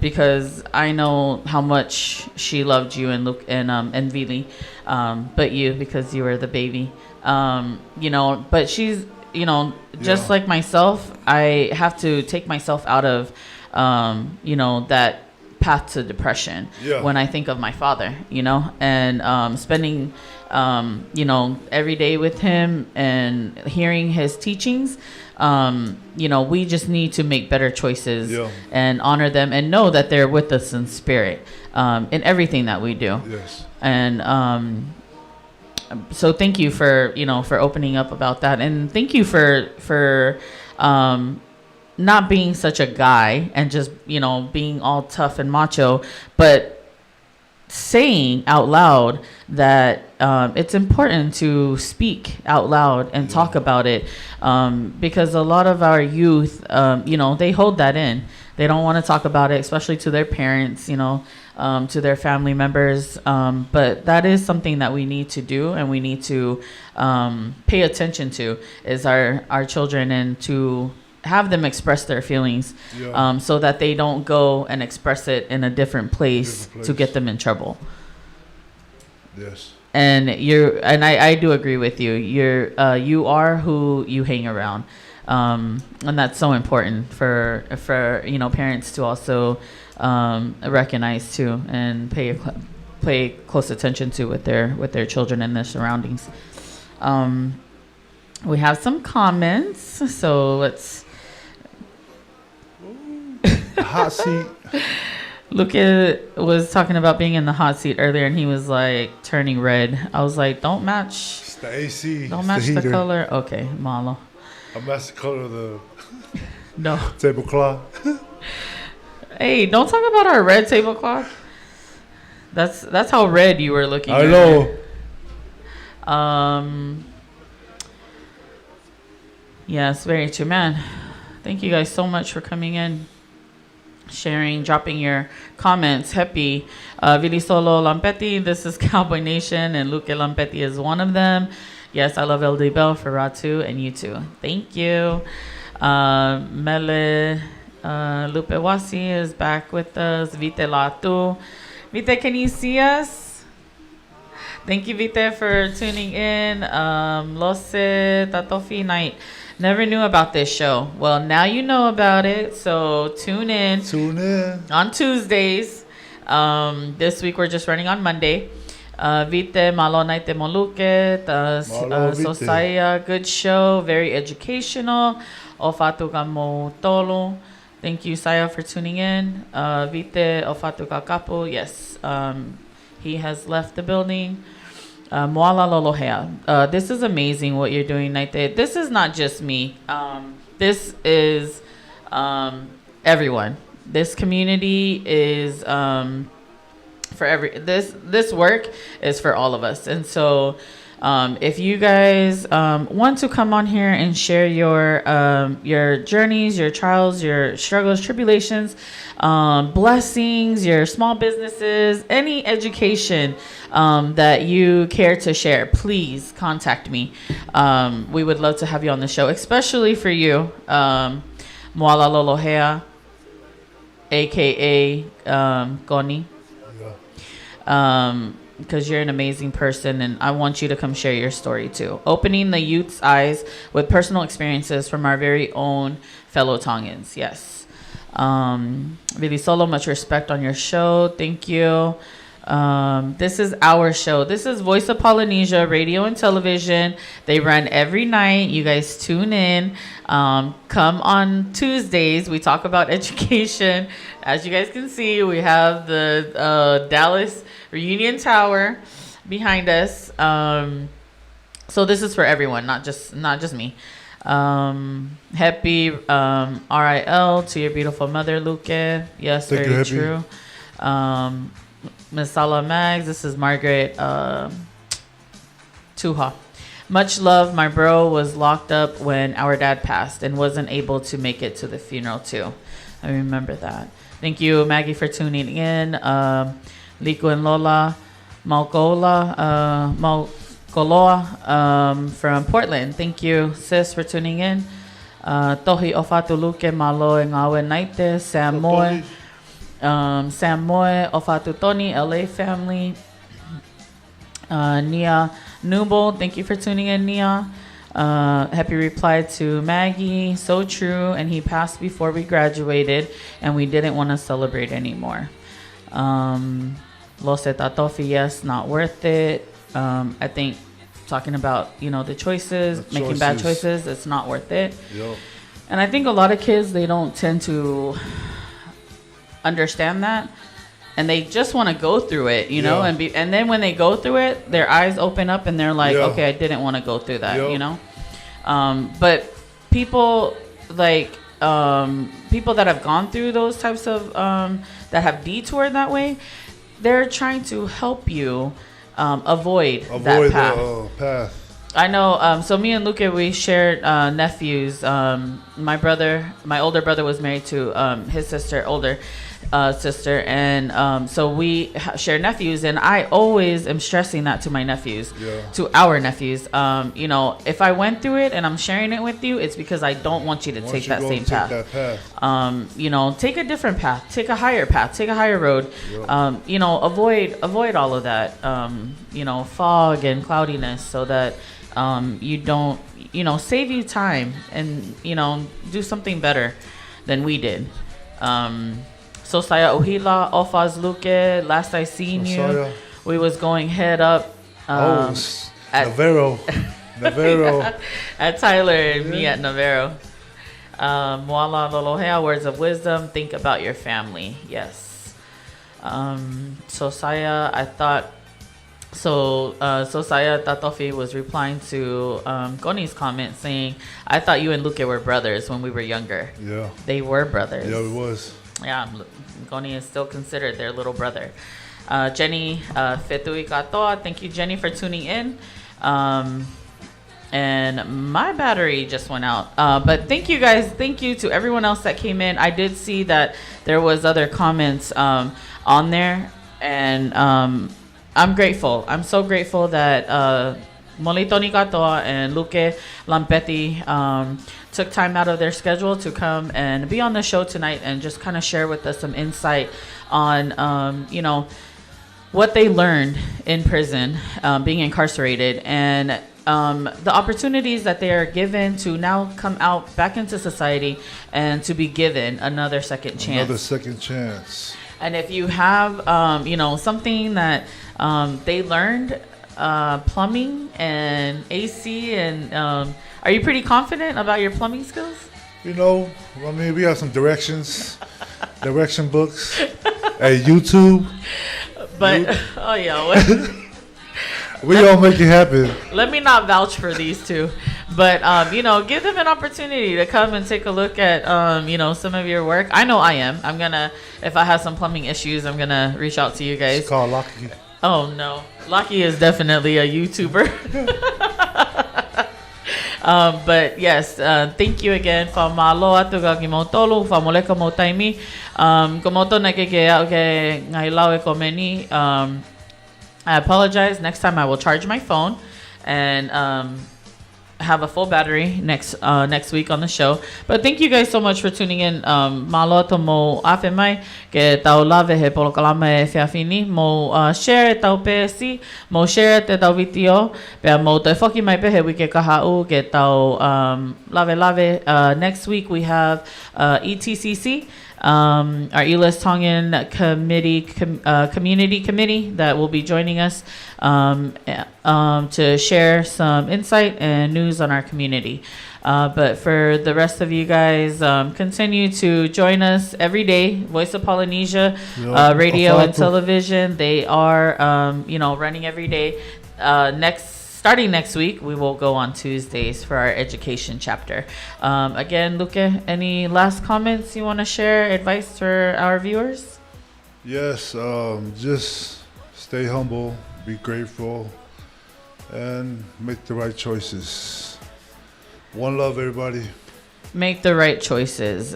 Because I know how much she loved you and Luke and Vili, but you, because you were the baby, but she's, just like myself, I have to take myself out of, that path to depression when I think of my father, and spending, every day with him and hearing his teachings. We just need to make better choices and honor them and know that they're with us in spirit, in everything that we do. Yes. And so thank you for opening up about that, and thank you for not being such a guy and just being all tough and macho, but saying out loud that it's important to speak out loud and talk about it, because a lot of our youth, they hold that in. They don't want to talk about it, especially to their parents, to their family members. But that is something that we need to do, and we need to pay attention to, is our children, and to have them express their feelings, so that they don't go and express it in a different place to get them in trouble. Yes. And I do agree with you. You are who you hang around, and that's so important for parents to also recognize too, and pay close attention to with their children and their surroundings. We have some comments, so let's. Hot seat. Luca was talking about being in the hot seat earlier, and he was like turning red. I was like, don't match. It's the AC. Don't it's match the, the heater. color. Okay, malo. I match the color of the No. tablecloth. Hey, don't talk about our red tablecloth. That's how red you were looking. I earlier. know. Yes, very true, man. Thank you guys so much for coming in, sharing, dropping your comments. Happy Vili Solo Lampetti. This is Cowboy Nation, and Luke Lampetti is one of them. Yes, I love LD Bell for Ratu and you too. Thank you. Mele Lupe Wasi is back with us. Vite Latu. Vite, can you see us? Thank you, Vite, for tuning in. Lose Tatofi Night. Never knew about this show. Well, now you know about it, so tune in. Tune in. On Tuesdays. This week we're just running on Monday. Vite, malo naite moluke, Sosaya, good show, very educational. Ofatu ka mo tolo. Thank you, Saya, for tuning in. Vite, ofatu ka kapu. Yes, he has left the building. Moala lolohea. This is amazing what you're doing, Naite. This is not just me. This is everyone. This community is for this work is for all of us. And so if you guys want to come on here and share your journeys, your trials, your struggles, tribulations, blessings, your small businesses, any education that you care to share, please contact me. We would love to have you on the show, especially for you, Moala Lolohea, aka Goni. Because you're an amazing person, and I want you to come share your story too. Opening the youth's eyes with personal experiences from our very own fellow Tongans. Yes. Really solo, much respect on your show. Thank you. This is our show. This is Voice of Polynesia, radio and television. They run every night. You guys tune in. Come on Tuesdays. We talk about education. As you guys can see, we have the Dallas Reunion Tower behind us. So this is for everyone, not just me. Happy RIL to your beautiful mother, Luke. Yes, Thank very you, true. Miss Sala Mags, this is Margaret Tuha. Much love. My bro was locked up when our dad passed and wasn't able to make it to the funeral too. I remember that. Thank you, Maggie, for tuning in. Liku and Lola Malkoloa from Portland. Thank you, sis, for tuning in. Tohi Ofatuluke Malo and Awe Naite, Samoy. Samoy Ofatutoni, LA family. Nia Nubel, thank you for tuning in, Nia. Happy reply to Maggie, so true, and he passed before we graduated and we didn't want to celebrate anymore. Lo se tatofi, yes, not worth it. I think talking about, the choices, making bad choices, it's not worth it. Yep. And I think a lot of kids, they don't tend to understand that, and they just want to go through it, Yeah. and then when they go through it, their eyes open up and they're like, Yeah. okay, I didn't want to go through that, Yep. But people people that have gone through those types of that have detoured that way, they're trying to help you avoid that path. the path. I know. So me and Luke, we shared nephews. My older brother was married to his sister, older sister, and so we share nephews. And I always am stressing that to my nephews, to our nephews. If I went through it and I'm sharing it with you, it's because I don't want you to take that same path. Take a different path, take a higher path, take a higher road. Avoid all of that. Fog and cloudiness, so that you don't, save you time and, do something better than we did. So Saya Ohila, Ofaz Luke, last I seen you, we was going head up at Navarro. at Tyler and me at Navarro. Moala Lolohea, words of wisdom, think about your family. Yes. Sosaya, I thought. So Sosaya Tatofi was replying to Goni's comment saying, "I thought you and Luke were brothers when we were younger." Yeah. They were brothers. Yeah, it was. Yeah, Goni is still considered their little brother. Jenny Fetui Katoa, thank you, Jenny, for tuning in. And my battery just went out. But thank you guys. Thank you to everyone else that came in. I did see that there was other comments on there, and I'm grateful. I'm so grateful that Molitoni Katoa and Luke Lampetti took time out of their schedule to come and be on the show tonight and just kind of share with us some insight on, what they learned in prison, being incarcerated, and the opportunities that they are given to now come out back into society and to be given another second chance. Another second chance. And if you have, something that they learned, plumbing and AC, and are you pretty confident about your plumbing skills? We have some direction books at YouTube. But, we all make it happen. Let me not vouch for these two. But, give them an opportunity to come and take a look at, some of your work. I know I am. I'm going to, if I have some plumbing issues, I'm going to reach out to you guys. It's called Lucky. Oh, no. Lucky is definitely a YouTuber. But yes, thank you again for maloa tuga ki motolu for moleka motaimi. Komoto na ke au ke ngai lau e komeni. I apologize. Next time I will charge my phone and have a full battery next week on the show. But thank you guys so much for tuning in. Malo to mo afe mai ke tau lave he polo kalama e fiafini mo share tau pesi mo share te tau video pe mo te foki mai pe he wike kahau ke tau lave next week we have ETCC, our Elis Tongan community committee that will be joining us to share some insight and news on our community. But for the rest of you guys, continue to join us every day. Voice of Polynesia, radio and television. They are, running every day. Starting next week, we will go on Tuesdays for our education chapter. Again, Luke, any last comments you want to share, advice for our viewers? Yes, just stay humble, be grateful, and make the right choices. One love, everybody. Make the right choices.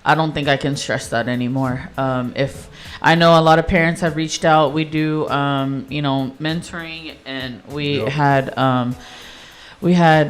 I don't think I can stress that anymore. If I know a lot of parents have reached out, we do, mentoring, and we had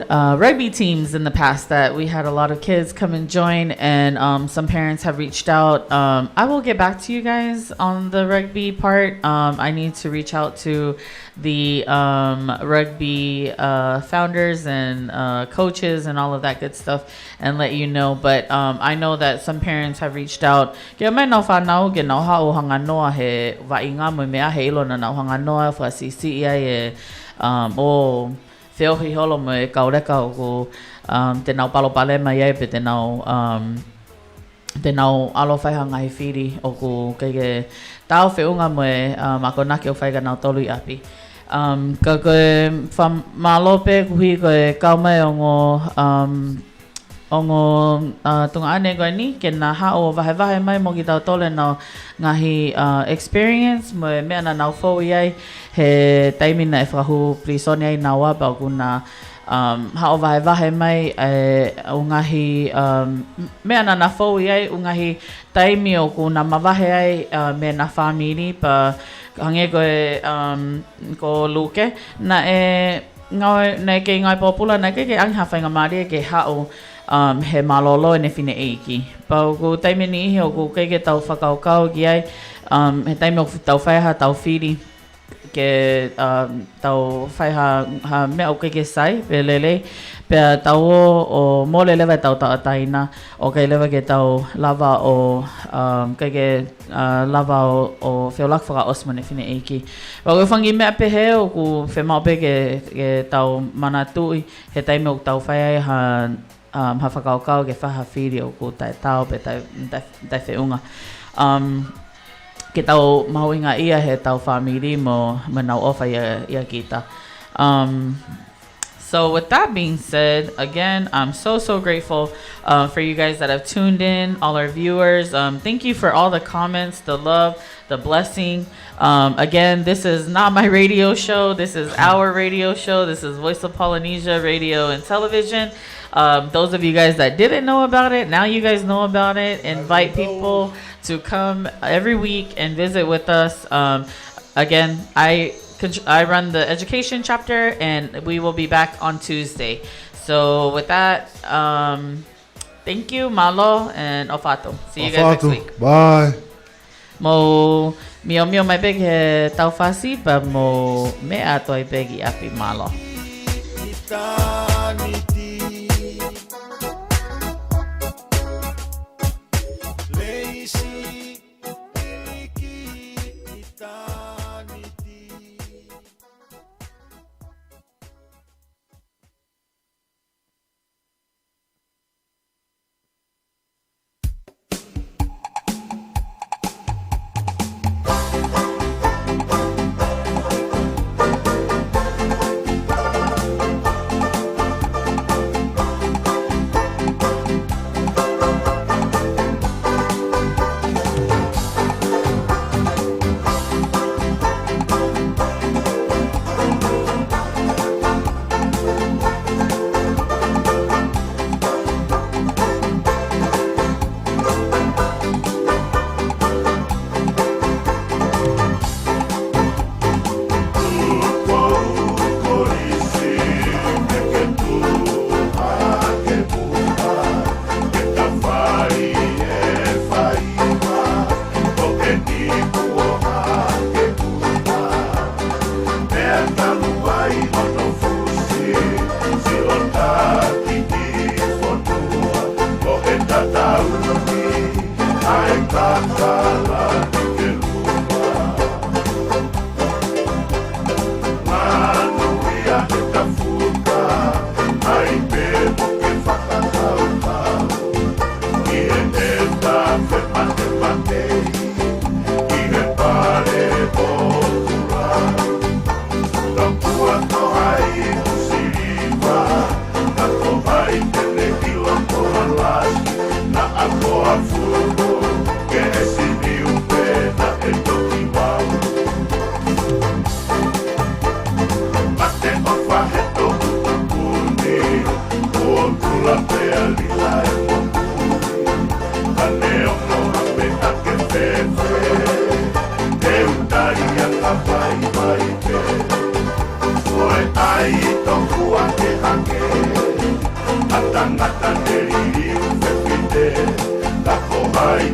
rugby teams in the past that we had a lot of kids come and join, and some parents have reached out. I will get back to you guys on the rugby part. I need to reach out to the rugby founders and coaches and all of that good stuff and let you know. But I know that some parents have reached out. Kia mai nau whanau ke nau hao hanga noa he wainga mo mea he ilo na nau hanga noa whasisi ia e o whiohi holo mo e kaureka o ko te nau palo pale mai e pe te nau alo whaihanga he whiri o ko keike tau whiunga mo e mako nake o whaiga nau tolu i api. Ka koe whamalope kuhi koe kaumai o ngō tunga ane koe ni ke nā hao wahe mai mo ki tau tole nau ngahi experience mo e mea na nau fōu iai he taimina e whahu prisoni ai nā wapa o kuna hao wahe mai o ngahi mea na nā fōu iai o ngahi taimi o kuna mawahe ai me na whamiri pa hange koe ko Luke na e ke ngai popula na ke angha whainga maari ke hao he malolo e ne whine eiki. Pau ko taime ni ihi o ko keike tau whakaukau ki ai, he taime o tau whaiha tau whiri ke tau whaiha mea o keike sai, pe lele, pe tau o mole lewa tau taina, o kei lewa ke tau lava o keike lava o whiolak whaka osmo ne whine eiki. Pau ko whangi mea pe he o ko whemao pe ke tau mana tui, he taime o tau whaiha ha whakaukau ke whaha whiri o ko tai tau pe tai whiunga. ke tau mahuinga ia he tau whamiri mo nau ofa ia kita. So with that being said, again, I'm so grateful for you guys that have tuned in, all our viewers. Thank you for all the comments, the love, the blessing. Again, this is not my radio show. This is our radio show. This is Voice of Polynesia Radio and Television. Those of you guys that didn't know about it, now you guys know about it. Invite people to come every week and visit with us. Again, I run the education chapter, and we will be back on Tuesday. So with that, thank you, malo, and ofato. See you guys next week. Bye. Mo mio mai big he tau fasi, pa mo me ato ai begi api malo. Ngata ngata neri riu pepite, la kohai